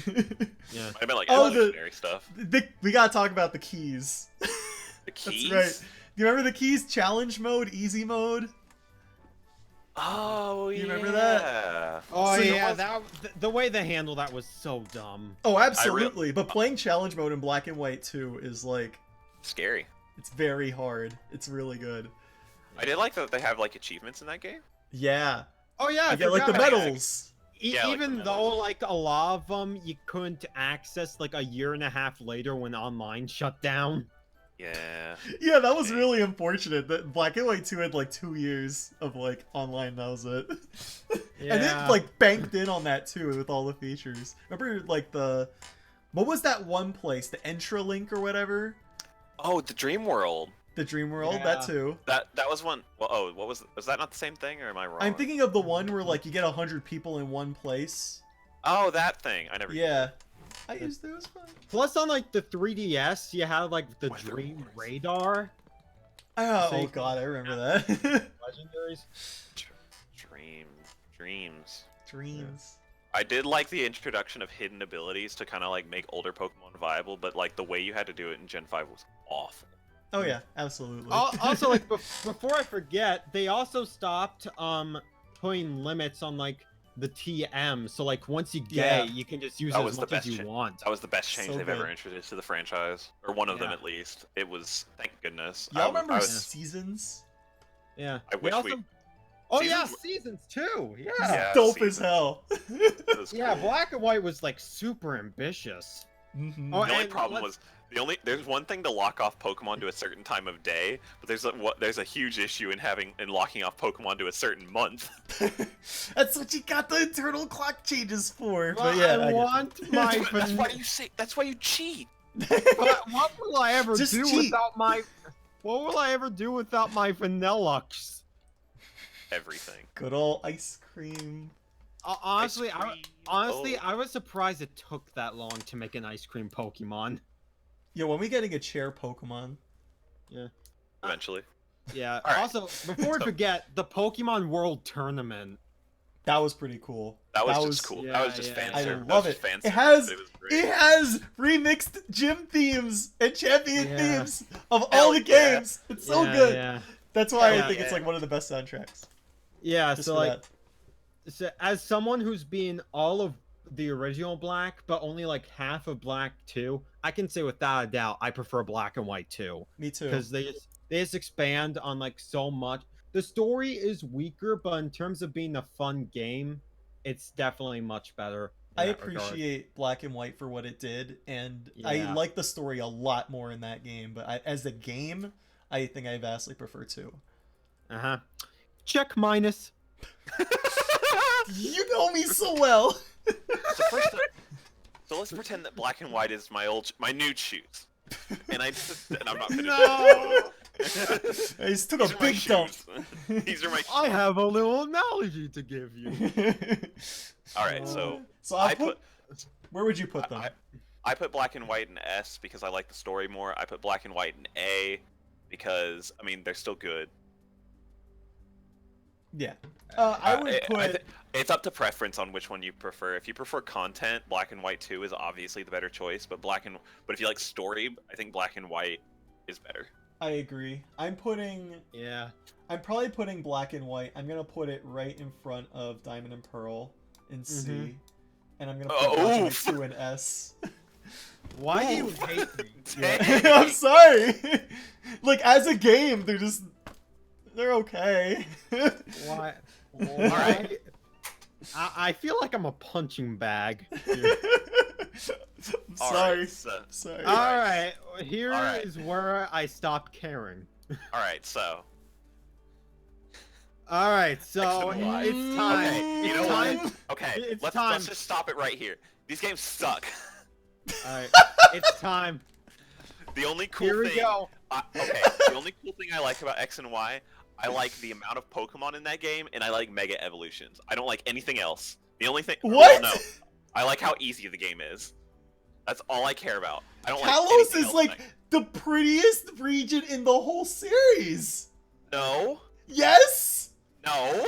Yeah. Might have been like Oh, evolutionary stuff. We gotta talk about the keys. The keys. That's right. Do you remember the keys? Challenge mode, easy mode. Oh, You yeah. remember that? Oh So yeah, was- the way they handle that was so dumb. Oh, absolutely. But playing challenge mode in Black and White 2 is like Scary. it's very hard. It's really good. I did like that they have like achievements in that game. Yeah. Oh yeah, I You get like the forgot. medals. Yeah, like Even the though medals. like a lot of them you couldn't access like a year and a half later when online shut down. Yeah. Yeah, that was Okay. really unfortunate. That Black and White 2 had like 2 years of like online, that was it. And Yeah. it like banked in on that too with all the features. Remember like what was that one place? The Entralink or whatever? Oh, the Dream World. The Dream World, Yeah. that too. That was one. Well, oh, what was that? Not the same thing, or am I wrong? I'm thinking of the one where like you get 100 people in one place. Oh, that thing. I never. Yeah. I used it, it was fun. Plus on like the 3DS you had like the Weather Dream Wars. Radar Oh, Say- god, I remember that. legendaries. Dreams. Dreams. I did like the introduction of hidden abilities to kind of like make older Pokemon viable, but like the way you had to do it in Gen 5 was awful. Oh yeah, absolutely. Also, like before I forget, they also stopped putting limits on like the TM. So like once you Yeah. get, you can just use That as was the much as best you change. want. That was the best change So they've good. ever introduced to the franchise, or one of them Yeah. at least. It was, thank goodness. Y'all remember I was, Seasons? Yeah. I They wish also... we. Oh Seasons yeah, were- seasons too. Yeah. Yeah, Dope Seasons. as hell. It was Yeah, cool. Black and White was like super ambitious. Mhm. Oh, The only and problem let's- was there's one thing to lock off Pokemon to a certain time of day, but there's a huge issue in locking off Pokemon to a certain month. That's what you got the internal clock changes for. Well, But yeah, I get want my. That's why you cheat. But what will I ever Just do cheat. without my? What will I ever do without my Vanillux? Everything. Good old ice cream. Honestly, Ice cream. honestly, Oh. I was surprised it took that long to make an ice cream Pokemon. Yeah, when we getting a chair Pokemon? Eventually. Yeah. All right. Also, before we So- forget, the Pokemon World Tournament. That was pretty cool. That was just cool. yeah, that was just yeah. fan I service. love that was it. just fan It service, has- but it was great. It has remixed gym themes and champion Yeah. themes of all Hell the yeah. games. It's so Yeah, good. Yeah. That's why I Hell think it's yeah. like one of the best soundtracks. Yeah. Just So for like, that. so as someone who's been all of the original Black, but only like half of Black 2, I can say without a doubt I prefer Black and White 2 Me too. because they just expand on like so much. The story is weaker, but in terms of being a fun game, it's definitely much better. in I that regard. appreciate Black and White for what it did, and I Yeah. like the story a lot more in that game. But as a game, I think I vastly prefer 2. Uh-huh. Check minus. You know me so well. So let's pretend that Black and White is my nude shoes, and I'm not finished. No. I just took These a are my big dump. shoes. These are my. I have a little analogy to give you. All right, so so I put where would you put them? I put Black and White in S because I like the story more. I put Black and White in A because I mean they're still good. Yeah, I would put. It's up to preference on which one you prefer. If you prefer content, Black and White 2 is obviously the better choice. But if you like story, I think Black and White is better. I agree. I'm Yeah. probably putting Black and White. I'm gonna put it right in front of Diamond and Pearl in C, Mhm. and I'm gonna put Black and White Oof. 2 in S. Why do you Oof. hate me? Dang. I'm sorry. Like as a game, they're okay. Why? Why? I feel like I'm a punching bag. here. I'm All sorry. right, so, Sorry. All right, here All right. is where I stop caring. all right, so All right, so X and Y. it's time. Okay, you It's know time. what? Okay, It's let's time. just stop it right here. These games suck. All right, it's time. The only cool Here we thing. go. Okay, the only cool thing I like about X and Y, I like the amount of Pokemon in that game, and I like Mega Evolutions. I don't like anything else. The only thing. What? Well, no, I like how easy the game is. That's all I care about. I don't like Kalos anything is else like in that- the prettiest region in the whole series. No, Yes. no.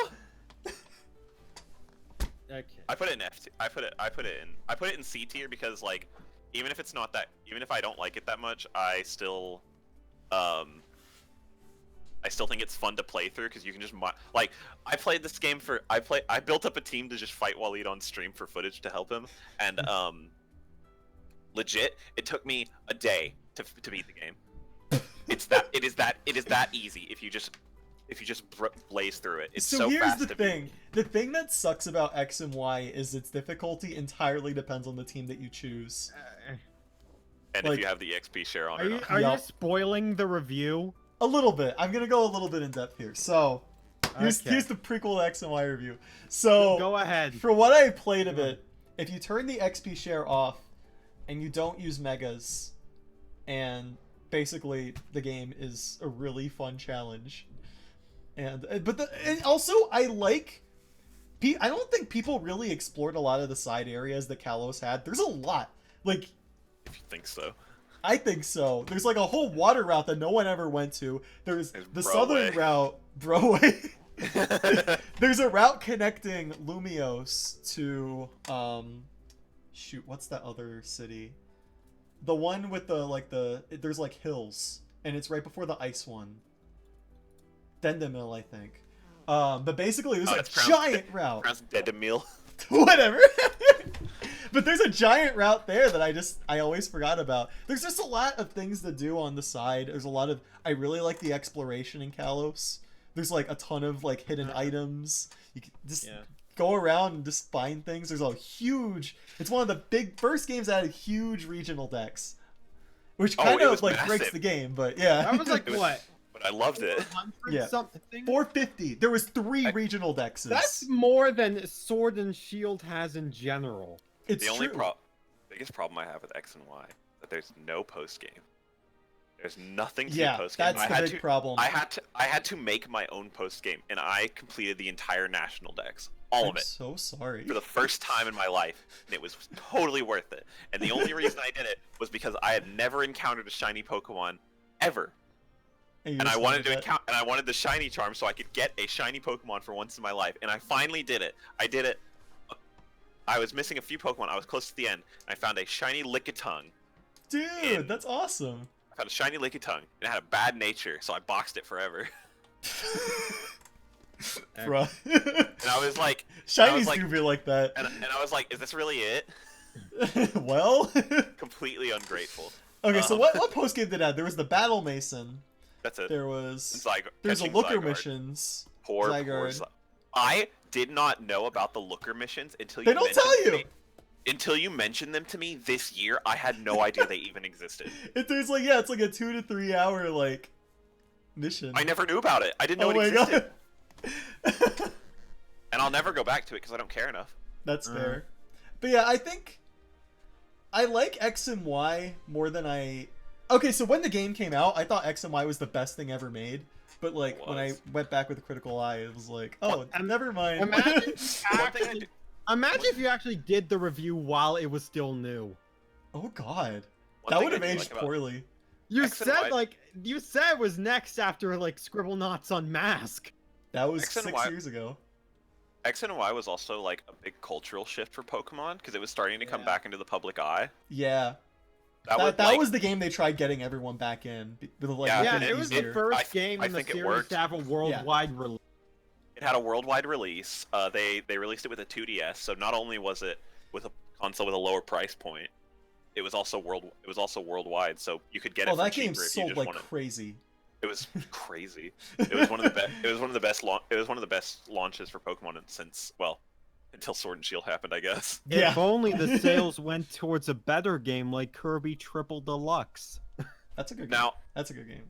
Okay. I put it in F. I put it in C tier because like, even if I don't like it that much, I still think it's fun to play through because you can just like I played this game I built up a team to just fight Waleed on stream for footage to help him, and legit it took me a day to beat the game. It is that easy if you just blaze through it. It's so here's fast the to beat. thing. The thing that sucks about X and Y is its difficulty entirely depends on the team that you choose. And like- if you have the XP share on Are or you not. are you Yup. spoiling the review? A little bit. I'm gonna go a little bit in depth here. So here's Okay. here's the prequel X and Y review. So Go ahead. for what I played of it, if you turn the XP share off and you don't use megas, and basically the game is a really fun challenge. And also I don't think people really explored a lot of the side areas that Kalos had. There's a lot. Like If you think so. I think so. There's like a whole water route that no one ever went to. There's There's the Broway. southern route, Broway. There's a route connecting Lumios to shoot, what's that other city? The one with there's like hills, and it's right before the ice one. Dendemil, I think. But basically there's a giant route. Dendemil. Whatever. But there's a giant route there that I always forgot about. There's just a lot of things to do on the side. There's a lot of, I really like the exploration in Kalos. There's like a ton of like hidden items. You can just go around and just find things. There's a huge, it's one of the first games that had huge regional decks, which kind of like breaks massive. the game, but yeah. That was like what? But I loved it. 400 Yeah. something? 450. There was 3 regional decks. That's more than Sword and Shield has in general. It's The only true. biggest problem I have with X and Y that there's no post game. There's nothing to Yeah, post game. that's the big problem. I had to make my own post game, and I completed the entire national decks, all I'm of it, so sorry. for the first time in my life, and it was totally worth it. And the only reason I did it was because I had never encountered a shiny Pokemon ever. you And I just wanted to that. encounter, and I wanted the shiny charm so I could get a shiny Pokemon for once in my life. And I finally did it. I did it. I was missing a few Pokemon. I was close to the end. I found a shiny Lickitung. Dude, that's awesome. I found a shiny Lickitung, and it had a bad nature, so I boxed it forever. Bruh. And I was like, Shinies like- do be like that. and I was like, is this really it? Well. Completely ungrateful. Okay, so what post game did it have? There was the Battle Mason. That's it. There was. There's There's a Looker missions. Poor Zygarde. I did not know about the Looker missions until They you don't mentioned tell them to you! me. Until you mentioned them to me this year, I had no idea they even existed. There's like, yeah, it's like a 2 to 3 hour like mission. I never knew about it. I didn't know Oh it my existed. god. And I'll never go back to it because I don't care enough. That's fair. But yeah, I think I like X and Y more than I. Okay, so when the game came out, I thought X and Y was the best thing ever made. But like when I went back with a critical eye, it was like, oh, never mind. Imagine, One thing I do- imagine if you actually did the review while it was still new. Oh god, one that thing would I have do aged like about- poorly. You X and said Y- you said it was next after like Scribble Knots Unmask. That was X and 6 Y- years ago. X and Y was also like a big cultural shift for Pokemon because it was starting to come Yeah. back into the public eye. Yeah, That that was the game they tried getting everyone back in. With, like, Yeah, making Yeah, it was the easier. first game I in the think it series worked. to have a worldwide release. It had a worldwide release. They released it with a 2DS, so not only was it with a console with a lower price point, it was also worldwide. So you could get it Oh, for that game cheaper if you sold just like wanted. crazy. It was crazy. It was one of the best. It was one of the best. It was one of the best launches for Pokemon since until Sword and Shield happened, I guess. Yeah. If only the sales went towards a better game like Kirby Triple Deluxe. That's a good game. Now, That's a good game.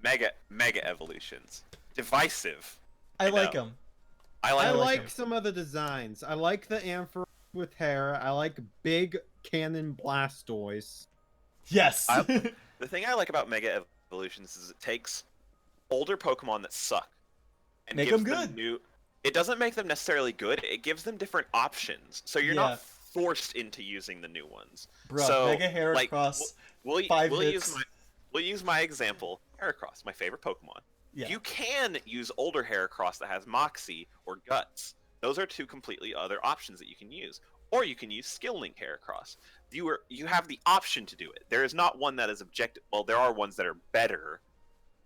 Mega Evolutions, divisive. I like know. them. I I like. like them. some of the designs. I like the Ampharos with hair. I like big cannon Blastoise. Yes. The thing I like about Mega Evolutions is it takes older Pokemon that suck and Make gives them good. new. It doesn't make them necessarily good. It gives them different options, so you're Yeah. not forced into using the new ones. Bruh, so, Mega like, Heracross. We'll, 5 we'll hits. use my example. Heracross, my favorite Pokemon. Yeah. You can use older Heracross that has Moxie or Guts. Those are two completely other options that you can use. Or you can use Skill Link Heracross. You have the option to do it. There is not one that is objective. Well, there are ones that are better,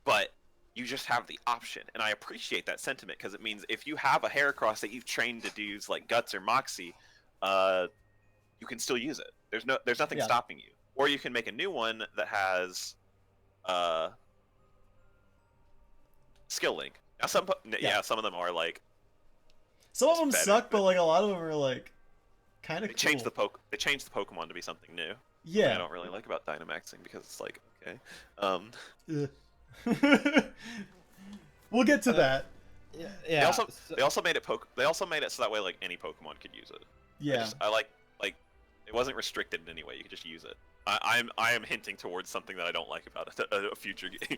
but you just have the option. And I appreciate that sentiment because it means if you have a Heracross that you've trained to use like Guts or Moxie, you can still use it. There's nothing Yeah. stopping you. Or you can make a new one that has Skill Link. Now some of them are like Some of them better, suck, but but- like a lot of them are like kind of they cool. changed the Pokemon to be something new. I Yeah. don't really like about Dynamaxing because it's like okay. Ugh. We'll get to that. Yeah. They also made it so that way like any Pokemon could use it. Yeah. I like it wasn't restricted in any way. You could just use it. I am hinting towards something that I don't like about a future game.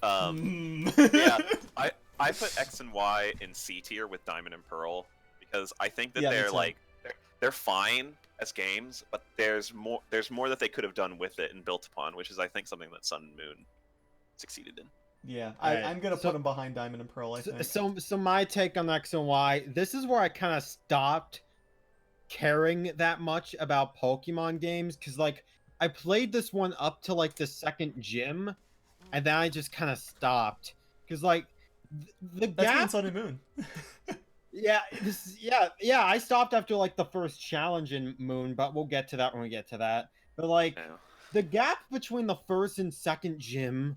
Yeah, I put X and Y in C tier with Diamond and Pearl because I think that Yeah, me they're too. like they're fine as games, but there's more that they could have done with it and built upon, which is I think something that Sun and Moon succeeded in. Yeah, Right. I'm gonna So- put him behind Diamond and Pearl. I think. So my take on X and Y, this is where I kind of stopped caring that much about Pokemon games, because like I played this one up to like the second gym, and then I just kind of stopped because like the That's me and gap. Sun and Moon. Yeah, I stopped after like the first challenge in Moon, but we'll get to that when we get to that. But like Yeah. the gap between the first and second gym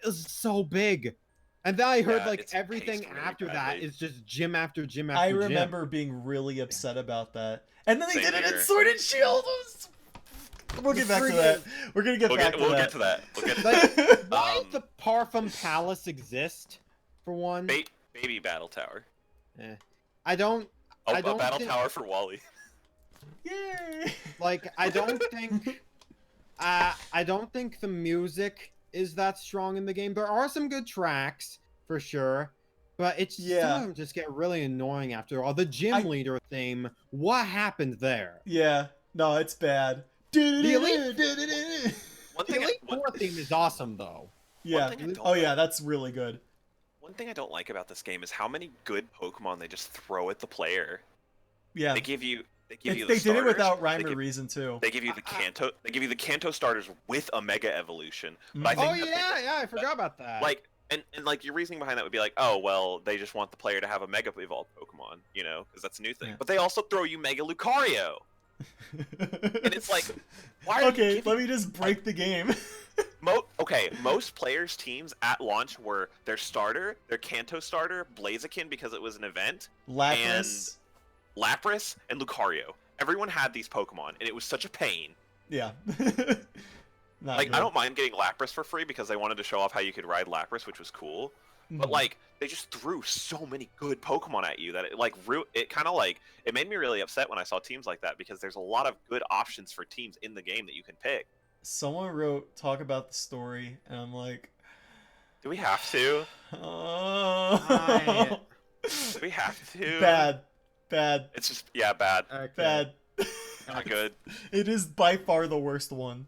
is so big. And then I heard Yeah, like it's everything paced really after that badly. is just gym after gym after I gym. remember being really upset about that, and then they Same did it in here. Sword and Shield. We'll get back to that. We're gonna get back to We'll that. get to that. We'll get to Like, that. why does the Parfum Palace exist? For one, Baby battle tower. I don't Oh, I a don't battle think- tower for Wally. Yay! like. I don't think. I don't think the music is that strong in the game. There are some good tracks for sure, but it's Yeah. some of them just get really annoying after all. The gym leader theme. What happened there? Yeah, no, it's bad. Elite- One The thing, Elite Four theme is awesome though. Yeah. thing I don't Oh yeah, like- that's really good. one thing I don't like about this game is how many good Pokemon they just throw at the player. Yeah. They give you the They did it starters, without rhyme they or give- reason too. They give you the Kanto. They give you the Kanto starters with a Mega Evolution. But I Mhm. think Oh that yeah, I forgot about that. like and like your reasoning behind that would be like, oh well, they just want the player to have a Mega evolved Pokemon, you know, because that's a new thing. Yeah. But they also throw you Mega Lucario, and it's like, why? Are you Okay, giving- let me just break the game. Most players' teams at launch were their starter, their Kanto starter, Blaziken because it was an event, Lapras. Lapras, and Lucario. Everyone had these Pokemon, and it was such a pain. Yeah. Not Like, good. I don't mind getting Lapras for free because they wanted to show off how you could ride Lapras, which was cool. But Mhm. like, they just threw so many good Pokemon at you that it like it kind of like it made me really upset when I saw teams like that because there's a lot of good options for teams in the game that you can pick. Someone wrote talk about the story, and I'm like, Do we have to? oh, Do we have to? bad, It's just bad, Okay. bad. not good. It is by far the worst one.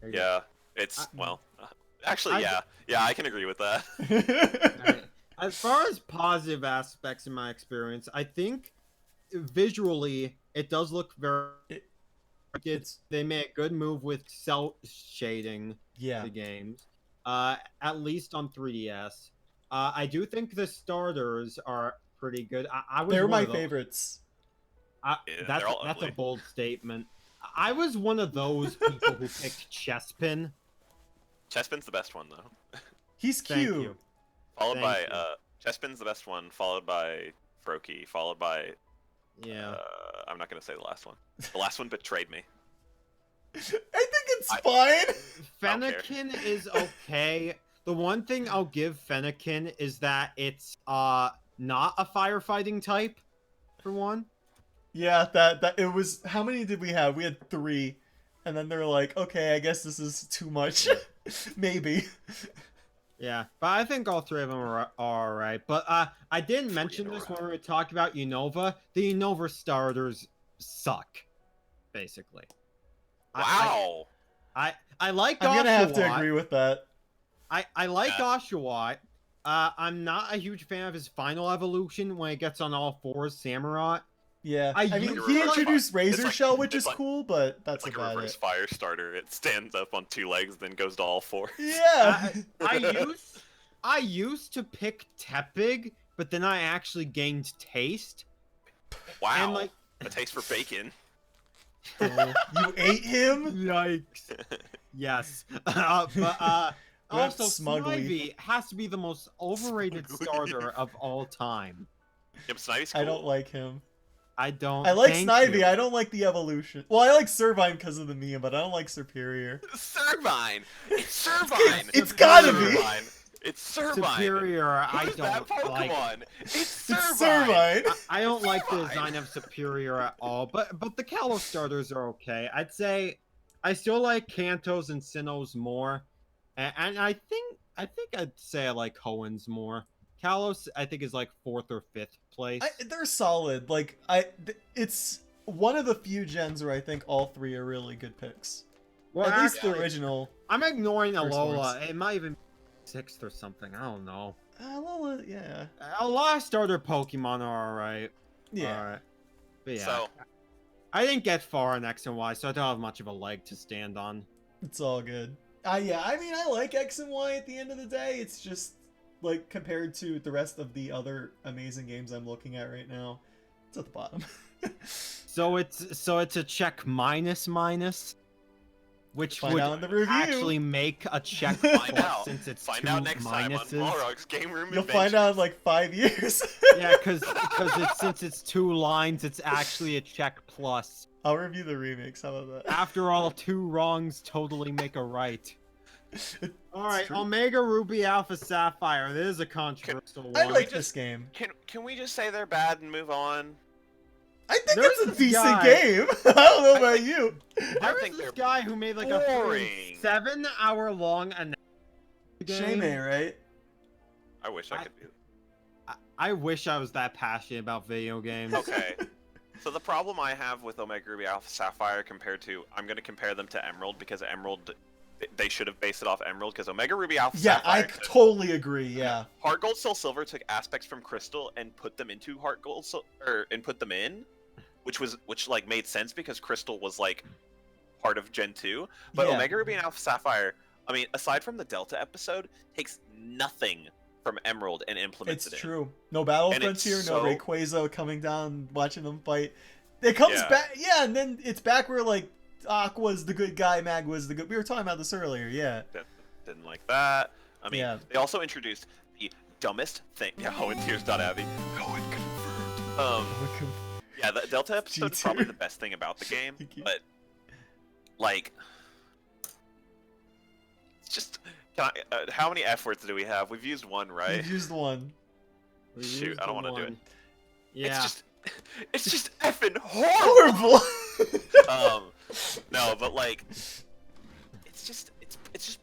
There you go. Yeah, it's actually I- yeah, I can agree with that. Alright. As far as positive aspects in my experience, I think visually it does look very. They made a good move with cell shading Yeah. the games, at least on 3DS. I do think the starters are pretty good. I was They're one my of those- favorites. Yeah, they're all that's a ugly. bold statement. I was one of those people who picked Chespin. Chespin's the best one though. He's Thank cute. you. Followed Thank by Chespin's the best one, followed by Froakie, followed by Yeah. I'm not gonna say the last one. The last one betrayed me. I think it's fine. don't care. Fennekin is okay. The one thing I'll give Fennekin is that it's not a firefighting type, for one. Yeah, that it was. How many did we have? We had 3, and then they're like, okay, I guess this is too much. Maybe. Yeah, but I think all three of them are alright. But I didn't mention in a this row. when we were talking about Unova. The Unova starters suck, basically. Wow. I like I'm gonna have to Oshawott. agree with that. I like Yeah. Oshawott. I'm not a huge fan of his final evolution when it gets on all fours, Samurott. Yeah. I I mean, used he to like- introduced Razor like- Shell, which it's is like- cool, but that's It's like a about reverse it. fire starter. It stands up on 2 legs, then goes to all 4. Yeah. I used to pick Tepig, but then I actually gained taste. Wow. And like, A taste for bacon. You ate him? yikes. Yes. Also, smugly. Snivy has to be the most overrated Smugly. starter of all time. Yeah, but Snivy's cool. I don't like him. I don't. I like thank Snivy. you. I don't like the evolution. Well, I like Servine because of the meme, but I don't like Superior. Servine! It's Serviine! It's gotta be. Serviine. It's Servine! Superior. I Who's that don't like. Pokemon? It's It's Servine! Serviine. I don't like the Fine. design of Superior at all, but the Kalos starters are okay. I'd say I still like Kantos and Sinnohs more, and I think I'd say I like Hoenns more. Kalos I think is like 4th or 5th place. They're solid. Like it's one of the few gens where I think all 3 are really good picks. Well, At least actually, the original. I'm ignoring First Alola. ones. It might even 6th or something. I don't know. Well, yeah. A lot of starter Pokemon are alright. Yeah. Alright. But yeah. So I didn't get far on X and Y, so I don't have much of a leg to stand on. It's all good. Yeah, I mean, I like X and Y at the end of the day. It's just, like, compared to the rest of the other amazing games I'm looking at right now, it's at the bottom. So it's a check minus, which Find would out in the review. actually make a check find plus out. since it's Find two out next time on minuses. Balrog's Game Room You'll Adventures. find out in like 5 years. Yeah, because since it's 2 lines, it's actually a check plus. I'll review the remix. How about that? After all, 2 wrongs totally make a right. All right, true. Omega Ruby Alpha Sapphire. This is a controversial one. I like this game. Can we just say they're bad and move on? I think There's it's a this decent guy- game. I don't know about you. I There think was this they're guy who made like a boring. 7-hour-long game. Shame, right? I wish I could do. I wish I was that passionate about video games. Okay. So the problem I have with Omega Ruby Alpha Sapphire compared to, I'm going to compare them to Emerald because Emerald, they should have based it off Emerald because Omega Ruby Alpha Yeah, I Sapphire. totally agree. Yeah. Heart Gold Soul Silver took aspects from Crystal and put them into Heart Gold and put them in, which like made sense because Crystal was like part of Gen 2. But Yeah. Omega Ruby and Alpha Sapphire, I mean, aside from the Delta episode, takes nothing from Emerald and implements It's it in. true. No Battle And it's Frontier, so- no Rayquaza coming down, watching them fight. It comes Yeah. back, yeah, and then it's back where like Aqua's the good guy, Mag was the good. We were talking about this earlier, yeah. Didn't like that. I mean, Yeah. they also introduced the dumbest thing. Yeah, Owen Tears.Abby. Owen confirmed. Yeah, the Delta episode is G2. probably the best thing about the game, Thank you. but like, it's just. How many F words do we have? We've used one, right? You've used one. We Shoot, used I don't the want to do it. one. Yeah. It's just effing horrible. Horrible. No, but like, it's just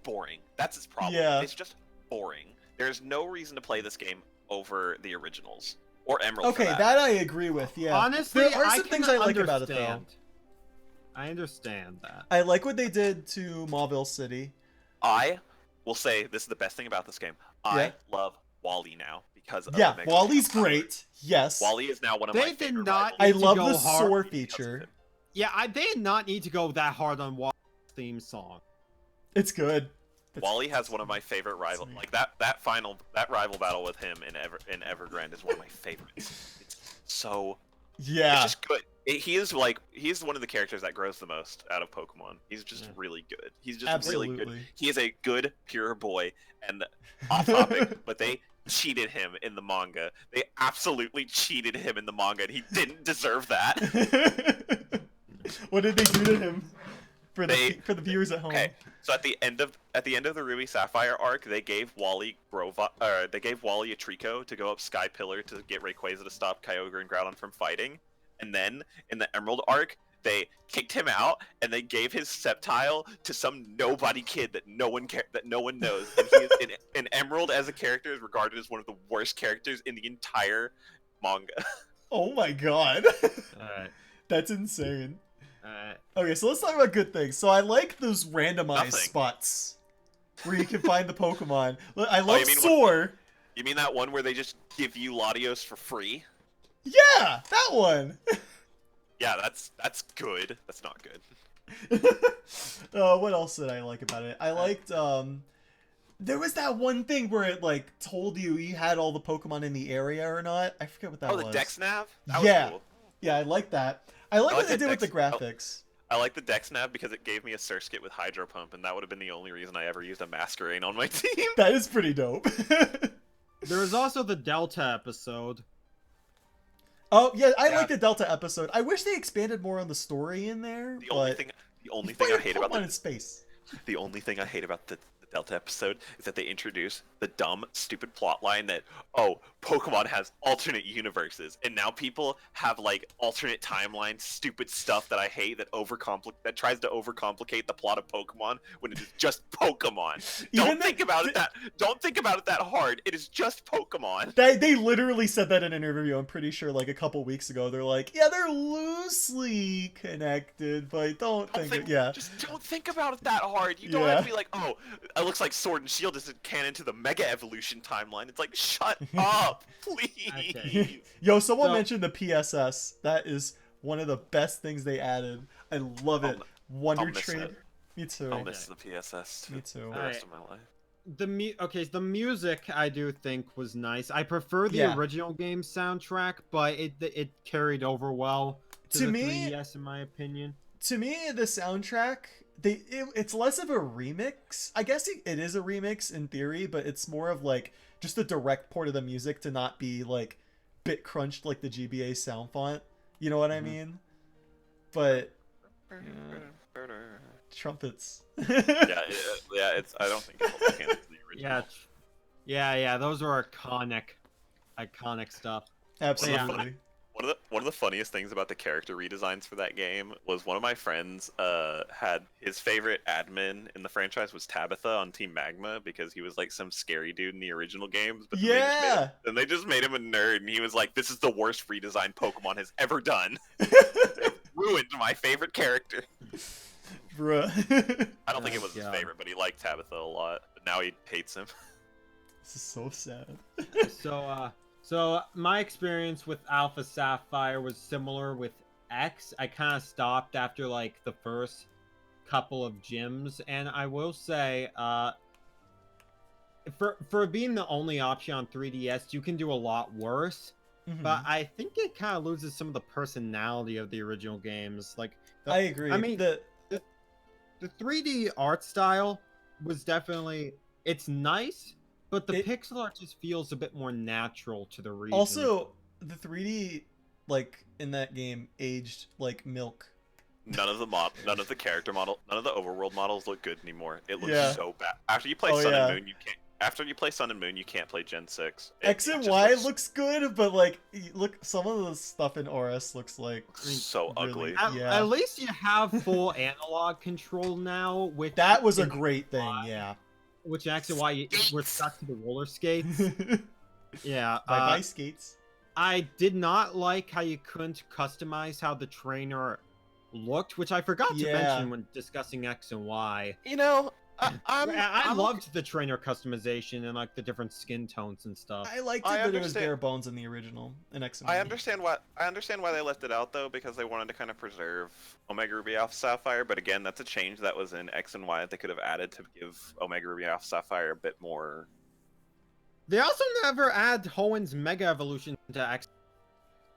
boring. That's its problem. Yeah. It's just boring. There's no reason to play this game over the originals or Emerald. Okay, for that I agree with. Yeah. Honestly, there are I some things can I like about it though. understand. I understand that. I like what they did to Mauville City. I will say this is the best thing about this game. I Yeah. love Wally now because of Yeah, Omega Wally's Ruby Alpha. great. Yes. Wally is now one of They my did favorite not rivals. I need to love go the hard soar because of feature. him. Yeah, they did not need to go that hard on Wally's theme song. It's good. Wally has one of my favorite rival. me. Like that rival battle with him in Evergrande is one of my favorites. It's so Yeah. it's just good. He's one of the characters that grows the most out of Pokemon. He's just Yeah. really good. He's just really good. Absolutely. He is a good pure boy. And off topic, but they cheated him in the manga. They absolutely cheated him in the manga, and he didn't deserve that. What did they do to him? For They- the viewers at home. Okay, so at the end of the Ruby Sapphire arc, they gave Wally a Trico to go up Sky Pillar to get Rayquaza to stop Kyogre and Groudon from fighting, and then in the Emerald arc, they kicked him out and they gave his Sceptile to some nobody kid that no one knows, and he is in Emerald as a character is regarded as one of the worst characters in the entire manga. Oh my god. Alright. That's insane. Alright. Okay, so let's talk about good things. So I like those randomized Nothing. spots where you can find the Pokemon. I love you mean Soar. You mean that one where they just give you Latios for free? Yeah, that one. Yeah, that's good. That's not good. What else did I like about it? I liked there was that one thing where it like told you had all the Pokemon in the area or not. I forget what that Oh, was. the Dex Nav? That Yeah. was cool. Yeah, I like that. I like I what like they the did with the Dex- graphics. I like the Dex Nav because it gave me a Surskit with Hydro Pump, and that would have been the only reason I ever used a Masquerain on my team. That is pretty dope. There was also the Delta episode. Oh yeah, I Yeah. like the Delta episode. I wish they expanded more on the story in there. The only but thing you I fight hate Pokemon about in space. the only thing I hate about the Delta episode is that they introduce the dumb, stupid plot line that, oh, Pokemon has alternate universes, and now people have like alternate timelines, stupid stuff that I hate that tries to overcomplicate the plot of Pokemon when it is just Pokemon. Even Don't think about it that hard. It is just Pokemon. They literally said that in an interview. I'm pretty sure, like a couple weeks ago. They're like, yeah, they're loosely connected, but don't think. Yeah. Just don't think about it that hard. You don't have to be like, oh, It looks like Sword and Shield isn't canon to the Mega Evolution timeline. It's like, shut up, please. Okay. Yo, someone So- mentioned the PSS. That is one of the best things they added. I love it. Wonder I'll miss Trade. it. Me too. I'll miss the PSS Me for too. the rest of my life. The music I do think was nice. I prefer the Yeah. original game soundtrack, but it carried over well to To the me- 3DS in my opinion. To me, the soundtrack, it's less of a remix. I guess it is a remix in theory, but it's more of like just a direct port of the music to not be like bit crunched like the GBA sound font. You know what I mean? But trumpets. Yeah, it's. I don't think it's canon to the original. Yeah, those are iconic stuff. Absolutely. One of the funniest things about the character redesigns for that game was one of my friends had his favorite admin in the franchise was Tabitha on Team Magma because he was like some scary dude in the original games. But then they just made him a nerd, and he was like, "This is the worst redesign Pokemon has ever done. It ruined my favorite character." Bruh. I don't think it was his God. favorite, but he liked Tabitha a lot. But now he hates him. This is so sad. So my experience with Alpha Sapphire was similar with X. I kind of stopped after like the first couple of gyms, and I will say, for being the only option on 3DS, you can do a lot worse. Mhm. But I think it kind of loses some of the personality of the original games. Like, I agree. I mean, the 3D art style was definitely it's nice, but the It- pixel art just feels a bit more natural to the region. also the 3D like in that game aged like milk. None of the character model, none of the overworld models look good anymore. It looks Yeah. so bad. After you play Oh, Sun yeah. and Moon, you can't. After you play Sun and Moon, you can't play Gen 6. X and Y looks good, but like look, some of the stuff in ORS looks like so really- ugly. Yeah. At least you have full analog control now, with that was a in great thing. Y, Yeah. Which actually why we're stuck to the roller skates. Yeah. Bye bye skates. I did not like how you couldn't customize how the trainer looked, which I forgot to Yeah. mention when discussing X and Y. You know, I loved the trainer customization and like the different skin tones and stuff. I liked it, I but it was understand- bare bones in the original in X and Y. I understand why they left it out though, because they wanted to kind of preserve Omega Ruby Alpha Sapphire. But again, that's a change that was in X and Y that they could have added to give Omega Ruby Alpha Sapphire a bit more. They also never add Hoenn Mega Evolution to X.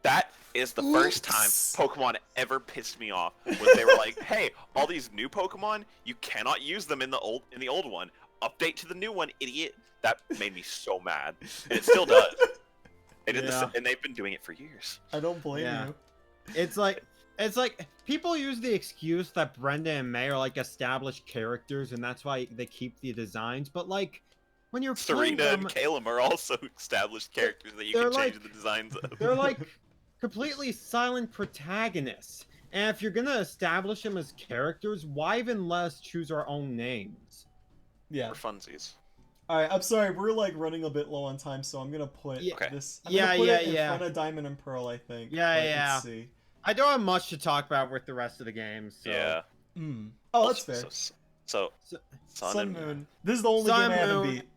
That is the first time Oops. Pokemon ever pissed me off. Was they were like, "Hey, all these new Pokemon, you cannot use them in the old one. Update to the new one, idiot." That made me so mad, and it still does. They did Yeah. and they've been doing it for years. I don't blame Yeah. you. It's like people use the excuse that Brenda and May are like established characters, and that's why they keep the designs. But like when you're playing Serena them, and Calum are also established characters that you they're can change like- the designs of. they're like completely silent protagonists. And if you're gonna establish them as characters, why even let us choose our own names? Yeah. For funsies. All right. I'm sorry. We're like running a bit low on time, so I'm gonna put Yeah. Okay. this. I'm gonna put it in Yeah. front of Diamond and Pearl. I think. Yeah, But yeah. Let's see. I don't have much to talk about with the rest of the games. So. Yeah. Oh, that's fair. So So- Sun, and Moon. This is the only Sun, game I haven't Moon. beat.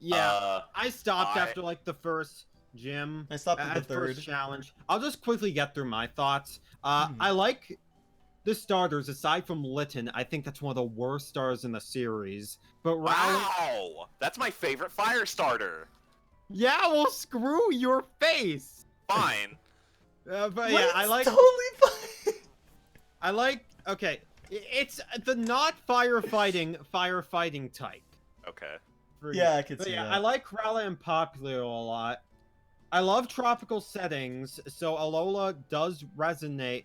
Yeah, I stopped I- after like the first gym. I stopped at the first third. challenge. I'll just quickly get through my thoughts. Hmm. I like the starters aside from Litten. I think that's one of the worst stars in the series. But Rowlet, Wow, that's my favorite fire starter. yeah, well, screw your face. Fine. But yeah, I like. Totally fine. I like. Okay, it's the not firefighting type. Okay. Yeah, I could But see yeah, that. I like Rowlet and Popplio a lot. I love tropical settings, so Alola does resonate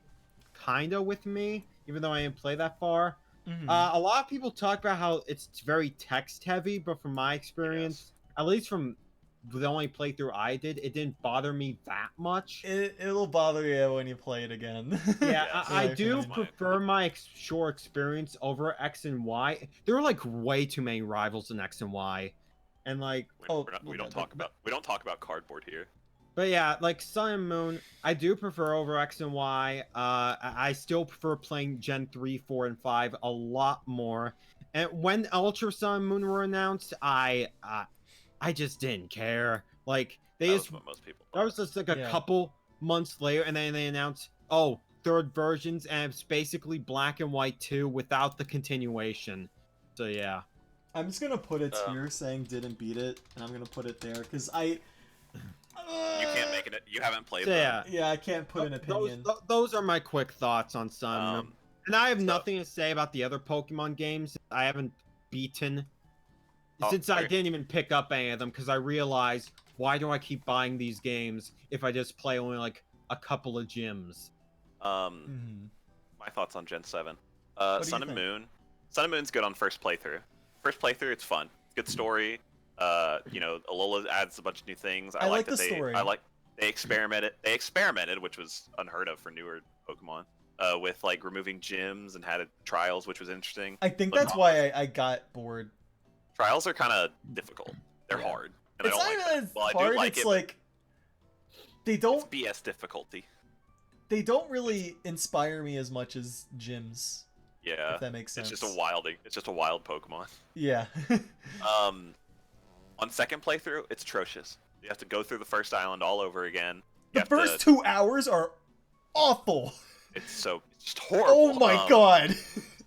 kinda with me, even though I didn't play that far. Mhm. A lot of people talk about how it's very text heavy, but from my experience, at least from the only playthrough I did, it didn't bother me that much. It'll bother you when you play it again. Yeah, Yes, I yeah, do that's fine. prefer my shore experience over X and Y. There are like way too many rivals in X and Y, and like, We don't talk about cardboard here. but yeah, like Sun and Moon, I do prefer over X and Y. I still prefer playing Gen 3, 4, and 5 a lot more. And when Ultra Sun and Moon were announced, I just didn't care. Like they That just was what most people that thought. was just like a Yeah. couple months later, and then they announced, oh, third versions, and it's basically Black and White 2 without the continuation. So yeah. I'm just gonna put a Uh. tier saying didn't beat it, and I'm gonna put it there because I. You can't make it. You haven't played So, them. yeah. Yeah, I can't put an opinion. Those are my quick thoughts on Sun and Moon. And I have so- nothing to say about the other Pokemon games. I haven't beaten Oh, since I okay. didn't even pick up any of them because I realized, why do I keep buying these games if I just play only like a couple of gyms? Mhm. My thoughts on Gen 7. do you Sun and think? Moon. Sun and Moon's good on first playthrough. First playthrough, it's fun. Good story. Alola adds a bunch of new things. I like that the story. they experimented, which was unheard of for newer Pokemon. With like removing gyms and had trials, which was interesting. I think But that's why I got bored. Trials are kind of difficult. They're Yeah. hard. And It's I not don't even like that. as Well, I hard. do like It's it. like they It's don't BS difficulty. really inspire me as much as gyms. Yeah. If that makes sense. It's just a wild Pokemon. Yeah. On second playthrough, it's atrocious. You have to go through the first island all over again. the You have first to- 2 hours are awful. It's just horrible. Oh my god.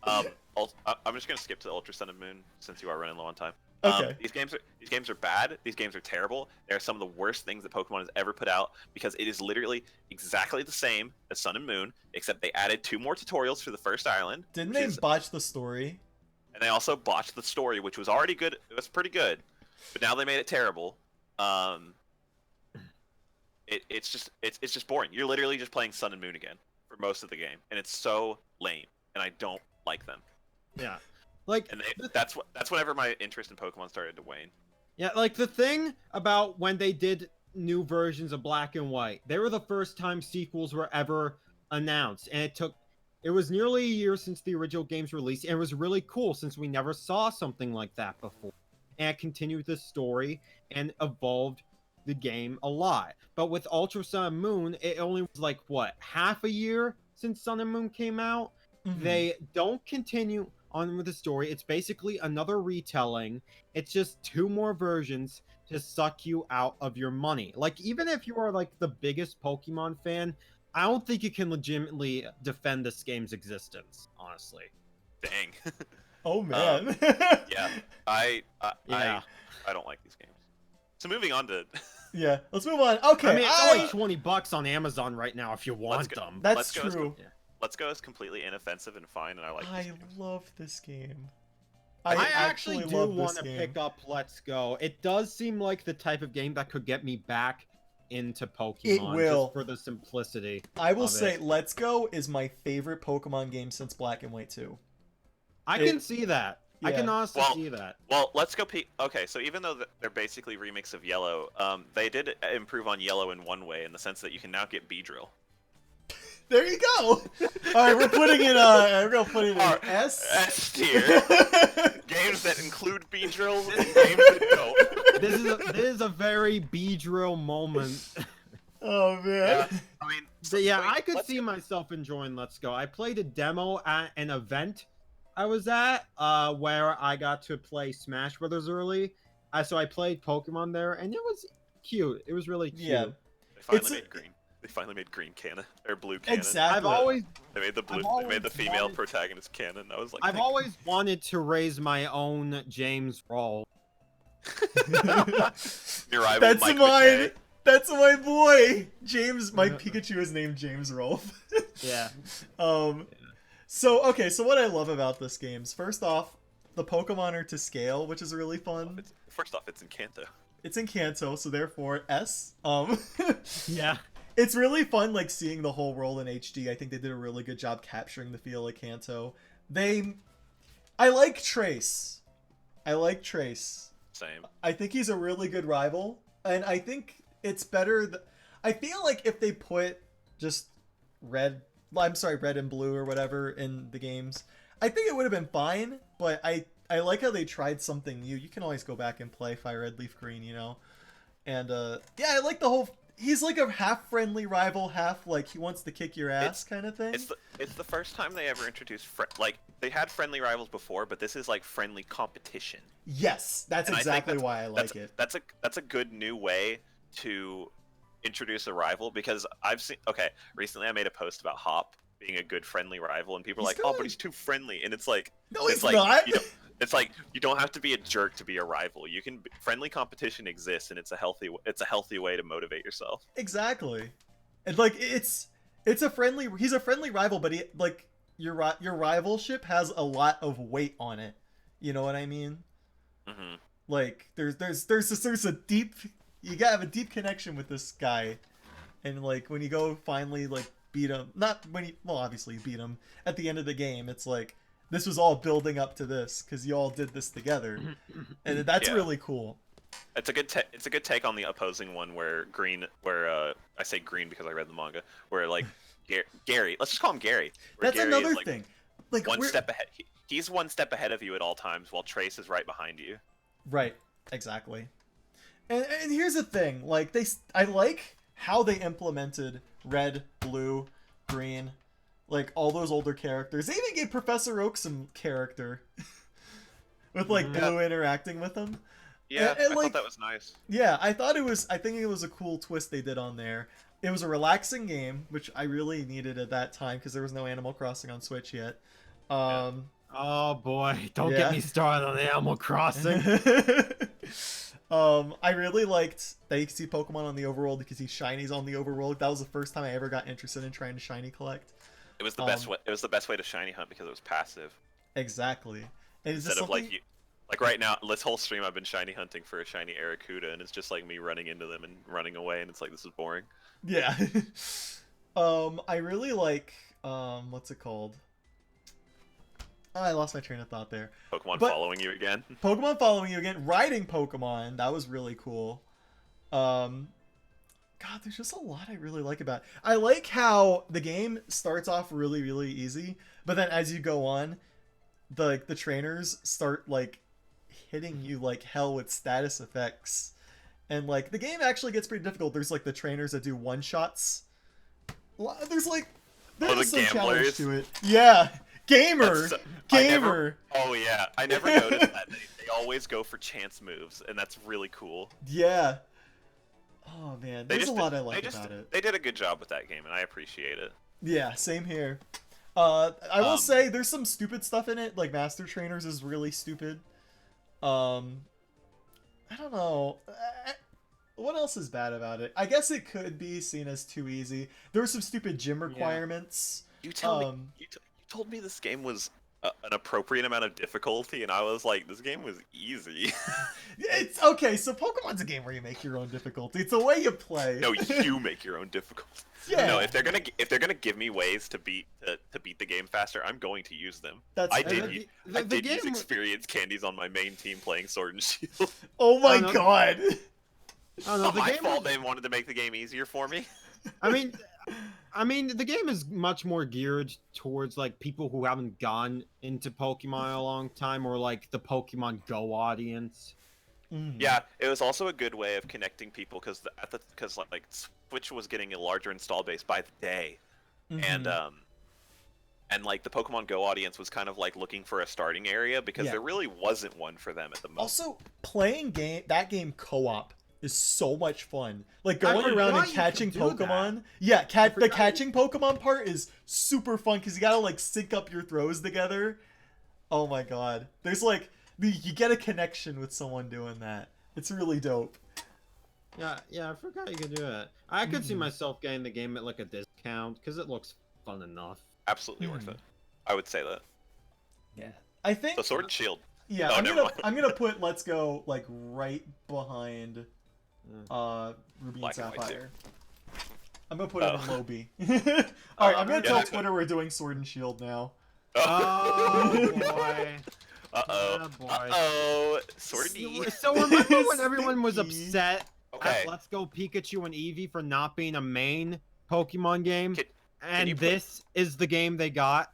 I'm just gonna skip to the Ultra Sun and Moon since you are running low on time. Okay. These games are bad. These games are terrible. They're some of the worst things that Pokemon has ever put out because it is literally exactly the same as Sun and Moon, except they added 2 more tutorials for the first island. Didn't which they is- botch the story? And they also botched the story, which was already good. It was pretty good, but now they made it terrible. It's just boring. You're literally just playing Sun and Moon again for most of the game, and it's so lame, and I don't like them. Yeah. Like And that's whenever my interest in Pokemon started to wane. Yeah, like the thing about when they did new versions of Black and White, they were the first time sequels were ever announced, and it was nearly a year since the original game's release, and it was really cool since we never saw something like that before. And it continued the story and evolved the game a lot. But with Ultra Sun and Moon, it only was like what, half a year since Sun and Moon came out? Mhm. They don't continue on with the story. It's basically another retelling. It's just 2 more versions to suck you out of your money. Like, even if you are like the biggest Pokemon fan, I don't think you can legitimately defend this game's existence, honestly. Dang. Oh man. Yeah. I Yeah. don't like these games. So moving on to Yeah. Let's move on. Okay. I mean, it's only $20 on Amazon right now if you want go. them. That's Let's go as true. Let's Go is completely inoffensive and fine, and I like I these games. love this game. I actually do love want this to game. pick up Let's Go. It does seem like the type of game that could get me back into Pokemon. will. Just for the simplicity. I will of say, it. Let's Go is my favorite Pokemon game since Black and White 2. I can see that. I can Yeah. honestly Well, see that. Well, Let's Go. Okay, so even though they're basically remakes of Yellow, they did improve on Yellow in one way, in the sense that you can now get Beedrill. There you go. All right, we're putting it. We're gonna put it in Alright, S. S tier. Games that include Beedrill and games that don't. This is a very B-drill moment. Oh man. Yeah, I mean, So yeah, I could Let's see Go- myself enjoying Let's Go. I played a demo at an event I was at, where I got to play Smash Brothers early. So I played Pokemon there, and it was cute. It was really cute. Yeah. They finally It's a- made green. They finally made green canon or blue canon. Exactly. I've always They made the blue. I've They made the always female wanted- protagonist canon. I was like, I've thank always wanted to raise my own James role. your rival, That's Mike mine. McKay. That's my boy. James. My Yeah. Pikachu is named James Rolfe. Yeah. So what I love about this game is, first off, the Pokemon are to scale, which is really fun. First off, it's in Kanto. It's in Kanto, so therefore S. Yeah. It's really fun, like, seeing the whole world in HD. I think they did a really good job capturing the feel of Kanto. I like Trace. Same. I think he's a really good rival, and I think it's better. I feel like if they put just red and blue or whatever in the games, I think it would have been fine. But I like how they tried something new. You can always go back and play Fire Red, Leaf Green, you know. And yeah, I like the whole. he's like a half friendly rival, half like he wants to kick your ass kind of thing. It's the first time they ever introduced like they had friendly rivals before, but this is like friendly competition. Yes, that's And exactly why I like it. That's a good new way to introduce a rival, because I've seen. Okay, recently I made a post about Hop being a good friendly rival, and people are He's like, "Oh, good. but he's too friendly," and it's like, No, it's he's like, not. It's like you don't have to be a jerk to be a rival. You can friendly competition exists, and it's a healthy way to motivate yourself. Exactly, and like it's a friendly. He's a friendly rival, but he like your rivalship has a lot of weight on it. You know what I mean? Mm-hmm. Like there's a deep. You gotta have a deep connection with this guy, and like when you go finally like beat him, not when you obviously you beat him at the end of the game. It's like this was all building up to this because you all did this together, and that's really cool. It's a good take on the opposing one where I say Green because I read the manga, where like Gary, let's just call him Gary. That's Gary another is, like, thing. Like one step ahead. He's one step ahead of you at all times, while Trace is right behind you. Right, exactly. And here's the thing, like I like how they implemented Red, Blue, Green, like all those older characters. They even gave Professor Oak some character with like Blue interacting with him. Yeah, and I like, thought that was nice. Yeah, I think it was a cool twist they did on there. It was a relaxing game, which I really needed at that time because there was no Animal Crossing on Switch yet. Oh boy, don't get me started on Animal Crossing. I really liked that you could see Pokemon on the overworld because see shinies on the overworld. That was the first time I ever got interested in trying to shiny collect. It was the best way. It was the best way to shiny hunt because it was passive. Exactly. And Instead of like right now, this whole stream I've been shiny hunting for a shiny Arrokuda, and it's just like me running into them and running away, and it's like this is boring. Yeah. I really like what's it called? Oh, I lost my train of thought there. Pokemon following you again. Pokemon following you again. Riding Pokemon. That was really cool. God, there's just a lot I really like about it. I like how the game starts off really, really easy, but then as you go on, the trainers start like hitting you like hell with status effects. And like the game actually gets pretty difficult. There's like the trainers that do one-shots. There's some challenge to it. Yeah. Gamer. Oh yeah, I never noticed that. They always go for chance moves, and that's really cool. Yeah. Oh man, there's a lot I like about it. They did a good job with that game, and I appreciate it. Yeah, same here. I will say there's some stupid stuff in it. Like Master Trainers is really stupid. I don't know. What else is bad about it? I guess it could be seen as too easy. There were some stupid gym requirements. You told me this game was an appropriate amount of difficulty, and I was like, this game was easy. It's okay. So Pokemon's a game where you make your own difficulty. It's the way you play. No, you make your own difficulty. Yeah. No, if they're gonna give me ways to beat the game faster, I'm going to use them. I did use experience candies on my main team playing Sword and Shield. Oh my god. Oh, no, It's not my fault they wanted to make the game easier for me. I mean, the game is much more geared towards like people who haven't gone into Pokemon a long time, or like the Pokemon Go audience. Yeah, it was also a good way of connecting people because like Switch was getting a larger install base by the day, and like the Pokemon Go audience was kind of like looking for a starting area because there really wasn't one for them at the moment. Also, playing that game co-op is so much fun. Like going around and catching Pokemon. Yeah, the catching Pokemon part is super fun because you gotta like sync up your throws together. Oh my god. There's like, you get a connection with someone doing that. It's really dope. Yeah, I forgot you could do it. I could see myself getting the game at like a discount because it looks fun enough. Absolutely worth it. I would say that. Yeah. I think so. Sword and Shield. Yeah, I'm gonna put Let's Go like right behind Ruby and Sapphire. I'm gonna put it in low B. Alright, I'm gonna tell Twitter we're doing Sword and Shield now. Oh boy. Uh-oh. Swordy. So remember when everyone was upset at Let's Go Pikachu and Eevee for not being a main Pokemon game? This is the game they got?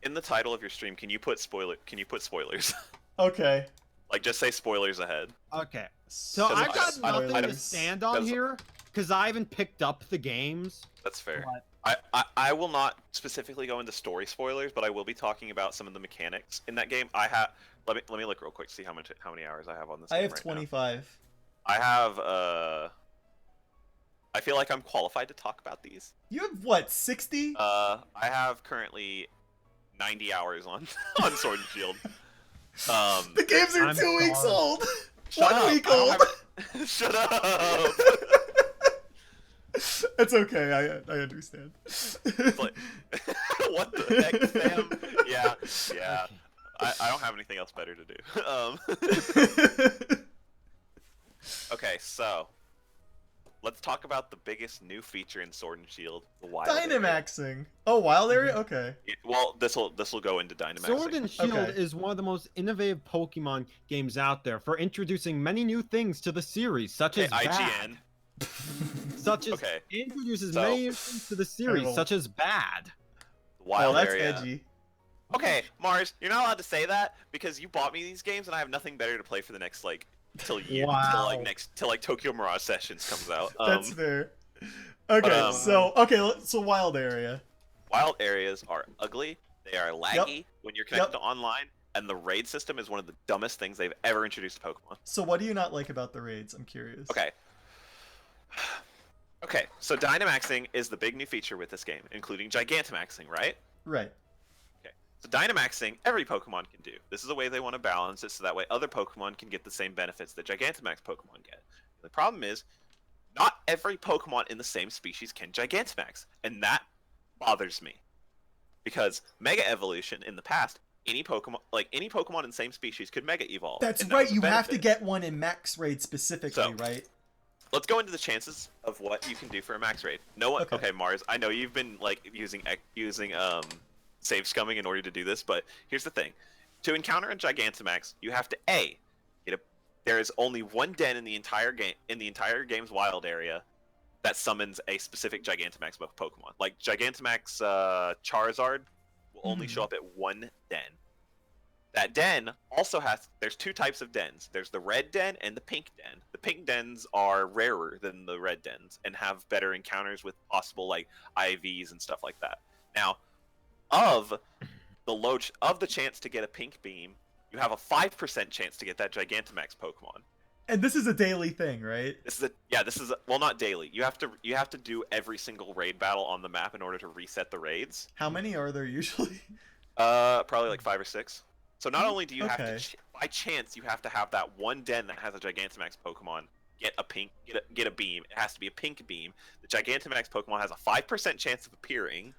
In the title of your stream, can you put spoilers? Okay. Like just say spoilers ahead. Okay. So I've got nothing to stand on here because I haven't picked up the games. That's fair. But I will not specifically go into story spoilers, but I will be talking about some of the mechanics in that game. I have let me look real quick, see how many hours I have on this. I game have right now. 25. I have I feel like I'm qualified to talk about these. You have what, 60? I have currently 90 hours on on Sword and Shield. The games are I'm 2 weeks sorry. old. Shut 1 up, week I don't old. have- Shut up. It's okay. I understand. Like, what the heck, Sam? Yeah. I don't have anything else better to do. Okay, so let's talk about the biggest new feature in Sword and Shield, the Wild Area. Dynamaxing. Oh, wild area. Okay. Well, this will go into Dynamaxing. Sword and Shield Okay. is one of the most innovative Pokemon games out there for introducing many new things to the series, such as Okay, bad. IGN. Such as Okay. introduces So- many new things to the series, will- such as bad. Wild Oh, that's Area. edgy. Okay, Mars, you're not allowed to say that because you bought me these games and I have nothing better to play for the next till Wow. Tokyo Mirage Sessions comes out. That's fair. Okay, so wild area. Wild areas are ugly. They are laggy when you're connected to online, and the raid system is one of the dumbest things they've ever introduced to Pokemon. So what do you not like about the raids? I'm curious. Okay. Okay, so Dynamaxing is the big new feature with this game, including Gigantamaxing, right? Right. So Dynamaxing, every Pokemon can do. This is a way they want to balance it so that way other Pokemon can get the same benefits that Gigantamax Pokemon get. The problem is, not every Pokemon in the same species can Gigantamax, and that bothers me. Because Mega Evolution in the past, any Pokemon in the same species could Mega Evolve. That's and that right. was a You have to benefit. get one in max raid specifically, So- right? Let's go into the chances of what you can do for a max raid. No one. Okay. Okay, Mars. I know you've been like using save scumming in order to do this, but here's the thing: to encounter a Gigantamax, you have to there is only one den in the entire game's wild area that summons a specific Gigantamax Pokemon. Like Gigantamax Charizard will only show up at one den. That den also there's two types of dens. There's the red den and the pink den. The pink dens are rarer than the red dens and have better encounters with possible like IVs and stuff like that. Now, of the chance to get a pink beam, you have a 5% chance to get that Gigantamax Pokemon. And this is a daily thing, right? Well, not daily. You have to do every single raid battle on the map in order to reset the raids. How many are there usually? Probably like 5 or 6. So not only do you have Okay. to, by chance, you have to have that one den that has a Gigantamax Pokemon get a beam. It has to be a pink beam. The Gigantamax Pokemon has a 5% chance of appearing,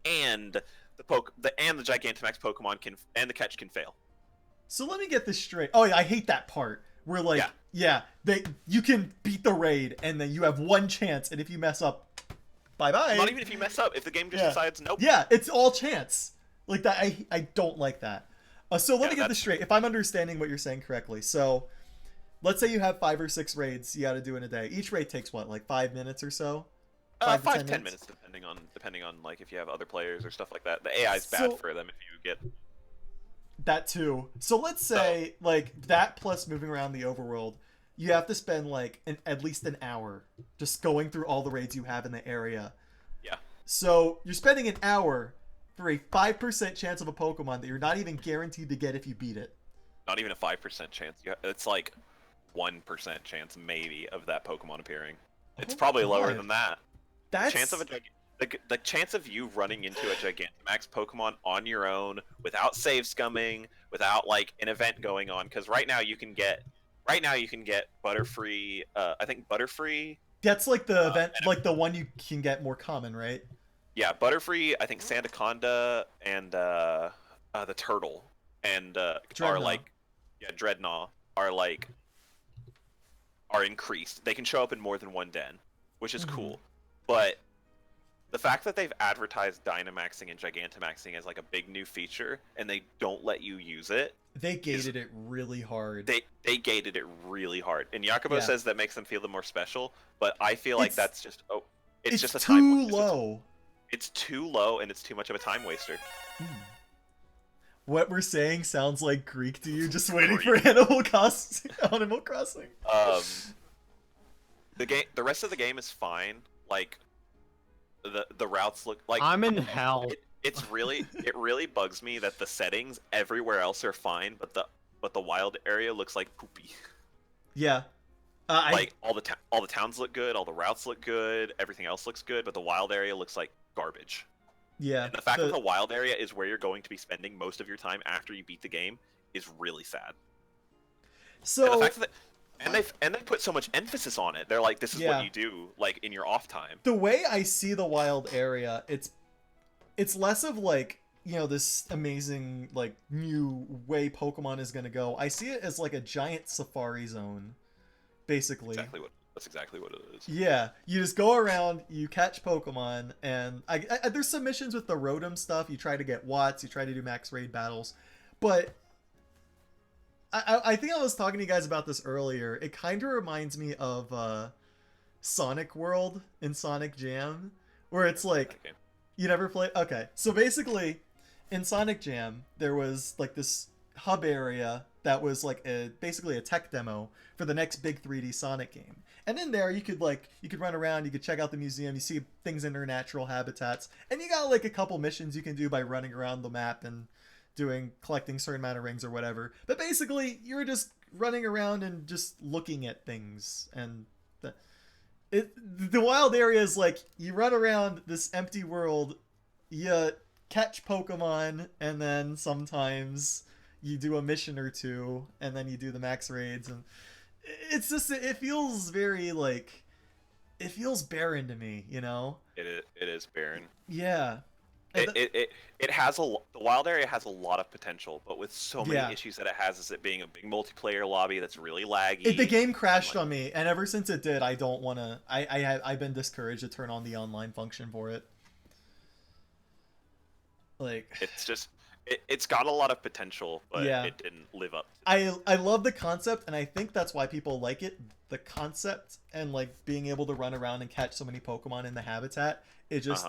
and the Gigantamax Pokemon and the catch can fail. So let me get this straight. Oh yeah, I hate that part. Where like, you can beat the raid, and then you have one chance, and if you mess up, bye-bye. Not even if you mess up. If the game just decides nope. Yeah, it's all chance. Like that, I don't like that. So let me get this straight. If I'm understanding what you're saying correctly, so let's say you have 5 or 6 raids you got to do in a day. Each raid takes what, like 5 minutes or so? 5 to 10 minutes, depending on like if you have other players or stuff like that. The AI is bad for them if you get that too. So let's say like that plus moving around the overworld, you have to spend like at least an hour just going through all the raids you have in the area. Yeah. So you're spending an hour for a 5% chance of a Pokemon that you're not even guaranteed to get if you beat it. Not even a 5% chance. It's like 1% chance maybe of that Pokemon appearing. It's probably lower than that. That's The chance of you running into a Gigantamax Pokemon on your own without save scumming, without like an event going on, because right now you can get Butterfree. I think Butterfree. That's like the event, like the one you can get more common, right? Yeah, Butterfree. I think Sandaconda and the Turtle and are like, Dreadnought are increased. They can show up in more than one den, which is cool, but the fact that they've advertised Dynamaxing and Gigantamaxing as like a big new feature and they don't let you use it. They gated it really hard. They gated it really hard. And Yakubo says that makes them feel more special, but I feel like that's just it's just a too low. It's too low and it's too much of a time waster. What we're saying sounds like Greek to you, just waiting for Animal Crossing. The rest of the game is fine. Like the routes look like I'm in hell. it really bugs me that the settings everywhere else are fine, but the wild area looks like poopy. Yeah. Like all the towns look good, all the routes look good, everything else looks good, but the wild area looks like garbage. Yeah. And the fact that the wild area is where you're going to be spending most of your time after you beat the game is really sad. So And the fact that they put so much emphasis on it. They're like, this is Yeah. what you do, like in your off time. the way I see the wild area, it's less of like, you know, this amazing like new way Pokemon is gonna go. I see it as like a giant safari zone, basically. That's exactly what it is. Yeah, you just go around, you catch Pokemon, and there's some missions with the Rotom stuff. You try to get Watts, you try to do max raid battles, but I think I was talking to you guys about this earlier. It kind of reminds me of Sonic World in Sonic Jam, where it's like, Okay. you never play. Okay, so basically, in Sonic Jam, there was like this hub area that was like basically a tech demo for the next big 3D Sonic game. And in there, you could run around, you could check out the museum, you see things in their natural habitats, and you got like a couple missions you can do by running around the map and collecting certain amount of rings or whatever. But basically, you're just running around and just looking at things. And the wild area is like, you run around this empty world, you catch Pokemon, and then sometimes you do a mission or two, and then you do the max raids, and it's just, it feels very like, it feels barren to me, you know? It is barren. Yeah. It has the wild area has a lot of potential, but with so many Yeah. issues that it has, is it being a big multiplayer lobby that's really laggy. The game crashed on me, and ever since it did, I don't want to. I've been discouraged to turn on the online function for it. Like, It's just it's got a lot of potential, but Yeah. it didn't live up. I love the concept, and I think that's why people like it. The concept and like being able to run around and catch so many Pokemon in the habitat. It just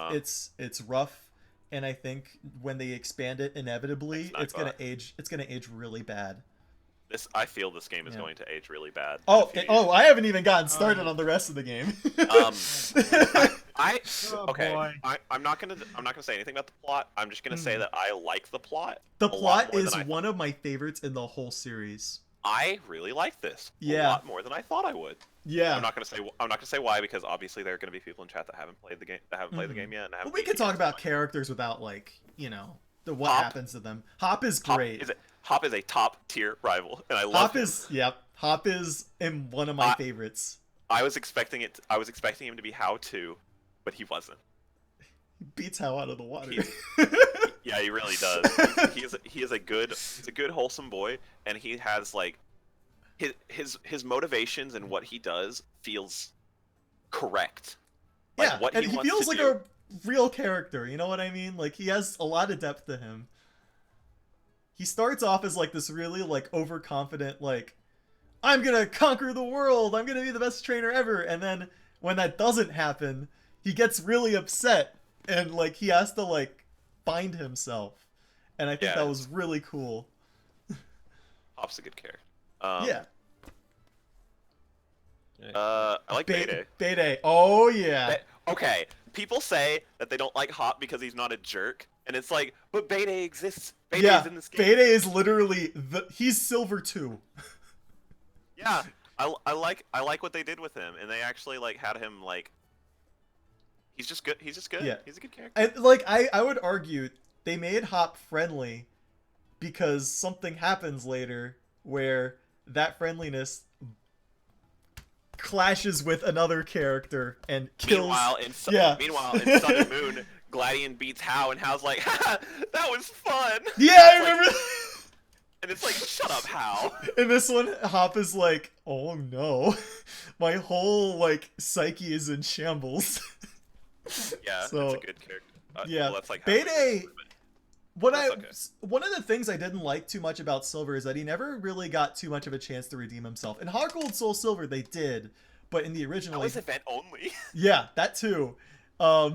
it's rough, and I think when they expand it, inevitably It's not it's gonna fun. age. It's gonna age really bad. I feel this game is Yeah. going to age really bad. in Oh, a few oh! years. I haven't even gotten started on the rest of the game. Oh, Okay. boy. I'm not gonna say anything about the plot. I'm just gonna say Hmm. that I like the plot. The a lot plot more is than I one of my favorites in the whole series. I really like this Yeah. a lot more than I thought I would. Yeah. I'm not gonna say why, because obviously there are gonna be people in chat that haven't played the game yet. And haven't But we beat could it talk yet, about so characters without like, you know, what Hop. happens to them. Hop is Hop great. Hop is a top tier rival, and I love Hop him. is Hop is in one of my I- favorites. I was expecting him to be How too, but he wasn't. He beats How out of the water. Yeah, he really does. He is a good wholesome boy, and he has like his motivations and what he does feels correct. Like, yeah, what and he he wants feels to like do. a real character. You know what I mean? Like, he has a lot of depth to him. He starts off as like this really like overconfident, like, I'm gonna conquer the world, I'm gonna be the best trainer ever, and then when that doesn't happen, he gets really upset and like he has to like find himself. And I think Yeah. that was really cool. Hop's a good character. Yeah. I like Bede. Bede. Oh yeah. Okay, people say that they don't like Hop because he's not a jerk, and it's like, but Bede exists. Bede Yeah. is in this game. Bede is literally he's Silver 2. Yeah, I like what they did with him, and they actually like had him like. He's just good. He's just good. Yeah. He's a good character. And like I would argue they made Hop friendly because something happens later where that friendliness clashes with another character and kills. Meanwhile, in Sun and Moon, Gladion beats How, and How's like, "Ha, that was fun." Yeah, I It's like- remember. And it's like, shut up, How. In this one, Hop is like, "Oh no, my whole like psyche is in shambles." Yeah, So, that's a good character. yeah, well, that's like Bede- halfway through, That's One of the things I didn't like too much about Silver is that he never really got too much of a chance to redeem himself. In Heart Gold Soul Silver, they did, but in the original, that was event only. yeah, that too.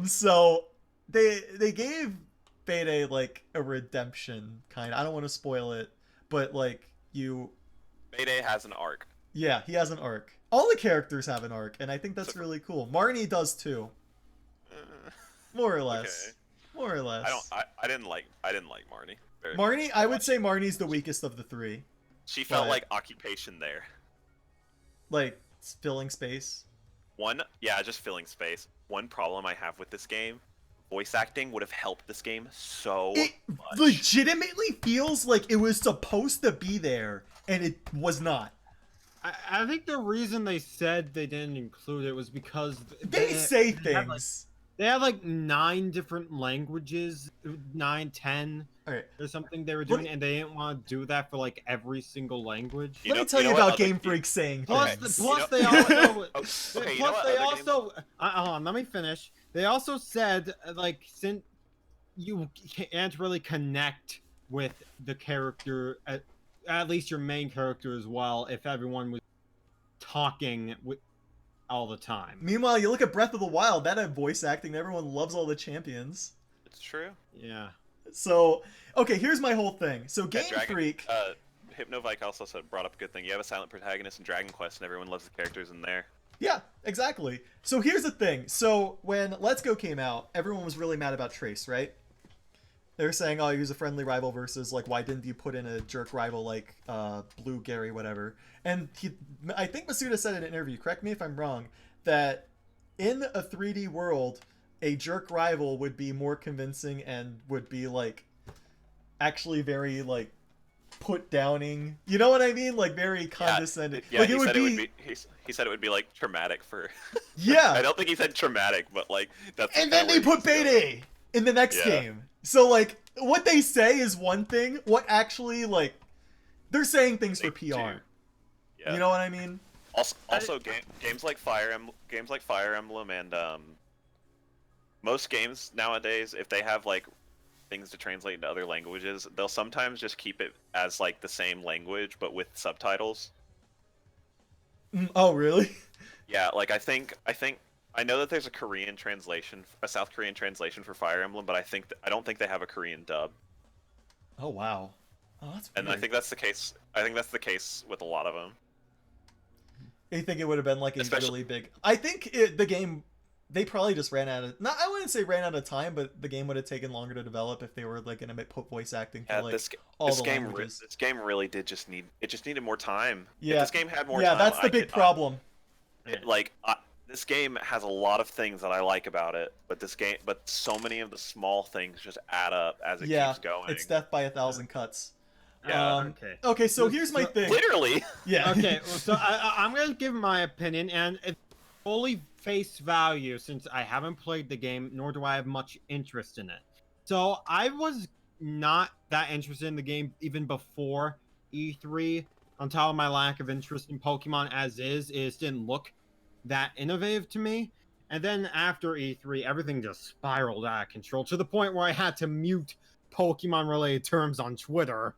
So they gave Bede like a redemption kind. I don't want to spoil it, but like Mayday has an arc. yeah, he has an arc. All the characters have an arc, and I think that's So- really cool. Marnie does too, more or less. Okay. More or less. I didn't like Marnie. Very Marnie, I would much. say Marnie's the weakest of the three. She felt but- like occupation there. Like filling space. Just filling space. One problem I have with this game, voice acting would have helped this game so It much. legitimately feels like it was supposed to be there, and it was not. I think the reason they said they didn't include it was because They say have, like, things. they have like 9 different languages, 9, 10 All right. or something they were Let doing, me- and they didn't want to do that for like every single language. You Let know- me tell you know what about other Game game- Freak saying Plus, things. they also Okay, you know what other games- hold on, let me finish. They also said like since you can't really connect with the character, at least your main character as well, if everyone was talking with all the time. Meanwhile, you look at Breath of the Wild, that had voice acting, and everyone loves all the champions. It's true. Yeah. So, okay, here's my whole thing. So, Game Freak. Hypnovike also brought up a good thing. You have a silent protagonist in Dragon Quest, and everyone loves the characters in there. Yeah, exactly. So here's the thing. So when Let's Go came out, everyone was really mad about Trace, right? They were saying, oh, he was a friendly rival versus, like, why didn't you put in a jerk rival like Blue Gary, whatever. And I think Masuda said in an interview, correct me if I'm wrong, that in a 3D world, a jerk rival would be more convincing and would be, like, actually very, like, put downing. You know what I mean? Like, very condescending. Yeah, like, he said it would be. He said it would be like traumatic for. Yeah. I don't think he said traumatic, but like that's. And then they put Beta in the next Yeah. game. So, like, what they say is one thing. What actually, like, they're saying things for They PR. do. Yeah. You know what I mean? Also, games like Fire Emblem, and most games nowadays, if they have like things to translate into other languages, they'll sometimes just keep it as like the same language but with subtitles. Oh, really? Yeah, like I know that there's a Korean translation, a South Korean translation for Fire Emblem, but I don't think they have a Korean dub. Oh, wow. Oh, that's weird. And I think that's the case. I think that's the case with a lot of them. You think it would have been, like, a Especially- really big... I think the game... They probably just ran out of... I wouldn't say ran out of time, but the game would have taken longer to develop if they were, like, going to put voice acting for, Yeah, like, this all this the game languages. this game really did just needed more time. Yeah. If this game had more Yeah, time, that's the big problem. This game has a lot of things that I like about it, but so many of the small things just add up as it Yeah, keeps going. it's death by 1,000 cuts. Yeah. Okay. Okay, so here's my So- thing. Literally. Yeah. Okay, well, so I'm gonna give my opinion, and it's fully face value since I haven't played the game, nor do I have much interest in it. So I was not that interested in the game even before E3. On top of my lack of interest in Pokemon as is, it just didn't look that innovative to me. And then after E3, everything just spiraled out of control to the point where I had to mute Pokemon-related terms on Twitter.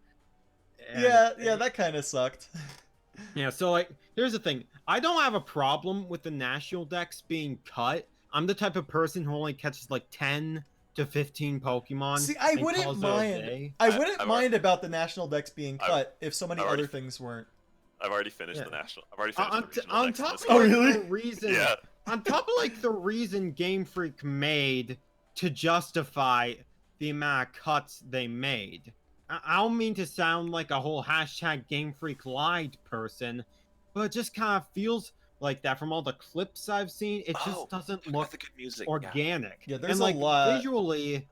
And- Yeah, that kind of sucked. Yeah, so like, here's the thing. I don't have a problem with the national dex being cut. I'm the type of person who only catches like 10 to 15 Pokemon. See, I and wouldn't calls it a mind. day. I wouldn't I've mind about the national decks being I've- cut if so many I've already- other things weren't. I've already finished Yeah. the national. I've already finished On, the regional on decks in top this of Oh, like, really? the reason, Yeah. on top of like the reason Game Freak made to justify the amount of cuts they made. I don't mean to sound like a whole hashtag Game Freak lied person, but it just kind of feels like that from all the clips I've seen. It Oh, just doesn't Got look the good music. Yeah. organic. Yeah, there's and a like lot- visually,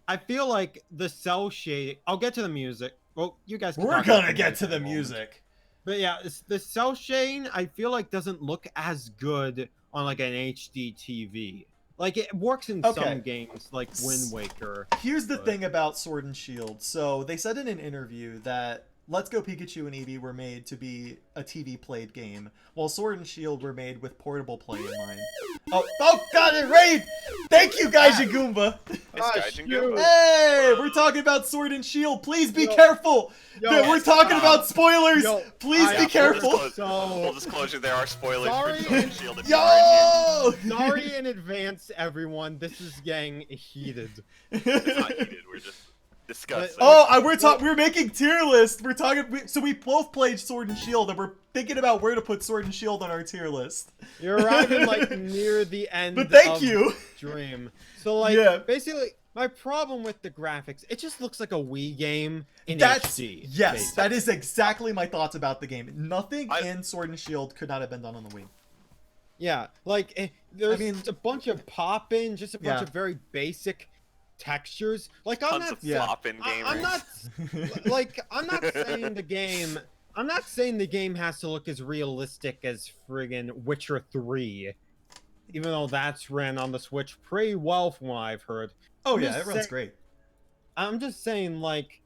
I feel like the cell shade. I'll get to the music. Well, you guys. Can We're talk about gonna get to in the a moment. music. But yeah, the cell shading I feel like doesn't look as good on like an HD TV. Like it works in Okay. some games, like Wind Waker. Here's the But- thing about Sword and Shield. So they said in an interview that Let's Go Pikachu and Eevee were made to be a TV played game, while Sword and Shield were made with portable play in mind. Oh god, it rained! Thank you, Gaijin Goomba! Is Ah, Gaijin shoot. good? Hey, we're talking about Sword and Shield. Please be Yo. careful! Yo, Yeah, we're talking about spoilers! Yo, Please I- be yeah, careful! Full So disclosure, there are spoilers Sorry. for Sword and Shield if you are in here. Yo! sorry in advance, everyone. This is getting heated. It's not heated, we're just discussing. Oh, we're making tier list. So we both played Sword and Shield, and we're thinking about where to put Sword and Shield on our tier list. You're arriving like near the end But thank of you. Dream. So like Yeah. basically my problem with the graphics, it just looks like a Wii game in That's HD. yes, basically. that is exactly my thoughts about the game. Nothing I- in Sword and Shield could not have been done on the Wii. Yeah, like there's mean- a bunch of pop-in, just a bunch Yeah. of very basic textures. Like I'm Tons not of yeah. flop-in gamers. I'm not like I'm not saying the game. I'm not saying the game has to look as realistic as friggin' Witcher 3, even though that's ran on the Switch pretty well from what I've heard. Oh I'm yeah, just it runs saying- great. I'm just saying, like,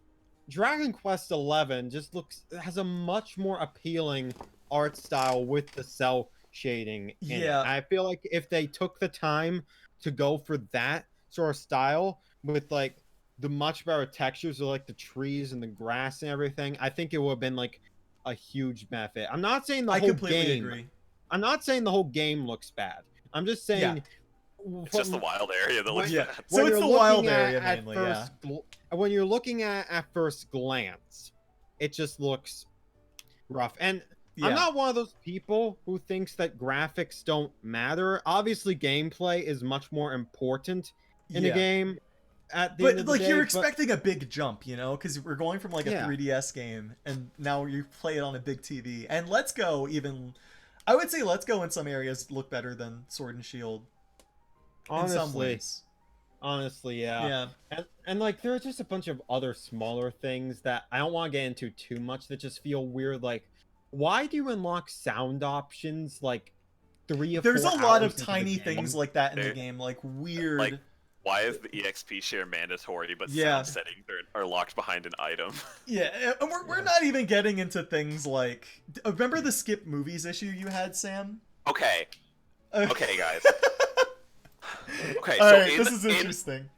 Dragon Quest XI just has a much more appealing art style with the cell shading. In Yeah. it. I feel like if they took the time to go for that sort of style with like the much better textures of like the trees and the grass and everything, I think it would have been like a huge benefit. I'm not saying the I whole completely game. agree. I'm not saying the whole game looks bad. I'm just saying. It's just the wild area that looks Yeah. bad. So it's you're the wild looking area at mainly, first when you're looking at first glance, it just looks rough. And Yeah. I'm not one of those people who thinks that graphics don't matter. Obviously, gameplay is much more important in Yeah. a game. At the end But of the like day, you're but- expecting a big jump, you know, because we're going from like a Yeah. 3DS game, and now you play it on a big TV. And Let's Go even, I would say Let's Go in some areas look better than Sword and Shield. In some honestly, ways. honestly, yeah. Yeah. And like there are just a bunch of other smaller things that I don't want to get into too much that just feel weird. Like, why do you unlock sound options like 3 or 4 There's a lot hours of into the tiny game? things like that in the There- game, like weird. like, Why is the EXP share mandatory, but Yeah. sound settings are locked behind an item? Yeah, and we're not even getting into things like. Remember the skip movies issue you had, Sam? Okay, okay, guys. Okay, All so right, this is in interesting.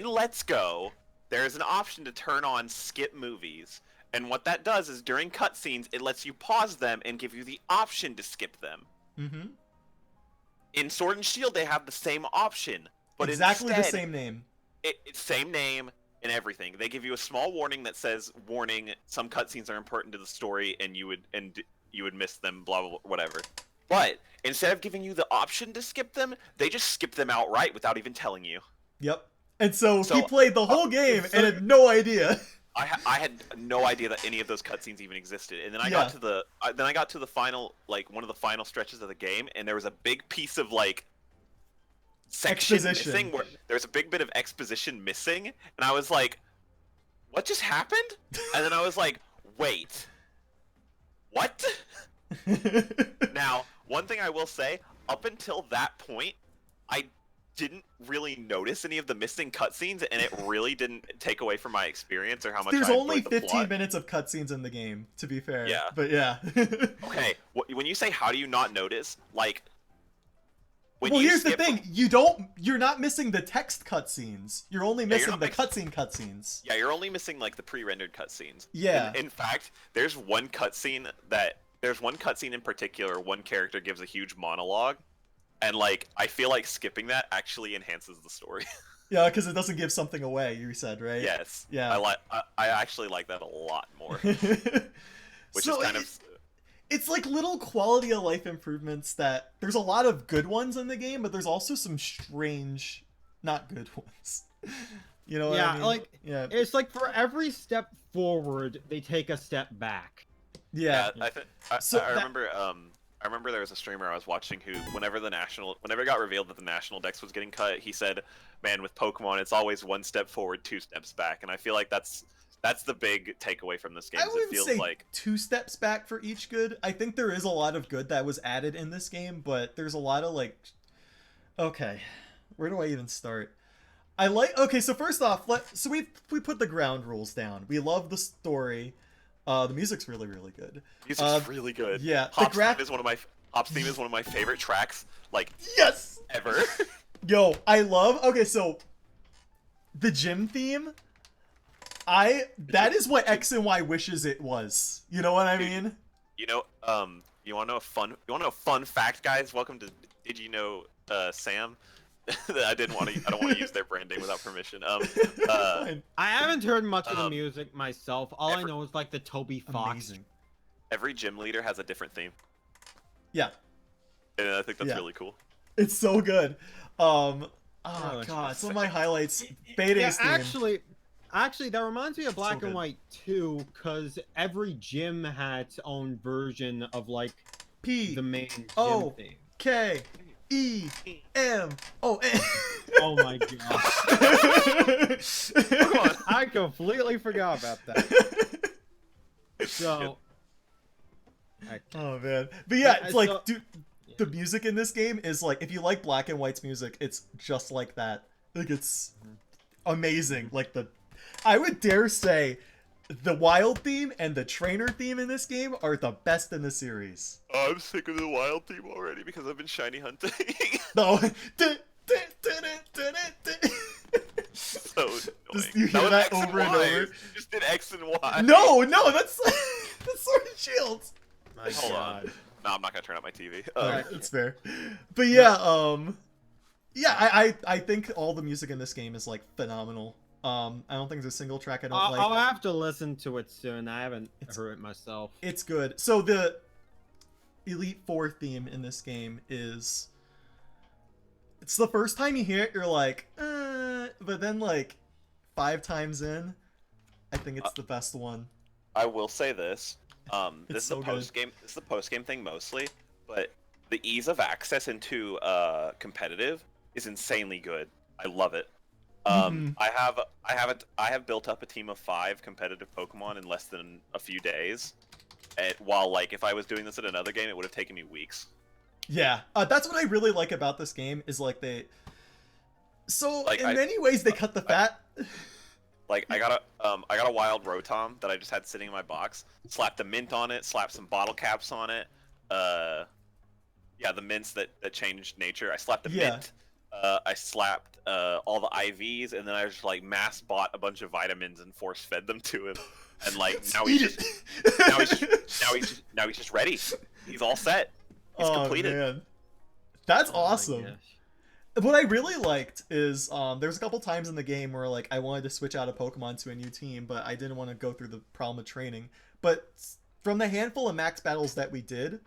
Let's Go, there's an option to turn on skip movies, and what that does is during cutscenes, it lets you pause them and give you the option to skip them. Mm-hmm. In Sword and Shield, they have the same option, but Exactly the instead, same name. It's same name and everything. They give you a small warning that says, "Warning: some cutscenes are important to the story, and you would miss them." Blah blah blah, whatever. But instead of giving you the option to skip them, they just skip them outright without even telling you. Yep. And so he So, played the whole game so- and had no idea. I had no idea that any of those cutscenes even existed, and then I Yeah. got to the final, like one of the final stretches of the game, and there was a big piece of like section Exposition. missing where there was a big bit of exposition missing, and I was like, "What just happened?" And then I was like, "Wait, what?" Now, one thing I will say, up until that point, I didn't really notice any of the missing cutscenes, and it really didn't take away from my experience or how much There's I only enjoyed the 15 plot. minutes of cutscenes in the game, to be fair. Yeah. But yeah. Okay, when you say how do you not notice, like, when Well, you here's the skip- thing. You're not missing the text cutscenes. You're only you're missing not the mix- cutscenes. Yeah, you're only missing like the pre-rendered cutscenes. Yeah. In fact, there's one cutscene in particular. One character gives a huge monologue, and like I feel like skipping that actually enhances the story. Yeah, because it doesn't give something away, you said, right? Yes. Yeah. I actually like that a lot more, which So is kind of. It's like little quality of life improvements that there's a lot of good ones in the game, but there's also some strange, not good ones. You know what Yeah, I mean? like, yeah, It's like for every step forward, they take a step back. yeah. So I that- remember. I remember there was a streamer I was watching who, whenever it got revealed that the national dex was getting cut, he said, "Man, with Pokemon, it's always one step forward, 2 steps back." And I feel like that's the big takeaway from this game. I Is it wouldn't feels say like 2 steps back for each good. I think there is a lot of good that was added in this game, but there's a lot of like. Okay, where do I even start? Okay, so first off, we put the ground rules down. We love the story. The music's really, really good. music's really good. yeah, the Hop's graph- theme is one of my favorite tracks, like Yes. ever. Yo, I love. Okay, so the gym theme. That is what X and Y wishes it was. You know what I mean? You know, you want to know a fun fact, guys? Welcome to Did You Know, Sam? I don't want to use their branding without permission. Fine. I haven't heard much of the Um, music myself. All I know is like the Toby Fox Amazing. every gym leader has a different theme, Yeah, and I think that's Yeah. really cool. it's so good. Oh Really? god, some of my highlights. Beidei's theme. Actually, that reminds me of Black good. and White 2, because every gym had its own version of like P the main gym O theme. K E M O N. Oh my gosh. Come on. I completely forgot about that. So, Oh man, but yeah, it's like, So- dude, the music in this game is like, if you like Black and White's music, it's just like that. Like, it's amazing. Like I would dare say, the Wild theme and the Trainer theme in this game are the best in the series. Oh, I'm sick of the wild theme already because I've been shiny hunting. No. So annoying. Just, you hear that was X over and Y. over. You just did X and Y. No, that's Sword and Shield. my Hold god. on. No, I'm not gonna turn up my TV. Alright, that's fair. But yeah, I think all the music in this game is like phenomenal. I don't think there's a single track I don't like. I'll have to listen to it soon. I haven't heard it myself. It's good. So the Elite Four theme in this game is, it's the first time you hear it, you're like, but then like 5 times in, I think it's the best one. I will say this. This is so the good. post game. This is the post game thing mostly, but the ease of access into competitive is insanely good. I love it. Mhm. I have built up a team of 5 competitive Pokemon in less than a few days. And while like if I was doing this in another game, it would have taken me weeks. Yeah, that's what I really like about this game is like Like, in many ways they cut the fat. Like I got a wild Rotom that I just had sitting in my box. Slapped a mint on it. Slapped some bottle caps on it. Yeah, the mints that changed nature. I slapped a Yeah. mint. I slapped all the IVs, and then I just like mass bought a bunch of vitamins and force fed them to him. And like now he's Eat just it. now he's just ready. He's all set. He's completed. Man. That's Oh my awesome. gosh. What I really liked is there's a couple times in the game where like I wanted to switch out a Pokemon to a new team, but I didn't want to go through the problem of training. But from the handful of max battles that we did,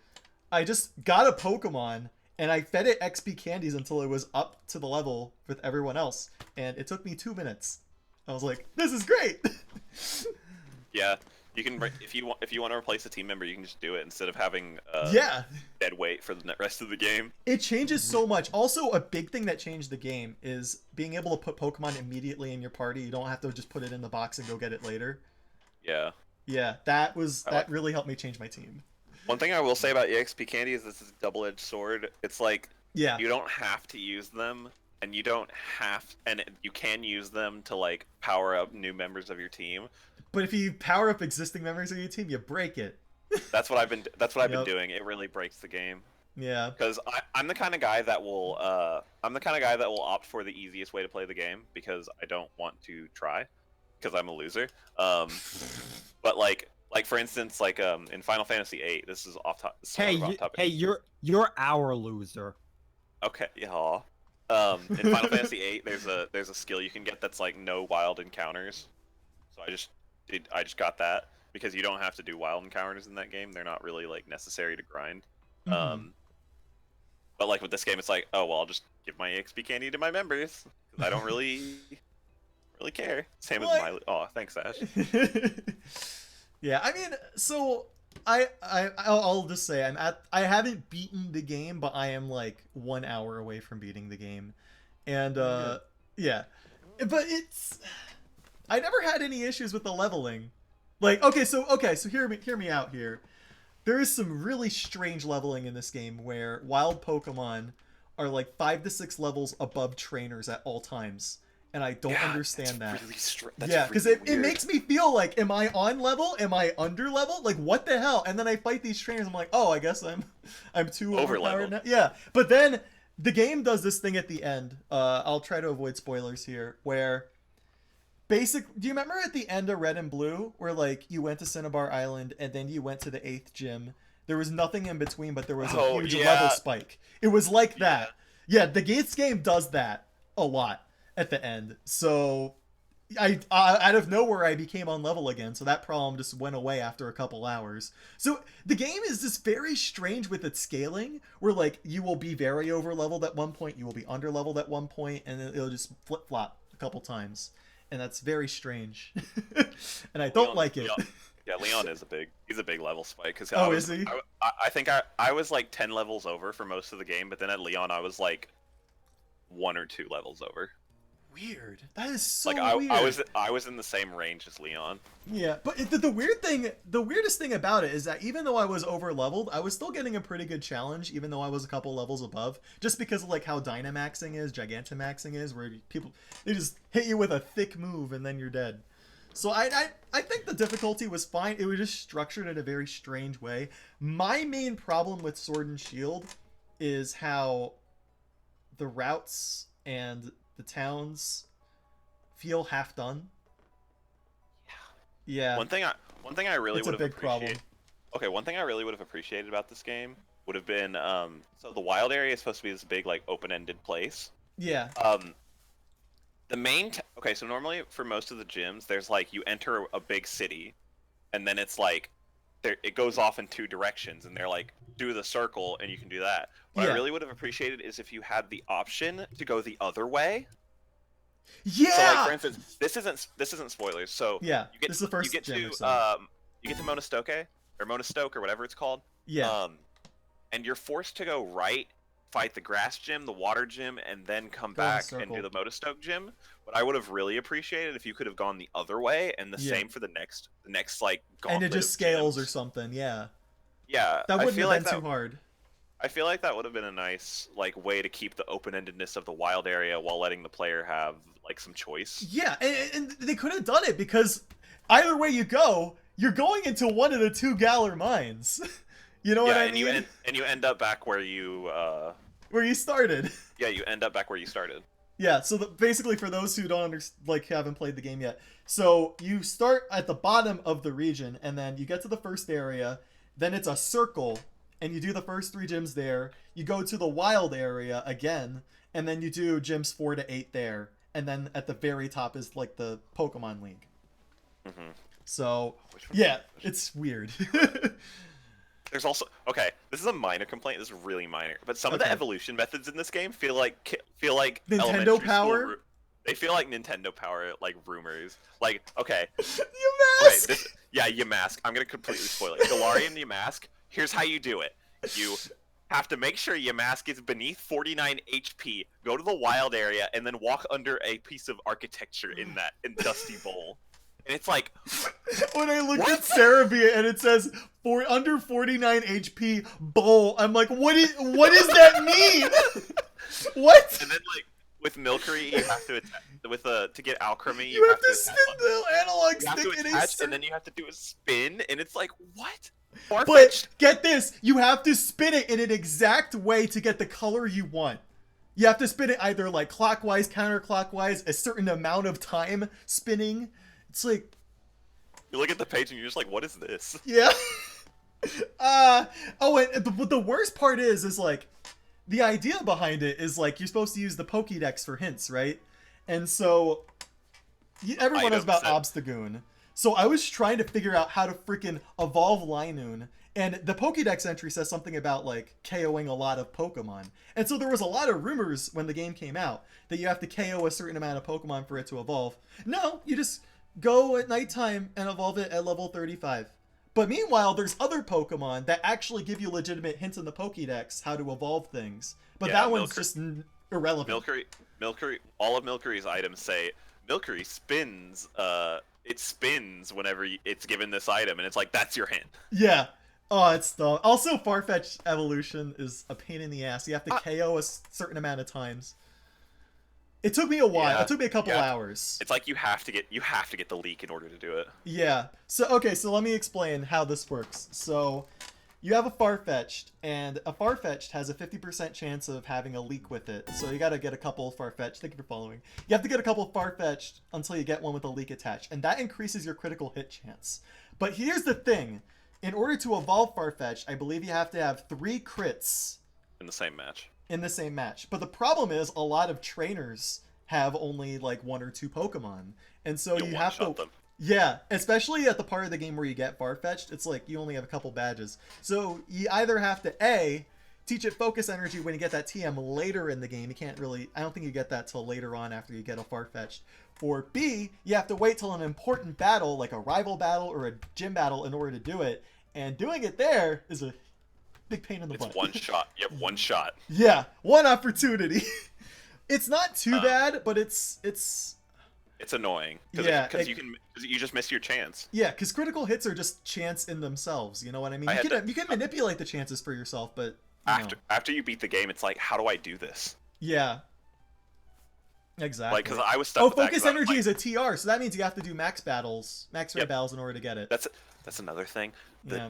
I just got a Pokemon and I fed it XP candies until it was up to the level with everyone else, and it took me 2 minutes. I was like, this is great. Yeah, you can if you want to replace a team member, you can just do it instead of having Yeah. dead weight for the rest of the game. It changes so much. Also, a big thing that changed the game is being able to put Pokemon immediately in your party. You don't have to just put it in the box and go get it later. Yeah. Yeah, that really helped me change my team. One thing I will say about EXP candy is this is a double-edged sword. It's like Yeah. you don't have to use them, and you can use them to like power up new members of your team. But if you power up existing members of your team, you break it. That's what I've been Yep. doing. It really breaks the game Yeah. because I'm the kind of guy that will opt for the easiest way to play the game because I don't want to try because I'm a loser. But like for instance, like in Final Fantasy VIII, this is off topic. Hey, you're our loser. Okay, yeah. In Final Fantasy VIII, there's a skill you can get that's like no wild encounters. So I just got that because you don't have to do wild encounters in that game. They're not really like necessary to grind. Mhm. But like with this game, it's like, oh well, I'll just give my EXP candy to my members because I don't really care. Same as Like- my. Oh, thanks, Ash. Yeah, I mean, so I'll just say I haven't beaten the game, but I am like 1 hour away from beating the game, and yeah, but I never had any issues with the leveling. Like, okay, so hear me out here. There is some really strange leveling in this game where wild Pokemon are like 5 to 6 levels above trainers at all times. And I don't understand that. That's Because really it weird. makes me feel like, am I on level? Am I under level? Like, what the hell? And then I fight these trainers. I'm like, oh, I guess I'm too overpowered now. Yeah, but then the game does this thing at the end. I'll try to avoid spoilers here. Where do you remember at the end of Red and Blue, where like you went to Cinnabar Island and then you went to the 8th gym? There was nothing in between, but there was a huge level spike. It was like that. Yeah, the Gates game does that a lot at the end. So out of nowhere I became on level again, so that problem just went away after a couple hours. So the game is just very strange with its scaling, where like you will be very over leveled at one point, you will be under leveled at one point, and then it'll just flip flop a couple times, and that's very strange. And I don't like it. Yeah, Leon is he's a big level spike. Cause Oh, is he? I think I was like 10 levels over for most of the game, but then at Leon I was like 1 or 2 levels over. Weird. That is so Like weird. I was in the same range as Leon. Yeah, but the weirdest thing about it is that even though I was over leveled, I was still getting a pretty good challenge, even though I was a couple levels above, just because of like how Dynamaxing is, Gigantamaxing is, where they just hit you with a thick move and then you're dead. So I think the difficulty was fine. It was just structured in a very strange way. My main problem with Sword and Shield is how the routes and the towns feel half done. Yeah. One thing I really It's a would have big problem. Okay, one thing I really would have appreciated about this game would have been so the wild area is supposed to be this big like open-ended place. Yeah. The main okay, so normally for most of the gyms there's like you enter a big city and then it's like it goes off in 2 directions and they're like do the circle and you can do that. What Yeah. I really would have appreciated is if you had the option to go the other way. Yeah. So like for instance, this isn't spoilers. So Yeah, you get this is the first you get gym or to so. you get to Monostoke or whatever it's called. Yeah. And you're forced to go right, fight the grass gym, the water gym, and then come Go in a back and do circle. the Motostoke gym. What I would have really appreciated if you could have gone the other way, and the Yeah. same for the next like And gauntlet it just of scales gyms. or something. Yeah. Yeah, That I wouldn't feel have like been that. too hard. I feel like that would have been a nice like way to keep the open-endedness of the wild area while letting the player have like some choice. Yeah, and they could have done it because either way you go, you're going into one of the 2 Galar mines. You know what Yeah, I and mean? you end up back where you Where you started. yeah, you end up back where you started. Yeah, so basically for those who don't haven't played the game yet, so you start at the bottom of the region and then you get to the first area, then it's a circle and you do the first 3 gyms there. You go to the wild area again and then you do gyms 4 to 8 there, and then at the very top is like the Pokemon League. Mm-hmm. So Which one- yeah, it's weird. There's also okay. This is a minor complaint. This is really minor, but some of the Okay. evolution methods in this game feel like Nintendo elementary school Power? They feel like Nintendo Power, like rumors. Like okay, You okay, mask. yeah, Yamask. I'm gonna completely spoil it. Galarian Yamask. Here's how you do it. You have to make sure Yamask is beneath 49 HP. Go to the wild area and then walk under a piece of architecture in Dusty Bowl. And it's like, When I look What? at Cerebi and it says for under 49 HP bowl, I'm like, what does that mean? What? and then like with Milcery, you have to to get Alchemy, You have to attach- spin the analog you have to stick in a attach, certain... and then you have to do a spin, and it's like, what? But Farfetch'd. get this, you have to spin it in an exact way to get the color you want. You have to spin it either like clockwise, counterclockwise, a certain amount of time spinning. It's like, You look at the page and you're just like, what is this? yeah. Oh, and the worst part is like, the idea behind it is like, you're supposed to use the Pokédex for hints, right? And so, everyone knows about Items Obstagoon. So I was trying to figure out how to freaking evolve Linoon, and the Pokédex entry says something about like KOing a lot of Pokemon. And so there was a lot of rumors when the game came out that you have to KO a certain amount of Pokemon for it to evolve. No, you just go at nighttime and evolve it at level 35. But meanwhile, there's other Pokemon that actually give you legitimate hints in the Pokédex how to evolve things. But Yeah, that one's Milcery- just irrelevant. Milcery, all of Milcery's items say Milcery spins. It spins whenever it's given this item, and it's like that's your hint. Yeah. Oh, it's dumb. Also, Farfetch evolution is a pain in the ass. You have to KO a certain amount of times. It took me a while. Yeah, It took me a couple yeah. hours. It's like you have to get the leak in order to do it. Yeah. So let me explain how this works. So you have a Farfetch'd, and a Farfetch'd has a 50% chance of having a leak with it. So you gotta get a couple of Farfetch'd. Thank you for following. You have to get a couple of Farfetch'd until you get one with a leak attached, and that increases your critical hit chance. But here's the thing. In order to evolve Farfetch'd, I believe you have to have 3 crits In the same match. in the same match. But the problem is a lot of trainers have only like 1 or 2 Pokemon. and so You'll you have to. one-shot them. Yeah, especially at the part of the game where you get far-fetched, it's like you only have a couple badges. So you either have to A, teach it focus energy when you get that TM later in the game. You can't really, I don't think you get that till later on after you get a far-fetched. Or B, you have to wait till an important battle, like a rival battle or a gym battle, in order to do it. And doing it there is a big pain in the butt. It's one shot. You have one shot. Yeah, one opportunity. It's not too bad, but it's annoying Yeah, because you just miss your chance. yeah, because critical hits are just chance in themselves. You know what I mean? I You had can manipulate the chances for yourself, but you know. After you beat the game, it's like, how do I do this? Yeah, exactly. Like, because I was stuck. Oh, with that focus 'cause I was energy like, is a TR, so that means you have to do max rate Yep. battles in order to get it. That's another thing. Yeah.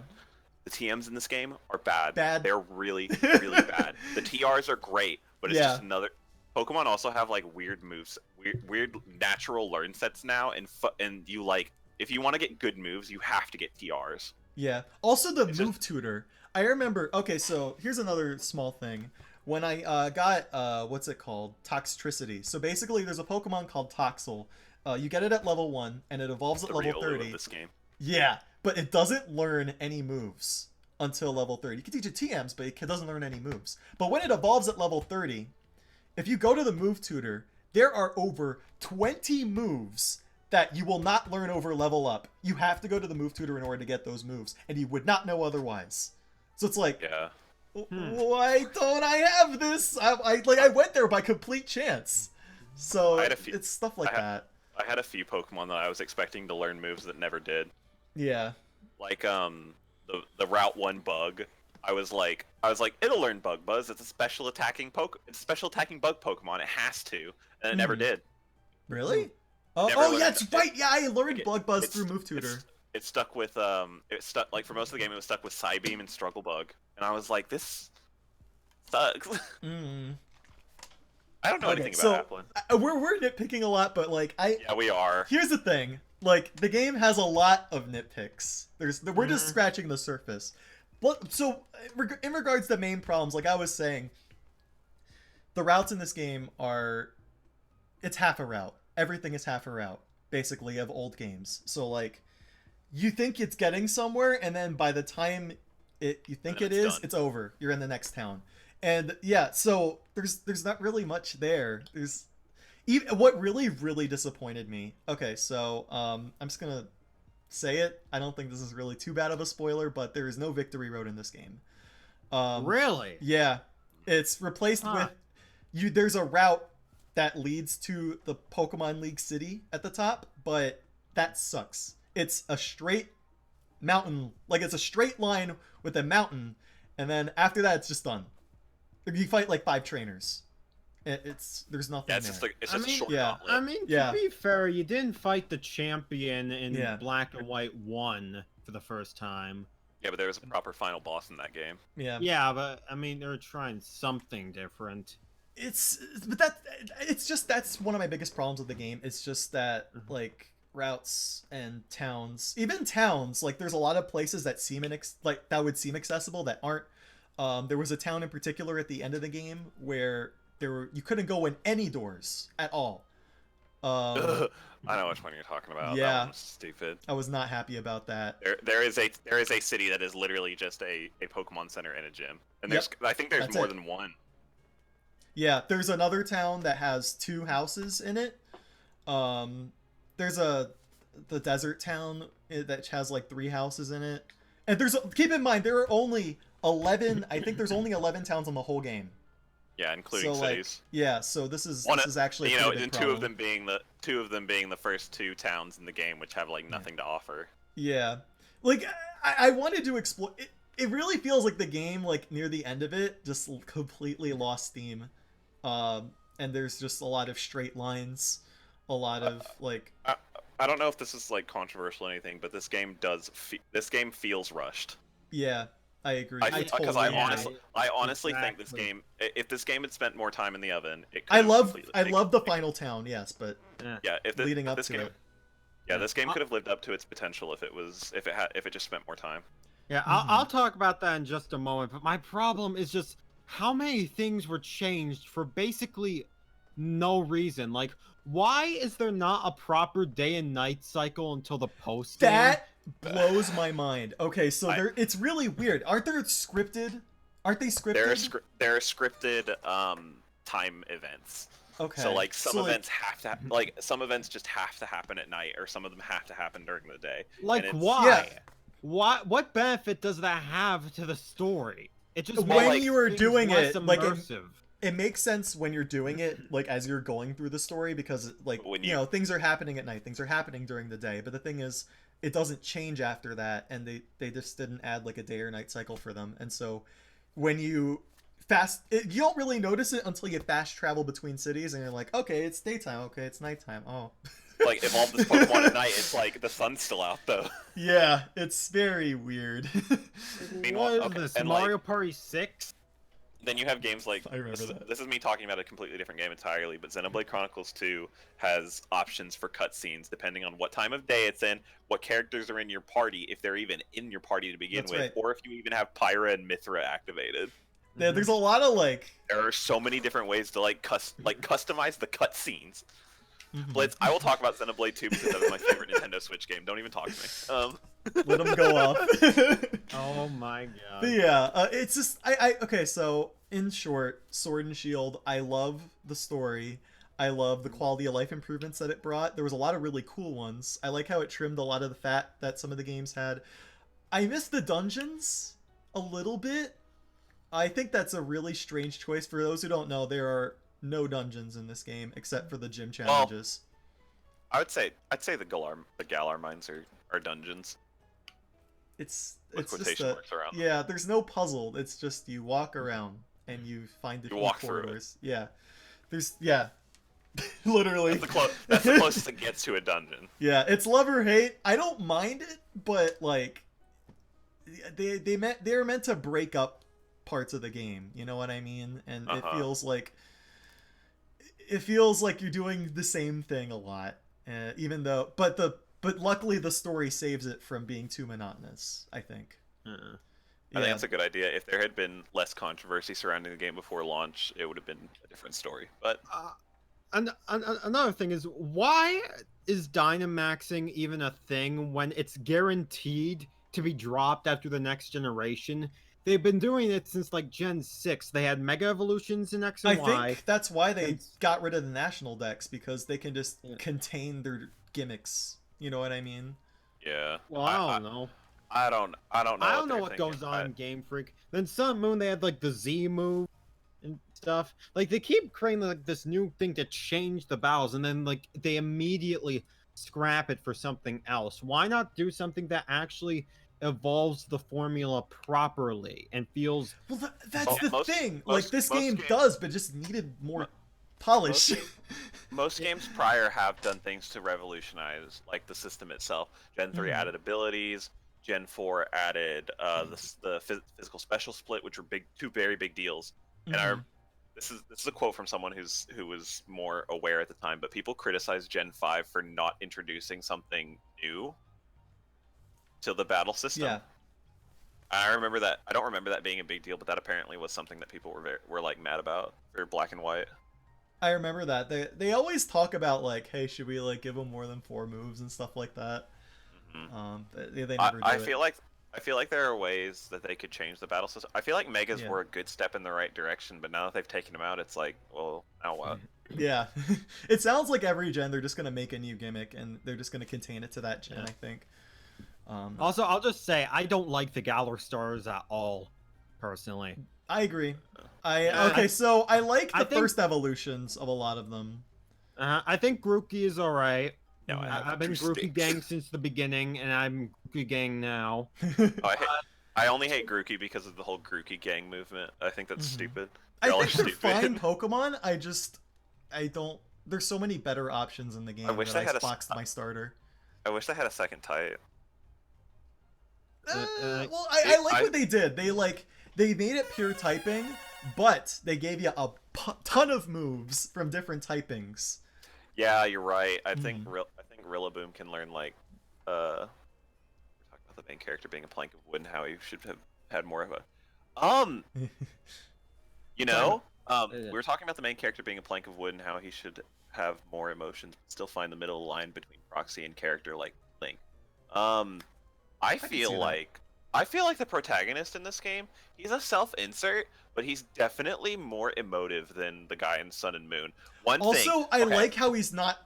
The TMs in this game are bad. Bad. They're really, really bad. The TRs are great, but it's Yeah. just another. Pokemon also have like weird moves, weird natural learn sets now, and you like if you want to get good moves, you have to get TRs. Yeah. Also, the It's move tutor. I remember. Okay, so here's another small thing. When I got what's it called? Toxtricity. So basically, there's a Pokemon called Toxel. You get it at level 1, and it evolves at The level Riolu 30. of this game. Yeah, but it doesn't learn any moves until level 30. You can teach it TMs, but it doesn't learn any moves. But when it evolves at level 30, if you go to the move tutor, there are over 20 moves that you will not learn over level up. You have to go to the move tutor in order to get those moves, and you would not know otherwise. So it's like, Yeah. why don't I have this? I went there by complete chance. So I had a few- it's stuff like that. I had a few Pokemon that I was expecting to learn moves that never did. Yeah. Like the Route 1 bug. I was like it'll learn Bug Buzz. It's a special attacking bug Pokemon. It has to, and it never did. Really? Oh, Never yeah, learned that's it. right. Yeah, I learned It- Bug Buzz it's- through Move Tutor. It stuck with it stuck like for most of the game it was stuck with Psybeam and Struggle Bug, and I was like, this sucks. Mm. I don't know Okay, anything so about Applin. we're nitpicking a lot, but like Yeah, we are. here's the thing. Like the game has a lot of nitpicks. We're just Mm-hmm. scratching the surface. So in regards to main problems, like I was saying, the routes in this game it's half a route. Everything is half a route, basically, of old games. So like, you think it's getting somewhere, and then by the time you think then it it's is, done. it's over. You're in the next town, and yeah. So there's not really much there. What really disappointed me. Okay, so I'm just gonna say it. I don't think this is really too bad of a spoiler, but there is no victory road in this game. Really? Yeah, it's replaced Huh. with there's a route that leads to the Pokemon League city at the top, but that sucks. It's a straight mountain, like it's a straight line with a mountain, and then after that it's just done. You fight like 5 trainers. There's nothing Yeah, it's there. just like it's I just a mean- short Yeah. gauntlet. I mean, Yeah. to be fair, you didn't fight the champion in Yeah. Black and White 1 for the first time. Yeah, but there was a proper final boss in that game. Yeah. Yeah, but I mean, they're trying something different. That's one of my biggest problems with the game. It's just that Mhm. like routes and towns, even towns, like there's a lot of places that that would seem accessible that aren't. There was a town in particular at the end of the game where you couldn't go in any doors at all. I know which one you're talking about. Yeah. That one was stupid. I was not happy about that. There is a city that is literally just a Pokemon Center and a gym, and I think there's That's more it. than one. Yeah, there's another town that has 2 houses in it. There's the desert town that has like 3 houses in it. And keep in mind there are only 11. I think there's only 11 towns on the whole game. Yeah, including So like, cities. yeah. So this is One this of- is actually a You know, pretty big and problem. two of them being the first 2 towns in the game, which have like nothing to offer. Yeah, like I wanted to explore. It really feels like the game, like near the end of it, just completely lost steam. And there's just a lot of straight lines, a lot of like. I don't know if this is like controversial or anything, but this game this game feels rushed. Yeah, I agree. Because totally agree. I honestly think this Exactly. game, if this game had spent more time in the oven, it could I have love completely- the final town. Yes, but Yeah, if leading up this to game, it. Yeah, this game could have lived up to its potential if it just spent more time. Yeah, I'll talk about that in just a moment, but my problem is just how many things were changed for basically no reason. Like, Why is there not a proper day and night cycle until the post game? That blows my mind. Okay, so I- it's really weird. Aren't they scripted? There are scripted time events. Okay. So like some So, events have to some events just have to happen at night, or some of them have to happen during the day. Like, And it's- why? Yeah. What benefit does that have to the story? It just When makes you were things doing less it, like, immersive. it makes sense when you're doing it, like, as you're going through the story, because, like, When you you- know, things are happening at night, things are happening during the day, but the thing is, it doesn't change after that, and they just didn't add, like, a day or night cycle for them, and so when you you don't really notice it until you fast travel between cities, and you're like, okay, it's daytime, okay, it's nighttime, oh. like evolve this Pokemon at night, it's like the sun's still out though. Yeah, it's very weird. Meanwhile, What is okay, this, and, like, Mario Party 6? Then you have games like I remember this, that. this is me talking about a completely different game entirely, but Xenoblade Chronicles 2 has options for cutscenes depending on what time of day it's in, what characters are in your party, if they're even in your party to begin That's with, right. or if you even have Pyra and Mithra activated. Yeah, there's a lot of, like... There are so many different ways to customize the cutscenes. mhm. Blitz, I will talk about Xenoblade 2 because that was my favorite Nintendo Switch game. Don't even talk to me. Let them go off. Oh my god. But yeah, it's just okay. So in short, Sword and Shield, I love the story. I love the quality of life improvements that it brought. There was a lot of really cool ones. I like how it trimmed a lot of the fat that some of the games had. I miss the dungeons a little bit. I think that's a really strange choice. For those who don't know, there are no dungeons in this game except for the gym challenges. I'd say the Galar mines are dungeons It's with just quotation marks around them. yeah. There's no puzzle. It's just you walk around and you find different walk through it. corridors. Yeah, literally. That's the closest it gets to a dungeon. Yeah, it's love or hate. I don't mind it, but like they're meant to break up parts of the game. You know what I mean? And Uh-huh. it feels like you're doing the same thing a lot, even though. But luckily the story saves it from being too monotonous, I think. I think that's a good idea. If there had been less controversy surrounding the game before launch, it would have been a different story. But Another thing is, why is Dynamaxing even a thing when it's guaranteed to be dropped after the next generation? They've been doing it since like Gen 6. They had Mega Evolutions in X I and Y. think that's why they and- got rid of the national decks, because they can just Yeah. contain their gimmicks. You know what I mean? yeah, Well, I don't know. I don't know. I don't know they're what thinking. goes on in Game Freak. Then Sun Moon, they had like the Z move and stuff. Like they keep creating like this new thing to change the battles, and then like they immediately scrap it for something else. Why not do something that actually evolves the formula properly and feels? Well, that's Well, the most- thing. most- Like this most game games- does, but just needed more polish. Most games prior have done things to revolutionize, like the system itself. Gen 3 Mhm. added abilities. Gen 4 added the physical special split, which were two very big deals. And Mhm. this is a quote from someone who was more aware at the time. But people criticized Gen 5 for not introducing something new to the battle system. Yeah. I remember that. I don't remember that being a big deal, but that apparently was something that people were like mad about for Black and White. I remember that. They always talk about like, hey, should we like give them more than 4 moves and stuff like that. Mhm. They never do I it. feel like there are ways that they could change the battle system. I feel like Megas Yeah. were a good step in the right direction, but now that they've taken them out, it's like, well, now what? Yeah. It sounds like every gen they're just gonna make a new gimmick and they're just gonna contain it to that gen. Yeah. I think. Also, I'll just say I don't like the Galar stars at all, personally. I agree. Yeah. Okay, so I like the I think- first evolutions of a lot of them. I think Grookey is alright. No, I have I've been two Grookey sticks. gang since the beginning, and I'm Grookey gang now. Oh, I only hate Grookey because of the whole Grookey gang movement. I think that's Mhm. stupid. I They're all think they're stupid. fine Pokemon. I don't. There's so many better options in the game. I wish that they had a boxed my starter. I wish they had a second type. Well, I like I- what they did. They made it pure typing, but they gave you a ton of moves from different typings. Yeah, you're right. I Mhm. think Rillaboom can learn like we're talking about the main character being a plank of wood and how he should have had more of a you know, we were talking about the main character being a plank of wood and how he should have more emotions, but still find the middle line between proxy and character like Link. I can feel see that. like I feel like the protagonist in this game, he's a self-insert, but he's definitely more emotive than the guy in Sun and Moon. One thing, Also, I okay, like how he's not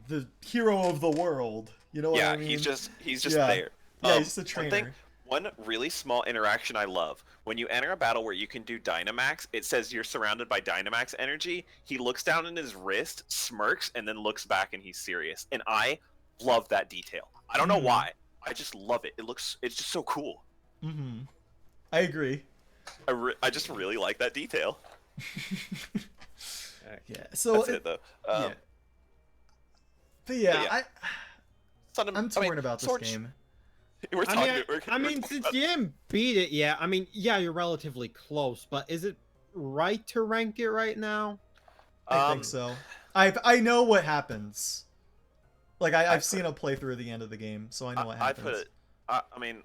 the hero of the world. You know what yeah, I mean? he's just Yeah. there. Yeah, he's just a One thing, trainer. one really small interaction I love. When you enter a battle where you can do Dynamax, it says you're surrounded by Dynamax energy. He looks down in his wrist, smirks, and then looks back and he's serious. And I love that detail. I don't know Mhm. why. I just love it. It's just so cool. Mm-hmm. I agree. I just really like that detail. Yeah. So That's it though. yeah. But yeah, yeah. I'm torn about this game. We're I talking, mean, we're talking since about- you didn't beat it yet, I mean, yeah, you're relatively close, but is it right to rank it right now? I think so. I know what happens. Like I've put- seen a playthrough of the end of the game, so I know what I happens. put it. I mean,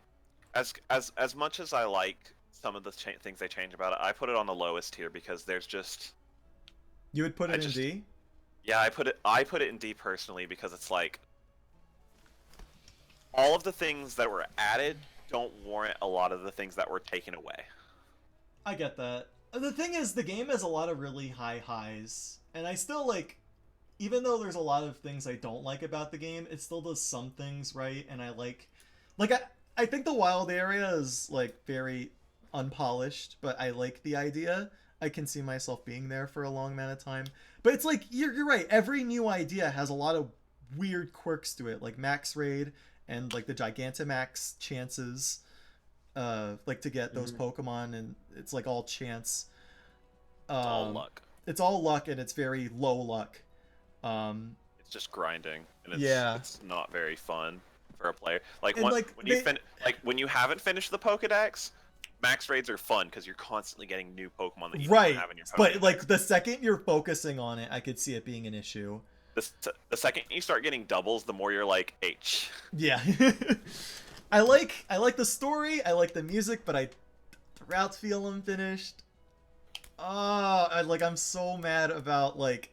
as much as I like some of the things they change about it, I put it on the lowest tier because there's just You would put I it in just- D? yeah. I put it in D personally because it's like all of the things that were added don't warrant a lot of the things that were taken away. I get that. The thing is, the game has a lot of really high highs, and I still like, even though there's a lot of things I don't like about the game, it still does some things right, and I I think the wild area is like very unpolished, but I like the idea. I can see myself being there for a long amount of time. But it's like you're right. Every new idea has a lot of weird quirks to it, like max raid and like the Gigantamax chances, like to get those Pokemon, and it's like all chance. All luck. It's all luck, and it's very low luck. It's just grinding, and it's not very fun for a player. Like And, when you haven't finished the Pokedex, max raids are fun because you're constantly getting new Pokemon that you right, don't have in your Pokedex. but like the second you're focusing on it, I could see it being an issue. The second you start getting doubles, the more you're like H. Yeah. I like the story, I like the music, but the routes feel unfinished. I'm so mad about like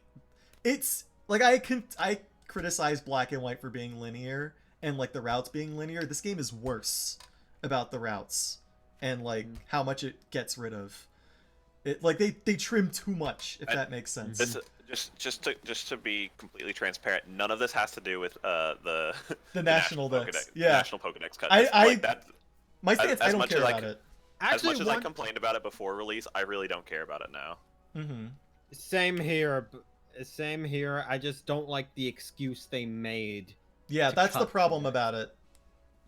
it's like I criticize Black and White for being linear and like the routes being linear. This game is worse about the routes and like how much it gets rid of. It like they trim too much, if that makes sense. This just to be completely transparent, none of this has to do with the national Pokedex, Dex. the Yeah. national Pokedex cut. My stance, I as don't much care as I about c- it. as much as I one- complained about it before release, I really don't care about it now. Mm-hmm. Same here. Same here. I just don't like the excuse they made. Yeah, To that's the cut problem it. about it.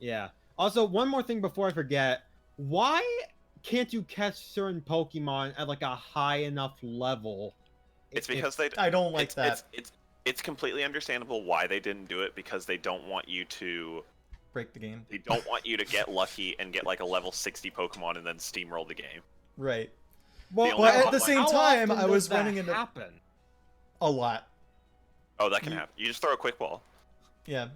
Yeah. Also, one more thing before I forget. Why can't you catch certain Pokemon at like a high enough level? It's because they I don't like it's, that. It's completely understandable why they didn't do it because they don't want you to Break the game. they don't want you to get lucky and get like a level 60 Pokemon and then steamroll the game. Right. only But at problem- the same how time, often I was does that running into happen. a lot. Oh, that can happen. You just throw a quick ball. Yeah.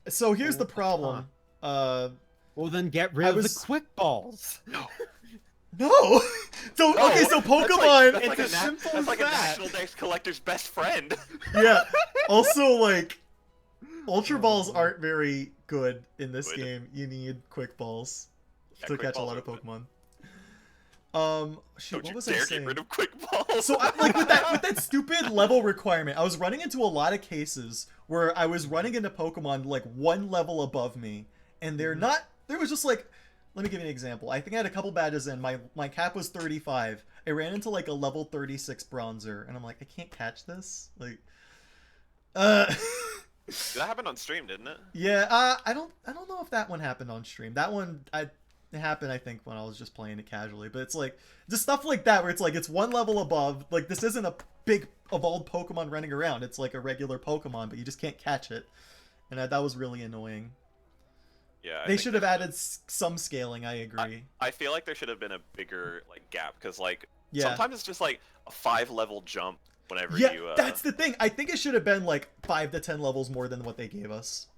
So here's the problem. Well, then get rid I of was- the quick balls. No. So No, okay, so that's Pokemon. That's It's like as simple that's as like a that. National Dex collector's best friend. Yeah. Also, like, Ultra Balls aren't very good in this Good. game. You need Quick Balls Yeah, to Quick catch a Balls lot are of good. Pokemon. Shoot, Don't what you was I dare saying? get rid of quick balls. So like with that stupid level requirement, I was running into a lot of cases where I was running into Pokemon like one level above me, and they're not. There was just like, let me give you an example. I think I had a couple badges in. My cap was 35. I ran into like a level 36 Bronzer, and I'm like, I can't catch this. Like, That happened on stream, didn't it? yeah. I don't know if that one happened on stream. That one it happened, I think, when I was just playing it casually. But it's like just stuff like that where it's like it's one level above. Like this isn't a big evolved Pokemon running around. It's like a regular Pokemon, but you just can't catch it, and that was really annoying. Yeah. I They think should have there's- added some scaling. I agree. I feel like there should have been a bigger like gap because like Yeah. sometimes it's just like a 5-level jump whenever Yeah, you. that's the thing. I think it should have been like 5 to 10 levels more than what they gave us.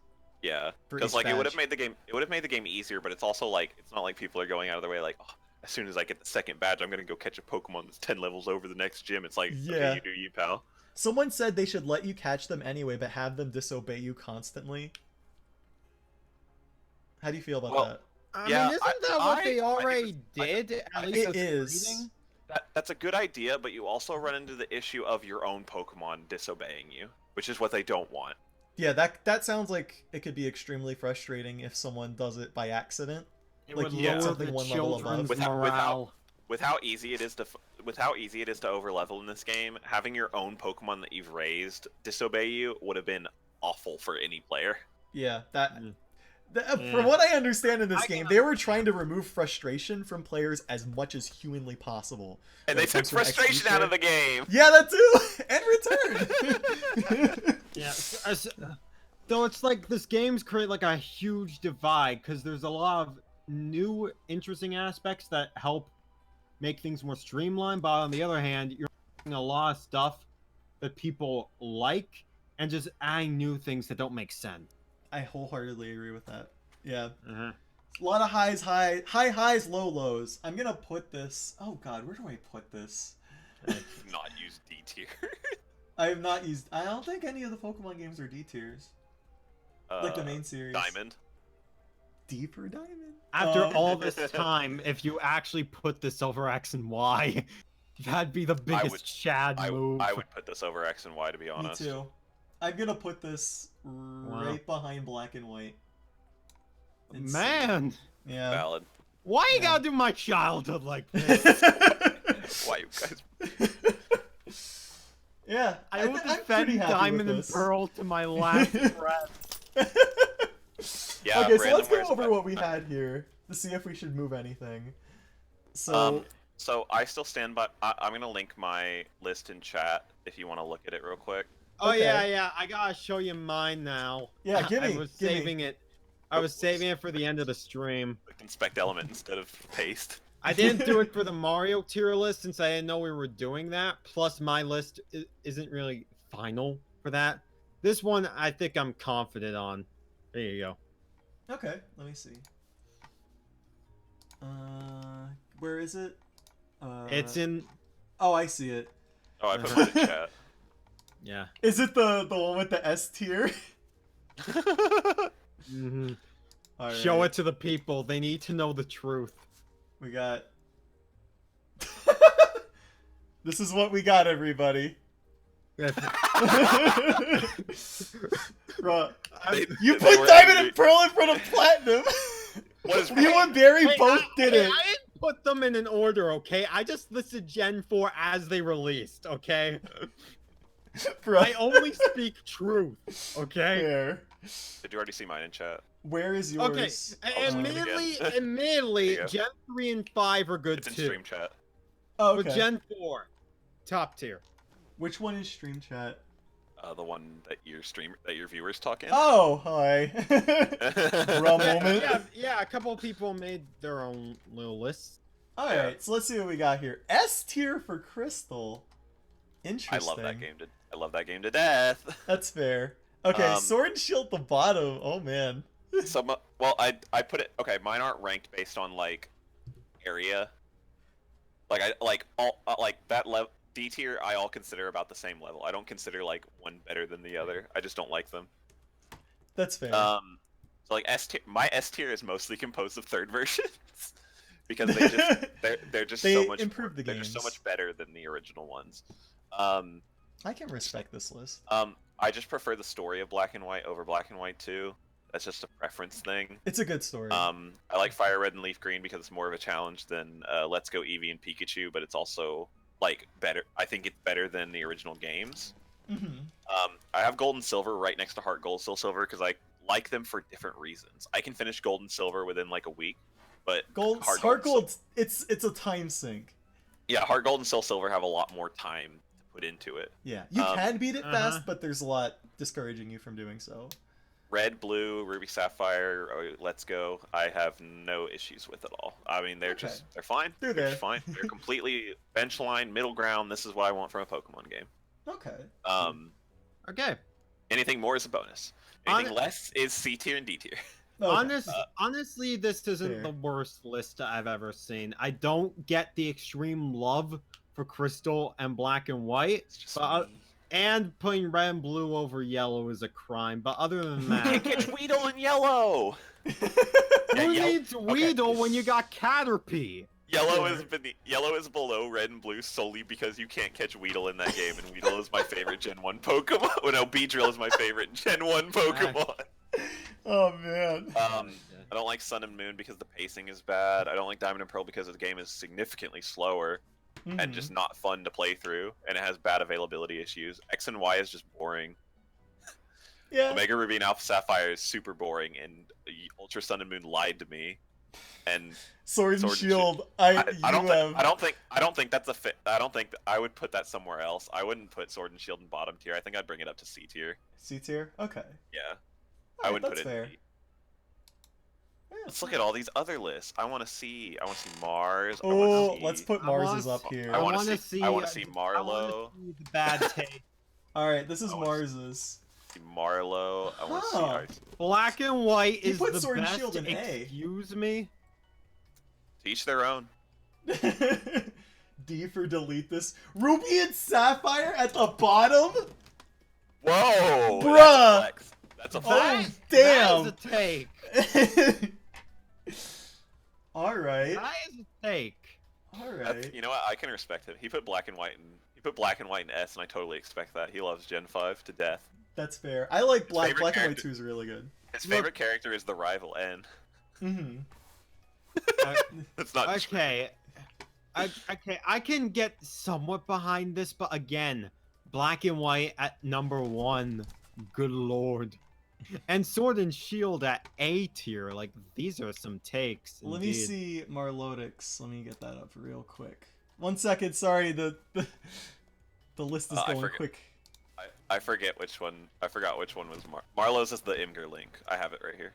Yeah, for because each like it would have badge. made the game. It would have made the game easier, but it's also like it's not like people are going out of their way like, oh, as soon as I get the second badge, I'm gonna go catch a Pokemon that's 10 levels over the next gym. It's like, Yeah. okay, you do you, pal. Someone said they should let you catch them anyway, but have them disobey you constantly. How do you feel about Well, that? I Yeah, mean, isn't that what they I already I think did? I At think least It with is. breeding? That's a good idea, but you also run into the issue of your own Pokemon disobeying you, which is what they don't want. Yeah, that sounds like it could be extremely frustrating if someone does it by accident. It Like would you get lower something the one level above. children's Without- morale. With how easy it is to overlevel in this game, having your own Pokemon that you've raised disobey you would have been awful for any player. Yeah, that. Mm. From Yeah. what I understand in this I game, can they were trying to remove frustration from players as much as humanly possible. And when they it took comes to an XP frustration out share. of the game. Yeah, that too. And return. Yeah. So it's like this game's create like a huge divide because there's a lot of new interesting aspects that help make things more streamlined, but on the other hand, you're doing a lot of stuff that people like and just adding new things that don't make sense. I wholeheartedly agree with that. Yeah. Uh-huh. A lot of high highs, low lows. I'm gonna put this. Oh God, where do I put this? Not use D tier. I have not used. I don't think any of the Pokemon games are D tiers. Like the main series. Diamond. D for Diamond. After all this time, if you actually put the Silver X and Y, that'd be the biggest would- Chad move. I would put this over X and Y, to be Me honest. too. I'm gonna put this right behind Black and White. Let's see. Man, Yeah. Valid. why you Yeah. gotta do my childhood like this? Why you guys? Yeah, I will I'm defend pretty happy Diamond with and this. Pearl to my last breath. Yeah. Okay, so Brandon, let's go where's over my- what we had here to see if we should move anything. So, So I still stand by. I'm gonna link my list in chat if you want to look at it real quick. Oh Okay. yeah, I gotta show you mine now. Yeah, gimme, I was gimme. saving it. I was saving it for the end of the stream. Click inspect element instead of paste. I didn't do it for the Mario tier list since I didn't know we were doing that. Plus, my list isn't really final for that. This one, I think I'm confident on. There you go. okay, let me see. Where is it? It's in. Oh, I see it. Oh, I put it in chat. Yeah. Is it the one with the S tier? hmm All Show right, it to the people. They need to know the truth. We got. This is what we got, everybody. Bro, you They put were Diamond angry. and Pearl in front of Platinum. What is You and Barry Hey, both did it. I didn't put them in an order, okay? I just listed Gen 4 as they released, okay? Bro. I only speak truth, okay? Fair. Did you already see mine in chat? Where is yours? Okay, I'll look at it again. admittedly, There you go. Gen 3 and 5 are good It's in too. stream chat. Oh, But okay. Gen 4, top tier. Which one is stream chat? The one that your viewers talk in. Oh, hi. Raw moment. Yeah, a couple of people made their own little lists. All right, so let's see what we got here. S tier for Crystal. I Interesting. love that game. I love that game to death. That's fair. Okay, Um, Sword and Shield at the bottom. Oh man. Well, I put it. Okay, mine aren't ranked based on like area. Like I like all like that level. D tier I all consider about the same level. I don't consider like one better than the other. I just don't like them. That's fair. So like S tier, my S tier is mostly composed of third versions because they're just They so much improved the they're just so games. much better than the original ones. I can respect this list. I just prefer the story of Black and White over Black and White 2. That's just a preference thing. It's a good story. I like Fire Red and Leaf Green because it's more of a challenge than Let's Go Eevee and Pikachu, but it's also like better. I think it's better than the original games. hmm I have Gold and Silver right next to Heart Gold, Soul Silver because I like them for different reasons. I can finish Gold and Silver within like a week, but Heart Gold. It's a time sink. yeah, Heart Gold and Soul Silver have a lot more time to put into it. Yeah, you can beat it uh-huh. fast, but there's a lot discouraging you from doing so. Red, Blue, Ruby, Sapphire, Let's Go. I have no issues with it all. I mean, they're Okay. they're fine. They're They're there. just fine. They're completely bench line, middle ground. This is what I want from a Pokemon game. Okay. Okay. Anything more is a bonus. Anything less is C tier and D tier. Okay. Honestly, this isn't Fair. the worst list I've ever seen. I don't get the extreme love for Crystal and Black and White, It's just but me. And putting red and blue over yellow is a crime. But other than You that, can't catch Weedle in yellow. Yeah, who yellow- needs Weedle when you got Caterpie? Yellow is below red and blue solely because you can't catch Weedle in that game, and Weedle is my favorite Gen 1 Pokemon. Oh no, Beedrill is my favorite Gen 1 Pokemon. Oh man. I don't like Sun and Moon because the pacing is bad. I don't like Diamond and Pearl because the game is significantly slower and just not fun to play through, and it has bad availability issues. X and Y is just boring. Yeah. Omega Ruby and Alpha Sapphire is super boring, and Ultra Sun and Moon lied to me. And Sword and Sword and Shield. I don't think that's a fit. I don't think I would put that somewhere else. I wouldn't put Sword and Shield in bottom tier. I think I'd bring it up to C tier. C tier. Okay. Yeah, All I wouldn't that's put it fair. in B. Yeah. Let's look at all these other lists. I want to see Mars. I Oh, wanna see, let's put I wanna Mars's up see- here. I I want wanna to see. see- I want to see I wanna Marlowe. see the bad take. All right, this is I wanna see- Mars's. See Marlowe. I want to see. Huh. Art. Black and white He is put the Sword and best. Shield in A. Excuse me. To each their own. D for delete this. Ruby and Sapphire at the bottom? Whoa! Bruh! That's a Oh, flex. damn. That is a take. Alright. That is a take. Alright. You know what? I can respect it. He put black and white in S, and I totally expect that. He loves Gen 5 to death. That's fair. I like Black. favorite Black and White character- 2 is really good. His favorite character is the rival N. Mm-hmm. That's not Okay. Okay, I can get somewhat behind this, but again, Black and White at number 1. Good lord. And Sword and Shield at A tier. Like, these are some takes. Let me indeed. see Marlotix. Let me get that up real quick. 1 second. Sorry, the list is I going forget. quick. I forget which one. I forgot which one was Marlowe's is the Imgur link. I have it right here.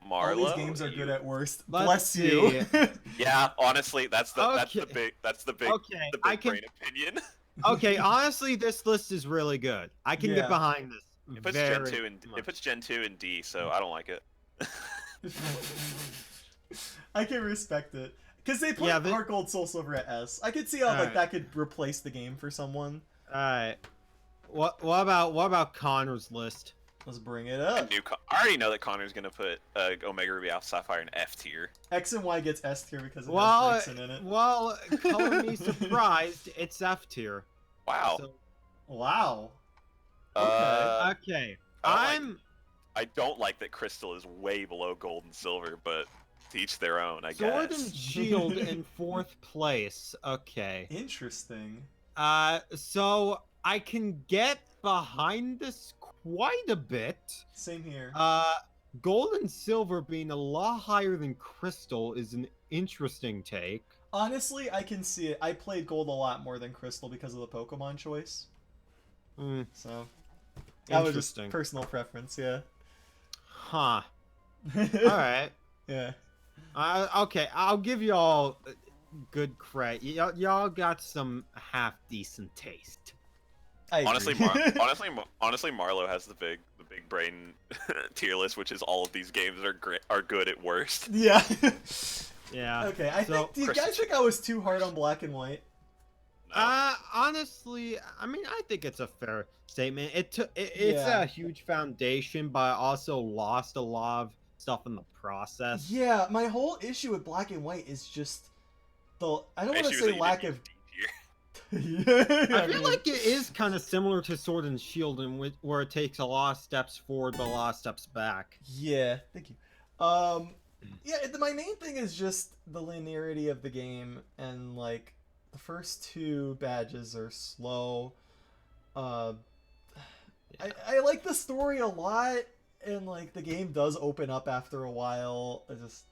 Marlowe. All these games are good at worst. Let's Bless you. Yeah, honestly, that's the Okay. big Okay, the I big can. brain opinion. Okay, honestly, this list is really good. I can Yeah. get behind this. It puts very Gen 2 in much. it puts Gen 2 in D, so I don't like it. I can respect it. Because they put Yeah, but- Heart Gold Soul Silver at S. I could see how like Alright. that could replace the game for someone. Alright. What about Connor's list? Let's bring it I up. I already know that Connor's gonna put Omega Ruby Alpha Sapphire in F tier. X and Y gets S tier because it Well, has Vixen in it. well, color me surprised. It's F tier. Wow. So, Wow. Uh, okay. I don't like that Crystal is way below Gold and Silver, but to each their own, I Sword guess. and Shield in 4th place. Okay. Interesting. So I can get behind this quite a bit. Same here. Gold and Silver being a lot higher than Crystal is an interesting take. Honestly, I can see it. I played Gold a lot more than Crystal because of the Pokemon choice. Hmm, So that was just interesting. personal preference, yeah. Huh. Alright. Yeah. Okay, I'll give y'all good credit. Y'all got some half decent taste. I agree. Honestly, Marlowe has the big brain tier list, which is all of these games are good at worst. Yeah. Yeah. Okay, I So- think. Do you guys think I was too hard on Black and White? No. Honestly, I mean, I think it's a fair statement. It's Yeah. a huge foundation, but also lost a lot of stuff in the process. Yeah, my whole issue with Black and White is just the. I don't want to Issues say that you lack didn't of. use D tier. Yeah, I feel like it is kind of similar to Sword and Shield, where it takes a lot of steps forward, but a lot of steps back. Yeah, thank you. Yeah, my main thing is just the linearity of the game, and like the first 2 badges are slow. I like the story a lot, and like the game does open up after a while. I just.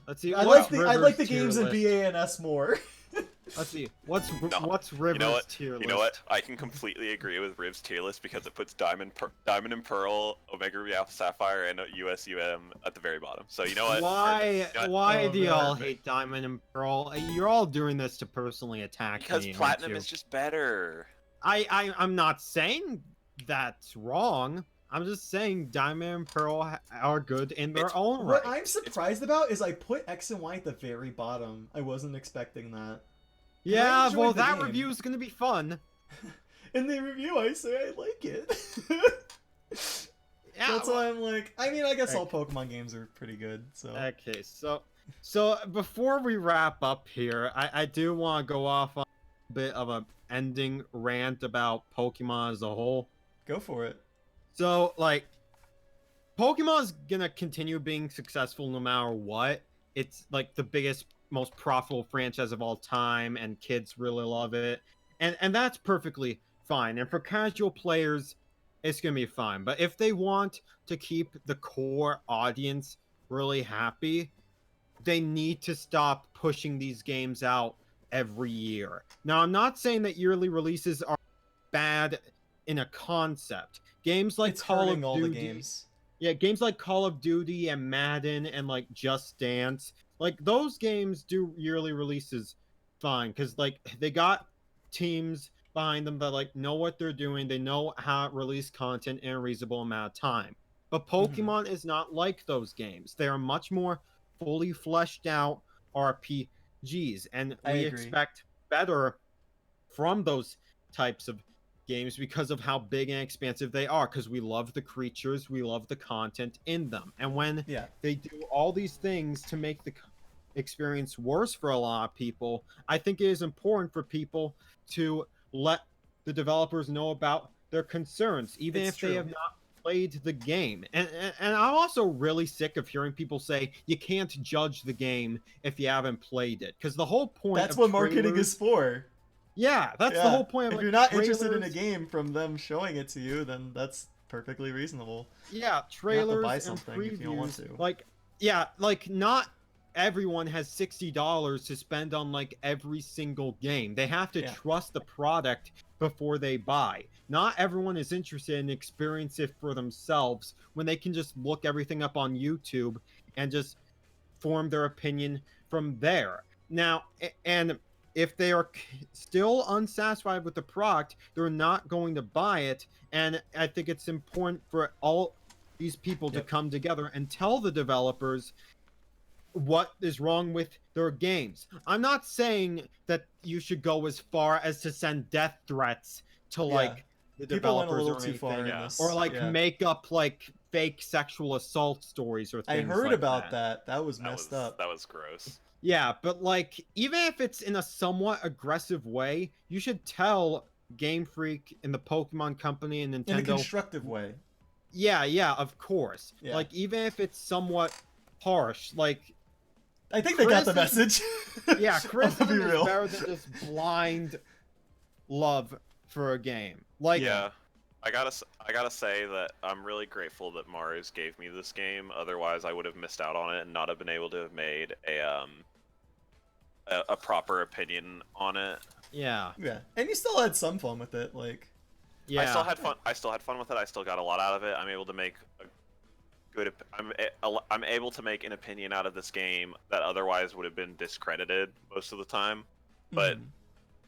Let's see. I what's like the River's tier games in list? BA and S more. Let's see. What's No. River's what? tier list? You know what? I can completely agree with Riv's tier list because it puts Diamond and Pearl, Omega Ruby Alpha Sapphire, and USUM at the very bottom. So you know what? Why? You know what? Why Oh, do y'all man. hate Diamond and Pearl? You're all doing this to personally attack Because me. Platinum aren't is you? just better. I'm not saying that's wrong. I'm just saying Diamond and Pearl are good in their It's- own right. What I'm surprised about is I put X and Y at the very bottom. I wasn't expecting that. Yeah, enjoyed well, the that game. review is gonna be fun. In the review, I say I like it. Yeah, That's why I'm like, I mean, I guess all Okay. Pokemon games are pretty good, so. Okay, so before we wrap up here, I do want to go off on a bit of a ending rant about Pokemon as a whole. Go for it. So, like, Pokemon's gonna continue being successful no matter what. It's like the biggest, most profitable franchise of all time, and kids really love it. And that's perfectly fine. And for casual players, it's gonna be fine. But if they want to keep the core audience really happy, they need to stop pushing these games out every year. Now, I'm not saying that yearly releases are bad in a concept. Games like It's Call hurting of all the Duty, games. yeah, games like Call of Duty and Madden and like Just Dance, like those games do yearly releases fine because like they got teams behind them that like know what they're doing. They know how to release content in a reasonable amount of time. But Pokemon is not like those games. They are much more fully fleshed out RPGs, and I we agree. expect better from those types of games because of how big and expansive they are, because we love the creatures, we love the content in them. And when Yeah. they do all these things to make the experience worse for a lot of people, I think it is important for people to let the developers know about their concerns, even It's if they true. have not played the game. And I'm also really sick of hearing people say you can't judge the game if you haven't played it, because the whole point That's of what marketing trailers- is for. yeah, that's the Yeah. whole point of If like you're not interested in a trailers- game from them showing it to you, then that's perfectly reasonable. Yeah, buy trailers and something if you don't want previews. to. Like, yeah, like not everyone has $60 to spend on like every single game. They have to Yeah. trust the product before they buy. Not everyone is interested in experience it for themselves when they can just look everything up on YouTube and just form their opinion from there. Now, and if they are still unsatisfied with the product, they're not going to buy it. And I think it's important for all these people to Yep. come together and tell the developers what is wrong with their games. I'm not saying that you should go as far as to send death threats to Yeah. like the People went a developers little or too far in anything, Yeah. this. or like yeah. make up like fake sexual assault stories or I things heard like about that. That was messed up. That was gross. Yeah, but like even if it's in a somewhat aggressive way, you should tell Game Freak and the Pokemon Company and In a Nintendo. constructive way. Yeah, of course. Yeah. Like even if it's somewhat harsh, like I think they got the Criticism- message. yeah, I'll be criticism is real. better than just blind love for a game. Like Yeah. I gotta say that I'm really grateful that Mars gave me this game. Otherwise, I would have missed out on it and not have been able to have made a proper opinion on it. yeah. Yeah, and you still had some fun with it, like. Yeah. I still had fun. I still had fun with it. I still got a lot out of it. I'm able to make a good. I'm able to make an opinion out of this game that otherwise would have been discredited most of the time. But mhm.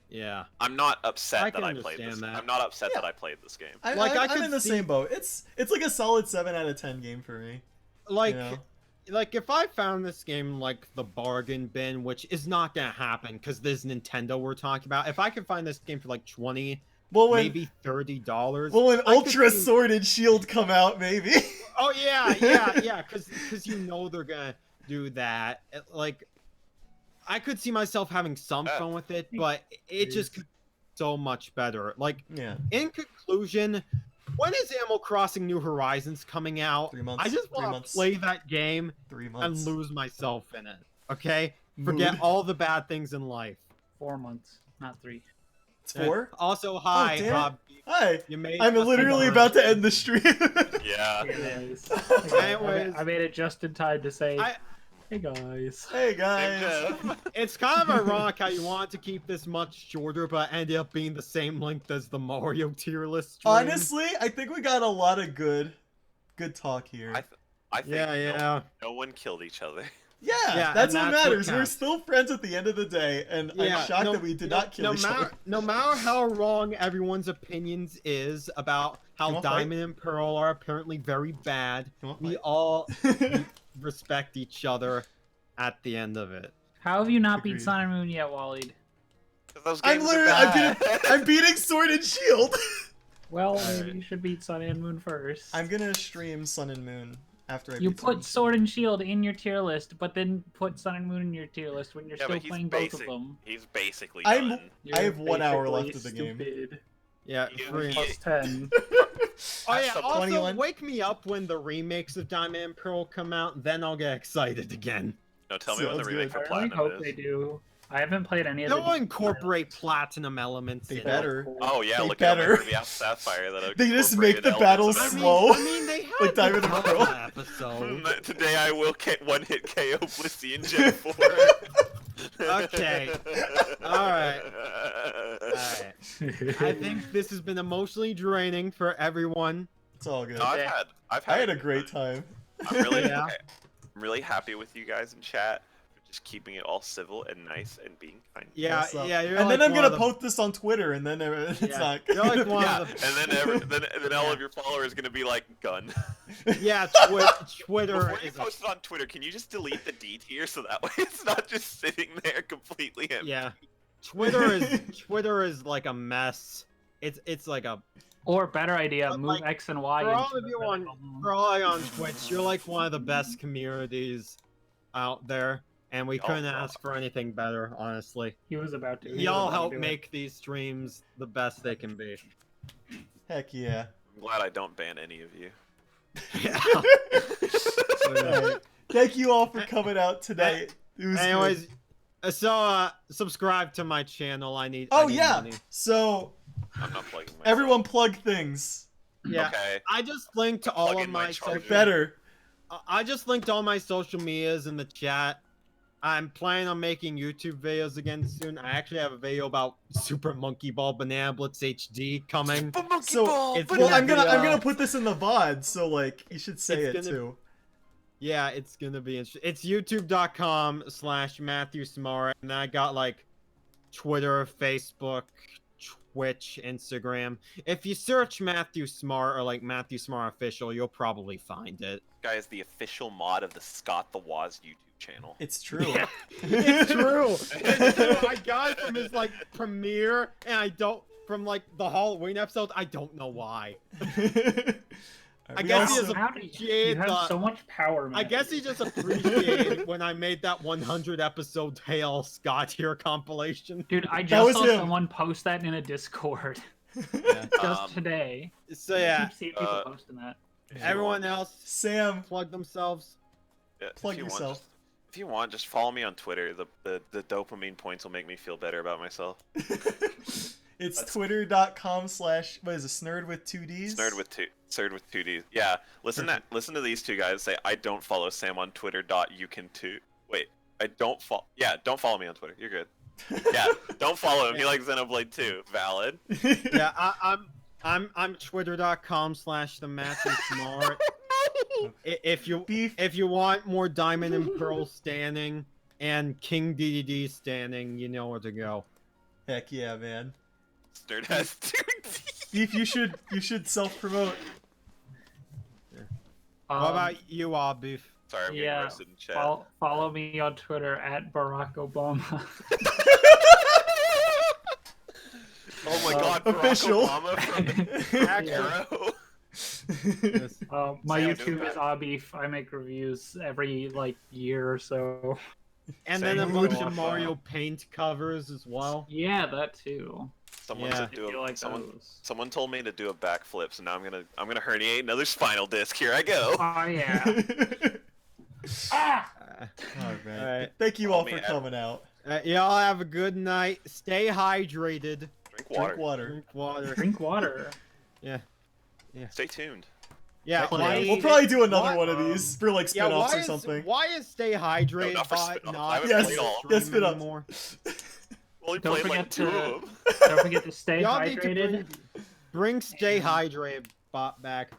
Yeah. I'm not upset I that can I played this. understand that. I'm not upset Yeah. that I played this game. Like, I I'm could in the see- same boat. It's like a solid 7 out of 10 game for me. Like you know? like if I found this game like the bargain bin, which is not gonna happen because this Nintendo we're talking about, if I could find this game for like 20, Well, when maybe $30. when I could Ultra see- Sword and Shield come out, maybe. Oh yeah, because you know they're gonna do that. Like, I could see myself having some Yeah. fun with it, but it just could be so much better. Like, Yeah, in conclusion, when is Animal Crossing New Horizons coming out? 3 months. I just 3 want to months. play that game 3 and months. lose myself in it. Okay, forget Mood. all the bad things in life. 4 months, not 3. It's 4. Also, hi, damn it. Rob. Hi. You made. I'm us literally learn. about to end the stream. Yeah. Anyways, Anyways. I made it just in time to say, I- hey guys. Hey guys. It's kind of ironic how you wanted to keep this much shorter, but ended up being the same length as the Mario tier list. Stream. Honestly, I think we got a lot of good talk here. I think Yeah. no one killed each other. Yeah, Yeah, that's and what that's what matters. We're counts. still friends at the end of the day, and Yeah, I'm shocked no- that we did not kill each other. No matter how wrong everyone's opinions is about You how wanna fight? Diamond and Pearl are apparently very bad, You wanna we fight? all respect each other at the end of it. How have you not beat Agreed. Sun and Moon yet, Waleed? Those I'm games are literally bad. I'm beating Sword and Shield. Well, Alright. maybe you should beat Sun and Moon first. I'm gonna stream Sun and Moon after I You beat Sword put Sword and Shield in your tier list, but then put Sun and Moon in your tier list when you're Yeah, still but he's playing both of them. He's basically I'm- done. I have You're 1 hour basically left of the game. stupid. Yeah, You- free. you- Plus 10. Oh yeah, Sub also 21. wake me up when the remakes of Diamond and Pearl come out, then I'll get excited again. No, tell me when the Sounds remake good. for I really Platinum hope is. they do. I haven't played any of the They'll incorporate platinum elements. They in it. better. Oh yeah, They look at better. Ruby Alpha Sapphire. That They just make the incorporated battles elements of slow. I mean, they have Like Diamond and the Pearl. cover episode. Today I will one-hit KO Blissey in Gen 4. Okay. Alright. Alright. I think this has been emotionally draining for everyone. It's all good. No, I've I had had a great time. I'm really, Yeah. I'm really happy with you guys in chat for just keeping it all civil and nice and being kind. Yeah, What's up? yeah. You're And like then I'm one gonna of the- post this on Twitter, and then it's Yeah. not. You're like one Yeah, of the. and then all of your followers are gonna be like, gun. Yeah, Twitter Before you is. post it on Twitter, can you just delete the D tier so that way it's not just sitting there completely empty? Yeah. Twitter is like a mess. It's like a Or better idea, But, move like, X and Y. for all into of the you really on long- for all you on Twitch, you're like one of the best communities out there, and we Y'all couldn't rock. ask for anything better, honestly. He was about to. he was Y'all about to help do it. make these streams the best they can be. Heck yeah. I'm glad I don't ban any of you. Yeah. Alright. Thank you all for coming out today. It was Anyways, good. so subscribe to my channel. I need. Oh I need yeah. money. So I'm not plugging myself. everyone plug things. Yeah. Okay. I just linked to all Plug of in my my charger. social. Better. I just linked all my social medias in the chat. I'm planning on making YouTube videos again soon. I actually have a video about Super Monkey Ball Banana Blitz HD coming. So It's well, gonna I'm be, gonna put this in the VOD, so like you should say It's it gonna- too. Yeah, it's gonna be interesting. It's youtube.com/Matthew Smart, and I got like Twitter, Facebook, Twitch, Instagram. If you search Matthew Smart or like Matthew Smart Official, you'll probably find it. Guy is the official mod of the Scott the Woz YouTube channel. It's true. Yeah, it's true. It's true. I got it from his like premiere, and I don't from like the Halloween episode. I don't know why. I We guess he also- is How do you appreciate have the- so much power, I guess he just appreciated when I made that 100 episode Hail Scott here compilation. Dude, I That just was saw him. someone post that in a Discord Yeah. just today. So I yeah, keep seeing people posting that. If you everyone want- else Sam, plug themselves. Yeah, if plug you want, yourself. if you want, just follow me on Twitter. The dopamine points will make me feel better about myself. it's That's- twitter.com/ what is it, Snerd with 2Ds? Snerd with two Ds. Yeah, listen to these two guys say I don't follow Sam on Twitter. You can too. Wait, I don't follow. Yeah, don't follow me on Twitter. You're good. Yeah, don't follow him. He likes Xenoblade too. Valid. Yeah, I'm twitter.com/the Matthew Smart. If you want more Diamond and Pearl standing and King DDD standing, you know where to go. Heck yeah, man. Snerd has two Ds. Beef, you should self-promote. What about you, Abif? Sorry, I'm getting yeah, roasted in chat. follow me on Twitter at Barack Obama. Oh my God, Barack Official. Obama from Arrow. Yes. My Sam, YouTube do is that. Abif. I make reviews every like year or so. And then a Same. bunch of Mario Paint covers as well. Yeah, that too. Someone Yeah. said I feel like those. someone told me to do a backflip, so now I'm gonna herniate another spinal disc. Here I go. Oh yeah. Ah! Alright. Alright. Thank you Follow all me for at- coming out. Y'all have a good night. Stay hydrated. Drink water. Drink water. Drink water. Drink water. Yeah. Stay tuned. Yeah. Why- We'll probably do another why- one of these for like Yeah, spin-offs why or is, something. why is Stay Hydrated not for but spin-offs. I not haven't Yes, played all of them. yes, stream spin-offs. anymore? Only Don't played like forget two to- of them. Don't forget to stay Y'all need to hydrated. bring Stay Hydrated back.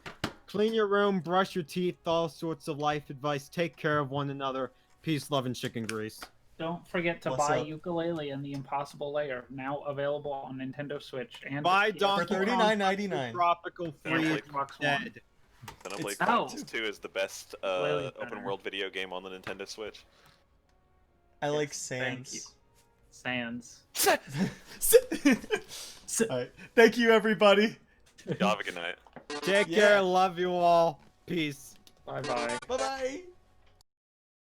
Clean your room, brush your teeth, all sorts of life advice. Take care of one another. Peace, love, and chicken grease. Don't forget to What's buy up? Ukulele and the Impossible Layer, now available on Nintendo Switch and Buy PS4 Donkey For Kong $39.99. Tropical Yeah, Free like- Xbox One. Dead. Xenoblade It's out. Chronicles 2 is the best Clearly open better. world video game on the Nintendo Switch. I like Thank you. Sans. Sans. Alright. Thank you, everybody. Y'all have a good night. Take Yeah. care. Love you all. Peace. Bye bye. Bye-bye.